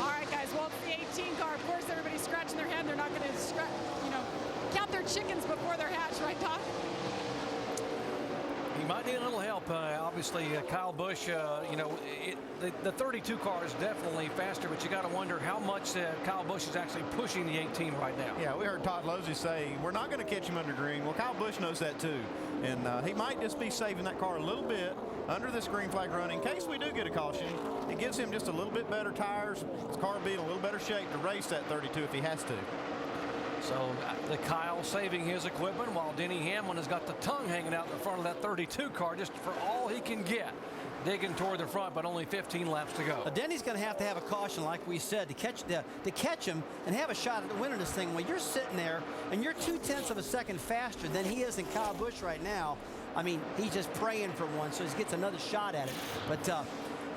All right, guys. Well, it's the 18 car. Of course, everybody's scratching their head. They're not going to, count their chickens before they're hatched, right, Todd? He might need a little help. Obviously, Kyle Busch, the 32 car is definitely faster, but you got to wonder how much Kyle Busch is actually pushing the 18 right now. Yeah, we heard Todd Losey say, we're not going to catch him under green. Well, Kyle Busch knows that too. And he might just be saving that car a little bit under this green flag run in case we do get a caution. It gives him just a little bit better tires. His car will be in a little better shape to race that 32 if he has to. So the Kyle saving his equipment while Denny Hamlin has got the tongue hanging out in front of that 32 car just for all he can get. Digging toward the front, but only 15 laps to go. Denny's going to have a caution, like we said, to catch him and have a shot at winning this thing. When you're sitting there and you're 0.2 of a second faster than he is in Kyle Busch right now, I mean, he's just praying for one, so he gets another shot at it. But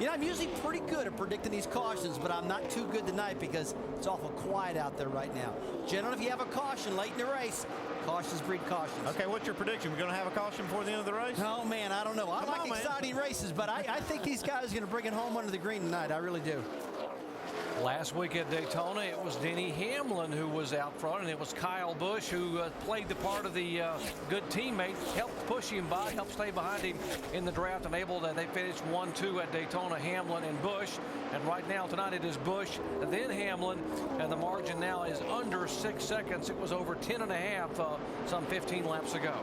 I'm usually pretty good at predicting these cautions, but I'm not too good tonight because it's awful quiet out there right now. Gentlemen, if you have a caution late in the race, cautions breed cautions. Okay, what's your prediction? We're going to have a caution before the end of the race? Oh, man, I don't know. I like exciting races, but I think these guys are going to bring it home under the green tonight. I really do. Last week at Daytona, it was Denny Hamlin who was out front, and it was Kyle Busch who played the part of the good teammate, helped push him by, helped stay behind him in the draft, and they finished 1-2 at Daytona, Hamlin and Busch. And right now, tonight, it is Busch, then Hamlin, and the margin now is under 6 seconds. It was over 10.5 some 15 laps ago.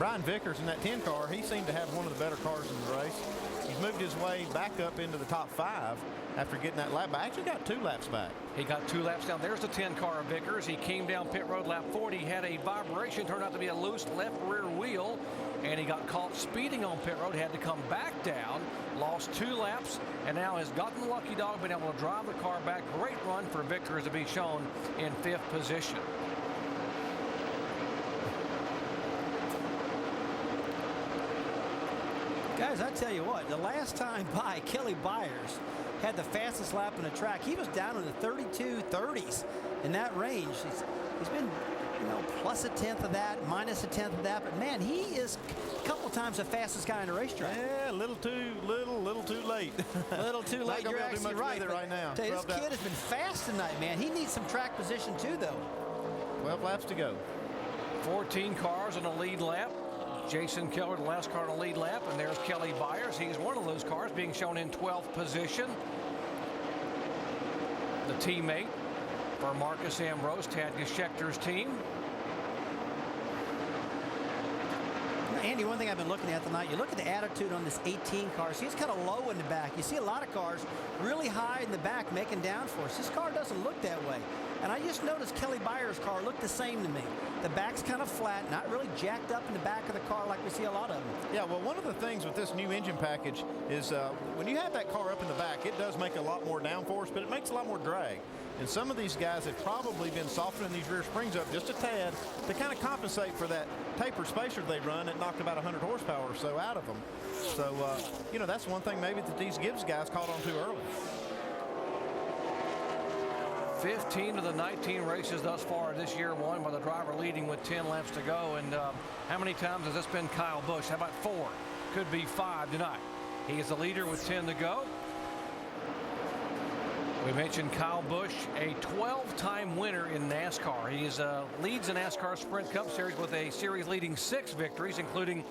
Brian Vickers in that 10 car, he seemed to have one of the better cars in the race. He's moved his way back up into the top 5 after getting that lap back. Actually got 2 laps back. He got 2 laps down. There's the 10 car of Vickers. He came down pit road lap 40. He had a vibration, turned out to be a loose left rear wheel, and he got caught speeding on pit road. Had to come back down, lost 2 laps, and now has gotten the lucky dog, been able to drive the car back. Great run for Vickers to be shown in 5th position. Guys, I tell you what, the last time by, Kelly Byers had the fastest lap on the track. He was down in the 32-30s in that range. He's been, you know, plus a tenth of that, minus a tenth of that. But man, he is a couple times the fastest guy on the racetrack. Yeah, a little too late. A little too late. You're actually right. Right now. Tell you, this kid has been fast tonight, man. He needs some track position too, though. 12 laps to go. 14 cars on the lead lap. Jason Keller, the last car on the lead lap, and there's Kelly Byers. He's one of those cars being shown in 12th position. The teammate for Marcus Ambrose, Tad Geschechter's team. Andy, one thing I've been looking at tonight, you look at the attitude on this 18 car. See, it's kind of low in the back. You see a lot of cars really high in the back making downforce. This car doesn't look that way. And I just noticed Kelly Byers' car looked the same to me. The back's kind of flat, not really jacked up in the back of the car like we see a lot of them. Yeah, well, one of the things with this new engine package is when you have that car up in the back, it does make a lot more downforce, but it makes a lot more drag. And some of these guys have probably been softening these rear springs up just a tad to kind of compensate for that tapered spacer they run that knocked about 100 horsepower or so out of them. So, you know, that's one thing maybe that these Gibbs guys caught on too early. 15 of the 19 races thus far this year won by the driver leading with 10 laps to go. And how many times has this been Kyle Busch? How about 4? Could be 5 tonight. He is the leader with 10 to go. We mentioned Kyle Busch, a 12-time winner in NASCAR. He leads the NASCAR Sprint Cup Series with a series-leading 6 victories, including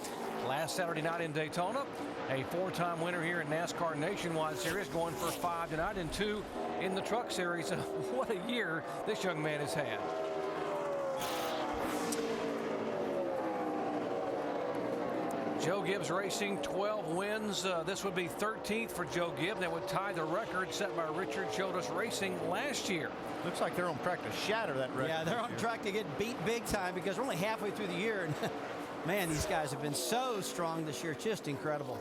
last Saturday night in Daytona. A 4-time winner here in NASCAR Nationwide Series, going for 5 tonight and 2 in the Truck Series. What a year this young man has had. Joe Gibbs Racing, 12 wins. This would be 13th for Joe Gibbs. That would tie the record set by Richard Childress Racing last year. Looks like they're on track to shatter that record. Yeah, they're on track to get beat big time because we're only halfway through the year. And man, these guys have been so strong this year. Just incredible.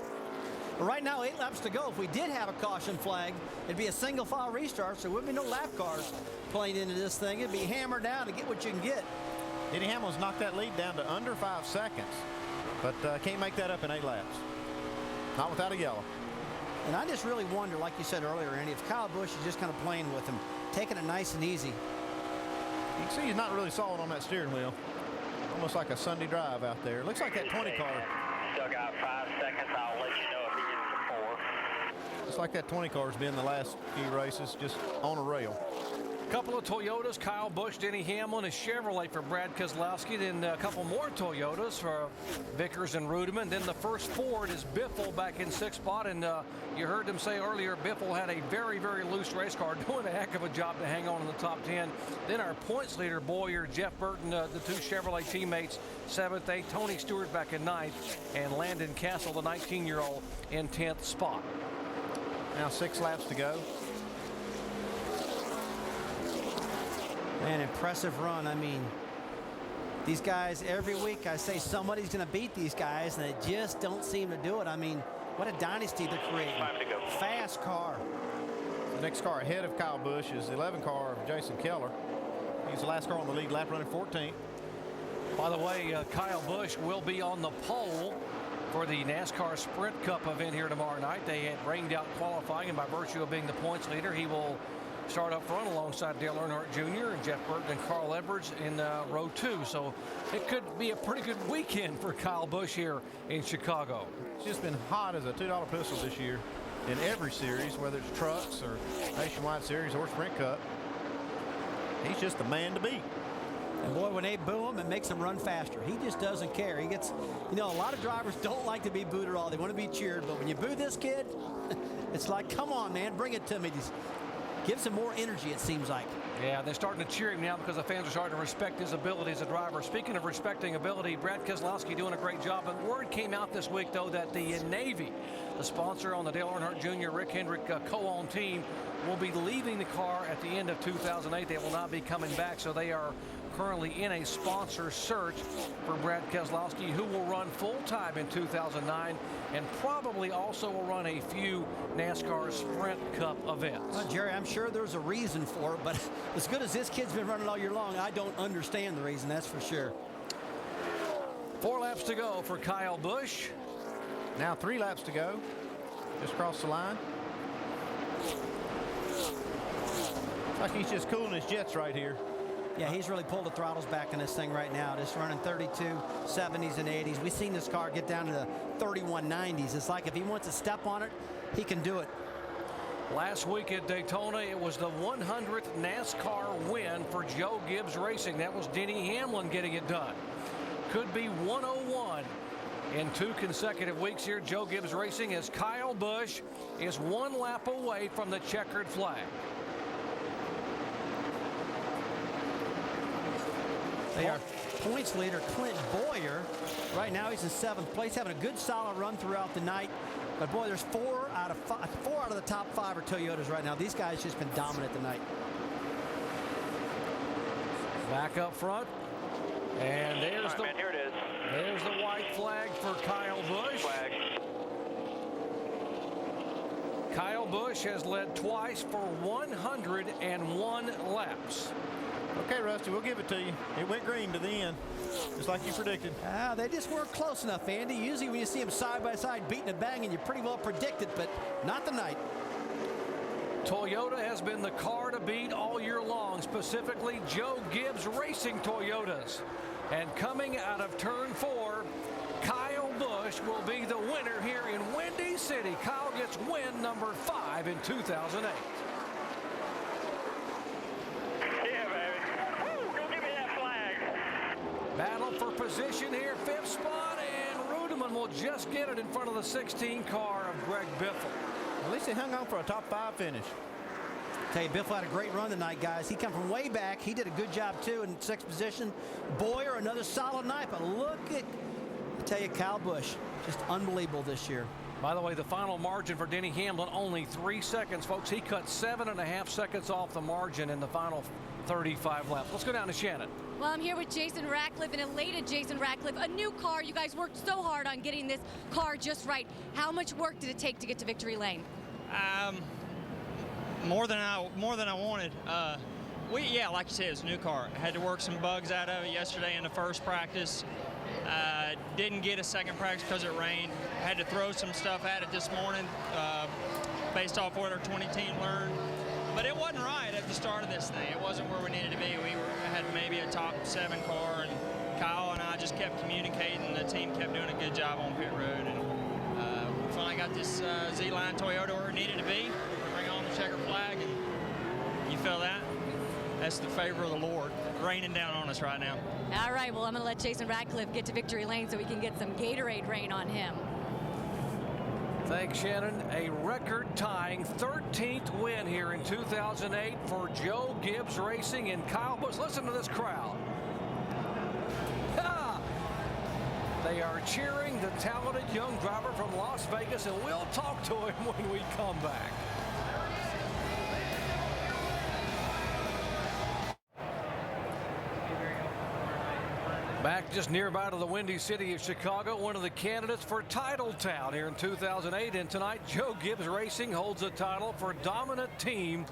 But right now, 8 laps to go. If we did have a caution flag, it'd be a single file restart, so there wouldn't be no lap cars playing into this thing. It'd be hammered down to get what you can get. Denny Hamlin's knocked that lead down to under 5 seconds. But can't make that up in 8 laps. Not without a yellow. And I just really wonder, like you said earlier, Andy, if Kyle Busch is just kind of playing with him, taking it nice and easy. You can see he's not really solid on that steering wheel. Almost like a Sunday drive out there. Looks like that 20 car. Still got 5 seconds. I'll let you know if he gets to 4. Looks like that 20 car's been the last few races just on a rail. Couple of Toyotas, Kyle Busch, Denny Hamlin, a Chevrolet for Brad Keselowski, then a couple more Toyotas for Vickers and Rudeman. Then the first Ford is Biffle back in 6th spot, and you heard them say earlier, Biffle had a very, very loose race car, doing a heck of a job to hang on in the top 10. Then our points leader, Boyer, Jeff Burton, the 2 Chevrolet teammates, 7th, 8th, Tony Stewart back in 9th, and Landon Castle, the 19-year-old, in 10th spot. Now 6 laps to go. Man, impressive run. I mean, these guys, every week I say somebody's going to beat these guys, and they just don't seem to do it. I mean, what a dynasty they're creating. Fast car. The next car ahead of Kyle Busch is the 11 car of Jason Keller. He's the last car on the lead lap, running 14th. By the way, Kyle Busch will be on the pole for the NASCAR Sprint Cup event here tomorrow night. They had rained out qualifying, and by virtue of being the points leader, he will start up front alongside Dale Earnhardt Jr. and Jeff Burton and Carl Edwards in row 2. So it could be a pretty good weekend for Kyle Busch here in Chicago. It's just been hot as a $2 pistol this year in every series, whether it's trucks or Nationwide Series or Sprint Cup. He's just the man to beat. And boy, when they boo him, it makes him run faster. He just doesn't care. He gets, you know, a lot of drivers don't like to be booed at all. They want to be cheered. But when you boo this kid, it's like, come on, man, bring it to me. Gives him more energy, it seems like. Yeah, they're starting to cheer him now because the fans are starting to respect his ability as a driver. Speaking of respecting ability, Brad Keselowski doing a great job. And word came out this week, though, that the Navy, the sponsor on the Dale Earnhardt Jr. Rick Hendrick co-owned team, will be leaving the car at the end of 2008. They will not be coming back, so they are currently in a sponsor search for Brad Keselowski, who will run full-time in 2009 and probably also will run a few NASCAR Sprint Cup events. Well, Jerry, I'm sure there's a reason for it, but as good as this kid's been running all year long, I don't understand the reason, that's for sure. 4 laps to go for Kyle Busch. Now 3 laps to go. Just crossed the line. Looks like he's just cooling his jets right here. Yeah, he's really pulled the throttles back in this thing right now. Just running 32, 70s, and 80s. We've seen this car get down to the 3190s. It's like if he wants to step on it, he can do it. Last week at Daytona, it was the 100th NASCAR win for Joe Gibbs Racing. That was Denny Hamlin getting it done. Could be 101 in 2 consecutive weeks here. Joe Gibbs Racing, as Kyle Busch is 1 lap away from the checkered flag. Our points leader, Clint Boyer, right now he's in 7th place, having a good solid run throughout the night. But boy, there's 4 out of the top 5 are Toyotas right now. These guys just been dominant tonight. Back up front, and there's right, man, here it is. There's the white flag for Kyle Busch. Kyle Busch has led twice for 101 laps. Okay, Rusty, we'll give it to you. It went green to the end, just like you predicted. They just weren't close enough, Andy. Usually when you see them side by side beating and banging, you pretty well predict it, but not tonight. Toyota has been the car to beat all year long, specifically Joe Gibbs Racing Toyotas. And coming out of turn 4, Kyle Busch will be the winner here in Windy City. Kyle gets win number 5 in 2008. Battle for position here, 5th spot, and Rudeman will just get it in front of the 16 car of Greg Biffle. At least he hung on for a top 5 finish. Tell you, Biffle had a great run tonight, guys. He come from way back. He did a good job, too, in 6th position. Boyer, another solid night, but look at, I tell you, Kyle Busch, just unbelievable this year. By the way, the final margin for Denny Hamlin, only 3 seconds, folks. He cut 7.5 seconds off the margin in the final 35 laps. Let's go down to Shannon. Well, I'm here with Jason Ratcliffe, an elated Jason Ratcliffe. A new car. You guys worked so hard on getting this car just right. How much work did it take to get to victory lane? More than I wanted. Yeah, like you said, it's a new car. I had to work some bugs out of it yesterday in the first practice. Didn't get a second practice because it rained. Had to throw some stuff at it this morning based off what our 20 team learned. But it wasn't right at the start of this thing. It wasn't where we needed to be. We had maybe a top 7 car, and Kyle and I just kept communicating. The team kept doing a good job on pit road, and we finally got this Z-Line Toyota where it needed to be. Bring on the checker flag, and you feel that? That's the favor of the Lord raining down on us right now. All right, well, I'm going to let Jason Ratcliffe get to victory lane so we can get some Gatorade rain on him. Thanks, Shannon. A record-tying 13th win here in 2008 for Joe Gibbs Racing and Kyle Busch. Listen to this crowd. Ha! They are cheering the talented young driver from Las Vegas, and we'll talk to him when we come back. Back just nearby to the windy city of Chicago, one of the candidates for Titletown here in 2008. And tonight, Joe Gibbs Racing holds the title for dominant team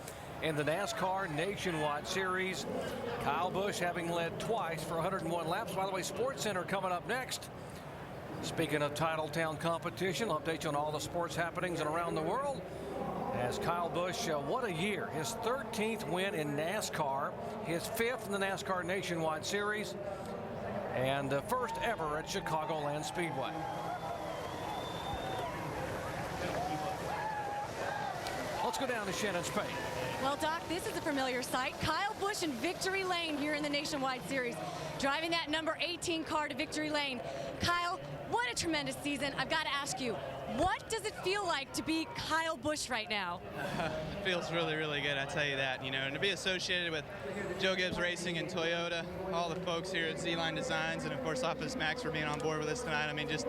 in the NASCAR Nationwide Series. Kyle Busch having led twice for 101 laps. By the way, SportsCenter coming up next. Speaking of Titletown competition, I'll update you on all the sports happenings and around the world. As Kyle Busch, what a year. His 13th win in NASCAR, his 5th in the NASCAR Nationwide Series, and the first ever at Chicagoland Speedway. Let's go down to Shannon Spade. Well, Doc, this is a familiar sight. Kyle Busch in victory lane here in the Nationwide Series, driving that number 18 car to victory lane. Kyle, what a tremendous season. I've got to ask you, what does it feel like to be Kyle Busch right now? It feels really, really good, I tell you that. You know, and to be associated with Joe Gibbs Racing and Toyota, all the folks here at Z-Line Designs, and of course Office Max for being on board with us tonight. I mean, just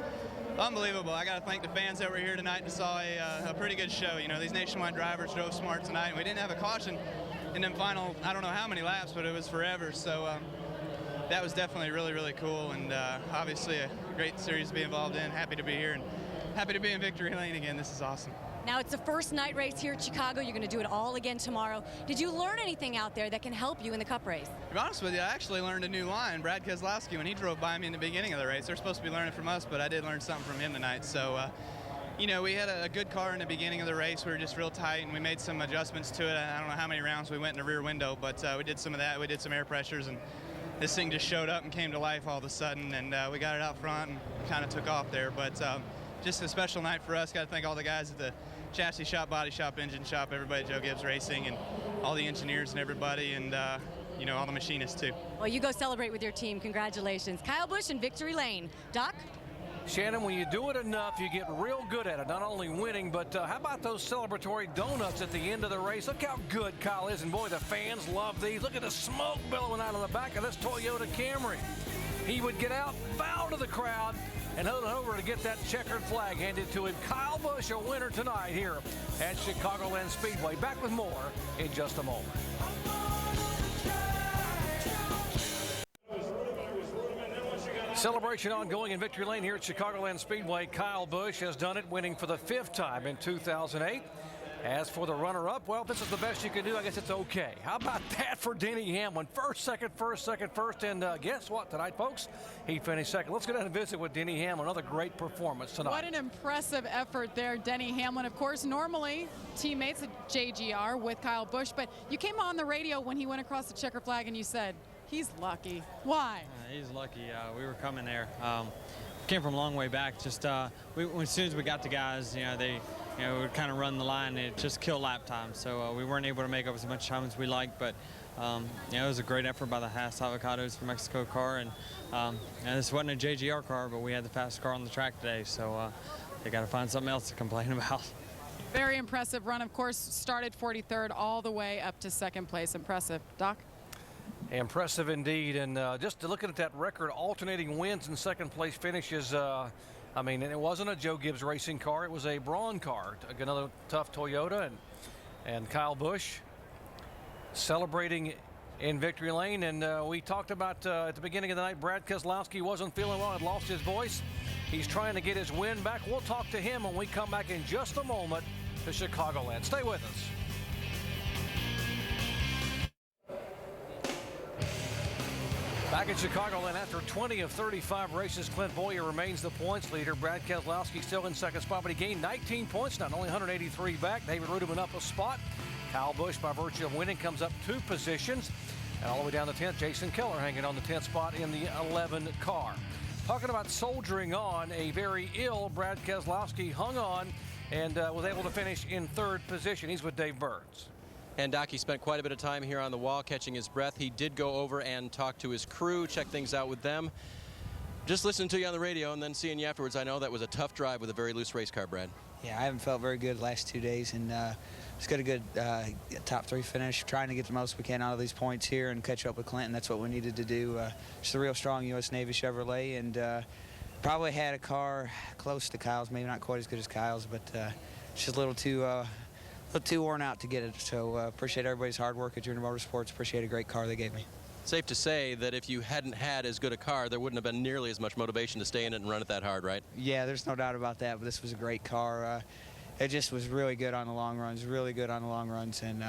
unbelievable. I got to thank the fans that were here tonight and saw a pretty good show. You know, these nationwide drivers drove smart tonight, and we didn't have a caution in them final, I don't know how many laps, but it was forever. So that was definitely really, really cool, and obviously a great series to be involved in. Happy to be here and happy to be in victory lane again. This is awesome. Now, it's the first night race here at Chicago. You're going to do it all again tomorrow. Did you learn anything out there that can help you in the Cup race? To be honest with you, I actually learned a new line. Brad Keselowski, when he drove by me in the beginning of the race, they're supposed to be learning from us, but I did learn something from him tonight. So, you know, we had a good car in the beginning of the race. We were just real tight, and we made some adjustments to it. I don't know how many rounds we went in the rear window, but we did some of that. We did some air pressures, and this thing just showed up and came to life all of a sudden, and we got it out front and kind of took off there. But just a special night for us. Got to thank all the guys at the chassis shop, body shop, engine shop, everybody at Joe Gibbs Racing, and all the engineers and everybody, and you know, all the machinists too. Well, you go celebrate with your team. Congratulations. Kyle Busch in victory lane. Doc? Shannon, when you do it enough, you get real good at it, not only winning, but how about those celebratory donuts at the end of the race? Look how good Kyle is, and boy, the fans love these. Look at the smoke billowing out of the back of this Toyota Camry. He would get out, bow to the crowd, and hold it over to get that checkered flag handed to him. Kyle Busch, a winner tonight here at Chicagoland Speedway. Back with more in just a moment. Celebration ongoing in victory lane here at Chicagoland Speedway. Kyle Busch has done it, winning for the 5th time in 2008. As for the runner-up, well, this is the best you can do. I guess it's okay. How about that for Denny Hamlin? First, second, and guess what tonight, folks? He finished second. Let's go down and visit with Denny Hamlin. Another great performance tonight. What an impressive effort there, Denny Hamlin. Of course, normally teammates at JGR with Kyle Busch, but you came on the radio when he went across the checker flag and you said, he's lucky. Why? He's lucky. We were coming there. Came from a long way back. Just as soon as we got the guys, you know, they would kind of run the line and it just killed lap time. So we weren't able to make up as much time as we liked, but it was a great effort by the Haas Avocados from Mexico car. And this wasn't a JGR car, but we had the fastest car on the track today. So they got to find something else to complain about. Very impressive run, of course. Started 43rd all the way up to 2nd place. Impressive. Doc? Impressive indeed, and just looking at that record, alternating wins and 2nd place finishes, I mean, it wasn't a Joe Gibbs Racing car, it was a Braun car. Another tough Toyota, and Kyle Busch celebrating in victory lane. And we talked about at the beginning of the night, Brad Keselowski wasn't feeling well, had lost his voice. He's trying to get his win back. We'll talk to him when we come back in just a moment to Chicagoland. Stay with us. Back at Chicagoland, after 20 of 35 races, Clint Bowyer remains the points leader. Brad Keselowski still in 2nd spot, but he gained 19 points, not only 183 back. David Rudiman up a spot. Kyle Busch, by virtue of winning, comes up 2 positions. And all the way down to 10th, Jason Keller hanging on the 10th spot in the 11 car. Talking about soldiering on, a very ill Brad Keselowski hung on and was able to finish in 3rd position. He's with Dave Burns. And Doc, he spent quite a bit of time here on the wall catching his breath. He did go over and talk to his crew, check things out with them. Just listening to you on the radio and then seeing you afterwards, I know that was a tough drive with a very loose race car, Brad. Yeah, I haven't felt very good the last 2 days, and it's got a good top 3 finish, trying to get the most we can out of these points here and catch up with Clinton. That's what we needed to do. Just a real strong U.S. Navy Chevrolet, and probably had a car close to Kyle's, maybe not quite as good as Kyle's, but just a little too worn out to get it. So appreciate everybody's hard work at Junior Motorsports. Appreciate a great car they gave me. Safe to say that if you hadn't had as good a car, there wouldn't have been nearly as much motivation to stay in it and run it that hard, right? Yeah, there's no doubt about that, but this was a great car. It just was really good on the long runs, and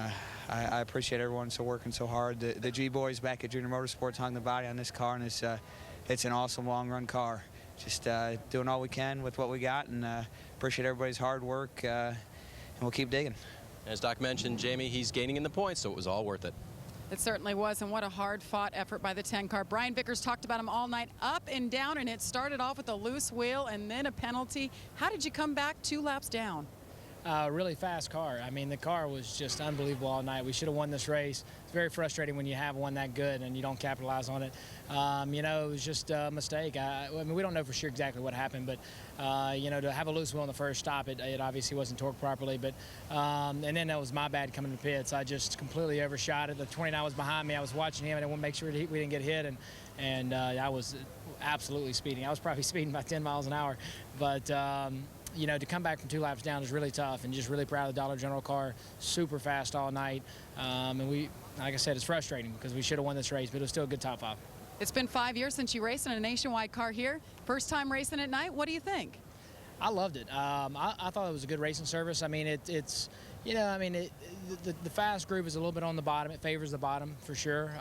I appreciate everyone working so hard. The G-boys back at Junior Motorsports hung the body on this car, and it's an awesome long-run car. Just doing all we can with what we got, and appreciate everybody's hard work. And we'll keep digging. As Doc mentioned, Jamie, he's gaining in the points, so it was all worth it. It certainly was, and what a hard-fought effort by the 10 car. Brian Vickers talked about him all night, up and down, and it started off with a loose wheel and then a penalty. How did you come back 2 laps down? Really fast car. I mean, the car was just unbelievable all night. We should have won this race. It's very frustrating when you have one that good and you don't capitalize on it. You know, it was just a mistake. I mean, we don't know for sure exactly what happened, but, you know, to have a loose wheel in the first stop, it obviously wasn't torqued properly. But, and then that was my bad coming to pits. I just completely overshot it. The 29 was behind me. I was watching him, and I wanted to make sure we didn't get hit. And I was absolutely speeding. I was probably speeding about 10 miles an hour. But, you know, to come back from 2 laps down is really tough, and just really proud of the Dollar General car. Super fast all night. And we, like I said, it's frustrating because we should have won this race, but it was still a good top 5. It's been 5 years since you raced in a nationwide car here. First time racing at night. What do you think? I loved it. I thought it was a good racing service. I mean, it's, you know, I mean, the fast groove is a little bit on the bottom. It favors the bottom for sure.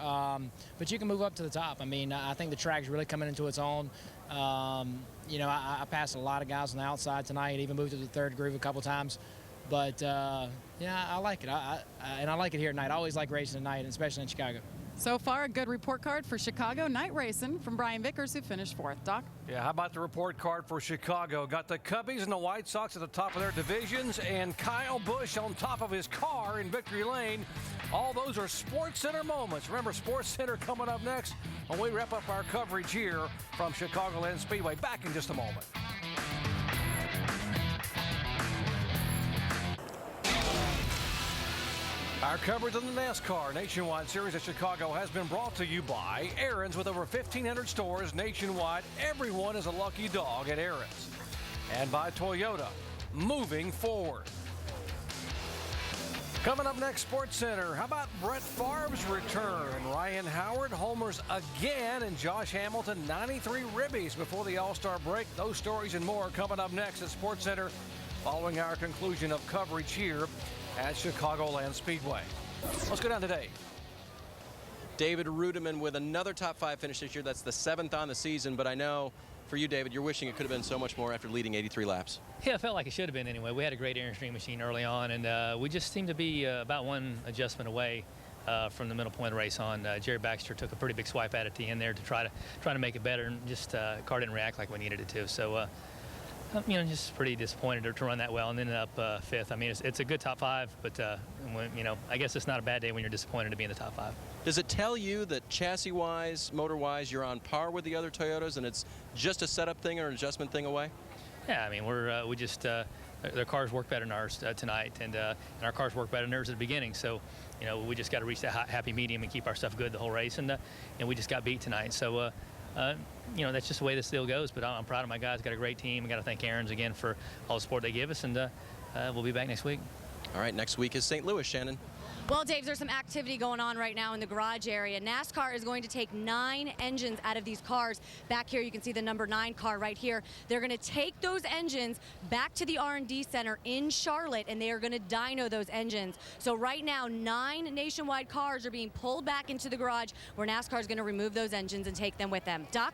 But you can move up to the top. I mean, I think the track's really coming into its own. You know, I passed a lot of guys on the outside tonight, even moved to the third groove a couple times. But, yeah, I like it. And I like it here at night. I always like racing at night, especially in Chicago. So far, a good report card for Chicago night racing from Brian Vickers, who finished 4th. Doc? Yeah, how about the report card for Chicago? Got the Cubbies and the White Sox at the top of their divisions, and Kyle Busch on top of his car in victory lane. All those are Sports Center moments. Remember, Sports Center coming up next when we wrap up our coverage here from Chicagoland Speedway. Back in just a moment. Our coverage of the NASCAR Nationwide Series at Chicago has been brought to you by Aaron's. With over 1,500 stores nationwide, everyone is a lucky dog at Aaron's. And by Toyota, moving forward. Coming up next, Sports Center. How about Brett Favre's return? Ryan Howard homers again, and Josh Hamilton 93 ribbies before the All-Star break. Those stories and more coming up next at Sports Center following our conclusion of coverage here at Chicagoland Speedway. Let's go down today. David Rudiman with another top 5 finish this year. That's the 7th on the season, but I know for you, David, you're wishing it could have been so much more after leading 83 laps. Yeah, it felt like it should have been anyway. We had a great Airstream machine early on, and we just seemed to be about one adjustment away from the middle point of the race on. Jerry Baxter took a pretty big swipe at the end there to try to make it better, and just car didn't react like we needed it to. So you know, just pretty disappointed to run that well and ended up 5th. I mean, it's a good top 5, but you know, I guess it's not a bad day when you're disappointed to be in the top 5. Does it tell you that chassis-wise, motor-wise, you're on par with the other Toyotas, and it's just a setup thing or an adjustment thing away? Yeah, I mean, we just their cars work better than ours tonight, and our cars work better than theirs at the beginning. So, you know, we just got to reach that happy medium and keep our stuff good the whole race, and we just got beat tonight. So. You know, that's just the way this deal goes, but I'm proud of my guys. Got a great team. I got to thank Aaron's again for all the support they give us, and we'll be back next week. All right, next week is St. Louis, Shannon. Well, Dave, there's some activity going on right now in the garage area. NASCAR is going to take 9 engines out of these cars. Back here, you can see the number 9 car right here. They're going to take those engines back to the R&D Center in Charlotte, and they are going to dyno those engines. So right now, 9 nationwide cars are being pulled back into the garage where NASCAR is going to remove those engines and take them with them. Doc?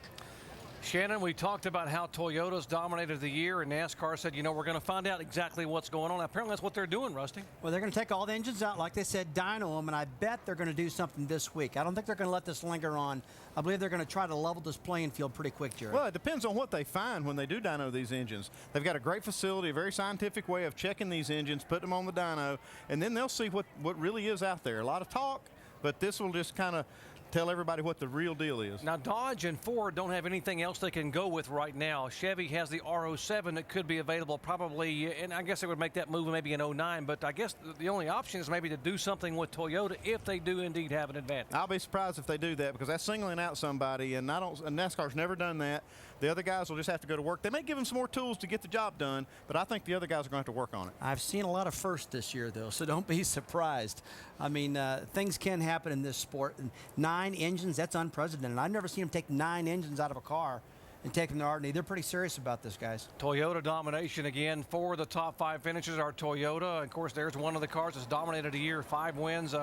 Shannon, we talked about how Toyota's dominated the year, and NASCAR said, you know, we're going to find out exactly what's going on. Apparently that's what they're doing, Rusty. Well, they're going to take all the engines out, like they said, dyno them, and I bet they're going to do something this week. I don't think they're going to let this linger on. I believe they're going to try to level this playing field pretty quick, Jerry. Well, it depends on what they find when they do dyno these engines. They've got a great facility, a very scientific way of checking these engines, putting them on the dyno, and then they'll see what really is out there. A lot of talk, but this will just kind of tell everybody what the real deal is. Now, Dodge and Ford don't have anything else they can go with right now. Chevy has the R07 that could be available probably, and I guess they would make that move maybe in 09, but I guess the only option is maybe to do something with Toyota if they do indeed have an advantage. I'll be surprised if they do that, because that's singling out somebody, and NASCAR's never done that. The other guys will just have to go to work. They may give them some more tools to get the job done, but I think the other guys are going to have to work on it. I've seen a lot of firsts this year, though, so don't be surprised. I mean, things can happen in this sport. 9 engines, that's unprecedented. I've never seen them take 9 engines out of a car and take them to R&D. They're pretty serious about this, guys. Toyota domination again. 4 of the top 5 finishes are Toyota. Of course, there's one of the cars that's dominated a year. 5 wins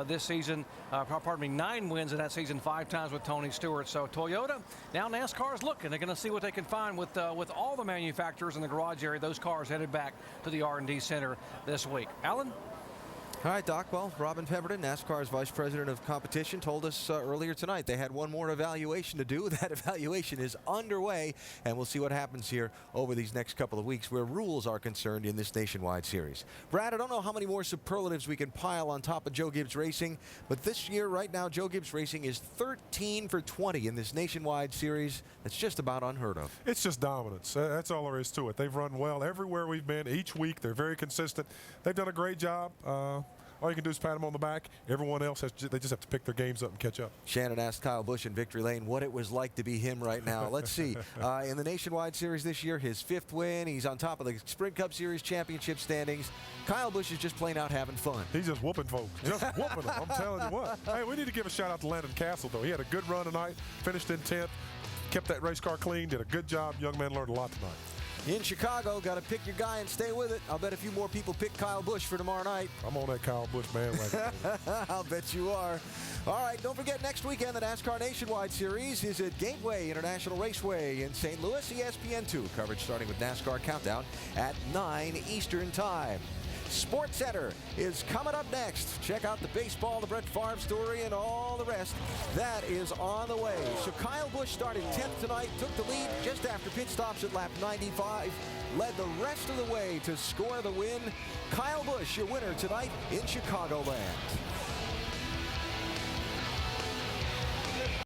this season. 9 wins in that season 5 times with Tony Stewart. So Toyota, now NASCAR's looking. They're going to see what they can find with all the manufacturers in the garage area. Those cars headed back to the R&D Center this week. Alan? All right, Doc. Well, Robin Pemberton, NASCAR's Vice President of Competition, told us earlier tonight they had one more evaluation to do. That evaluation is underway, and we'll see what happens here over these next couple of weeks where rules are concerned in this nationwide series. Brad, I don't know how many more superlatives we can pile on top of Joe Gibbs Racing, but this year, right now, Joe Gibbs Racing is 13 for 20 in this nationwide series. That's just about unheard of. It's just dominance. That's all there is to it. They've run well everywhere we've been. Each week, they're very consistent. They've done a great job. All you can do is pat them on the back. Everyone else, they just have to pick their games up and catch up. Shannon asked Kyle Busch in Victory Lane what it was like to be him right now. Let's see. In the Nationwide Series this year, his 5th win. He's on top of the Sprint Cup Series championship standings. Kyle Busch is just plain out having fun. He's just whooping folks. Just whooping them. I'm telling you what. Hey, we need to give a shout out to Landon Castle, though. He had a good run tonight, finished in 10th, kept that race car clean, did a good job. Young man learned a lot tonight. In Chicago, got to pick your guy and stay with it. I'll bet a few more people pick Kyle Busch for tomorrow night. I'm on that Kyle Busch bandwagon. I'll bet you are. All right, don't forget next weekend the NASCAR Nationwide Series is at Gateway International Raceway in St. Louis, ESPN2. Coverage starting with NASCAR Countdown at 9 Eastern Time. Sports Center is coming up next. Check out the baseball, the Brett Favre story, and all the rest. That is on the way. So Kyle Busch started 10th tonight, took the lead just after pit stops at lap 95, led the rest of the way to score the win. Kyle Busch, your winner tonight in Chicagoland.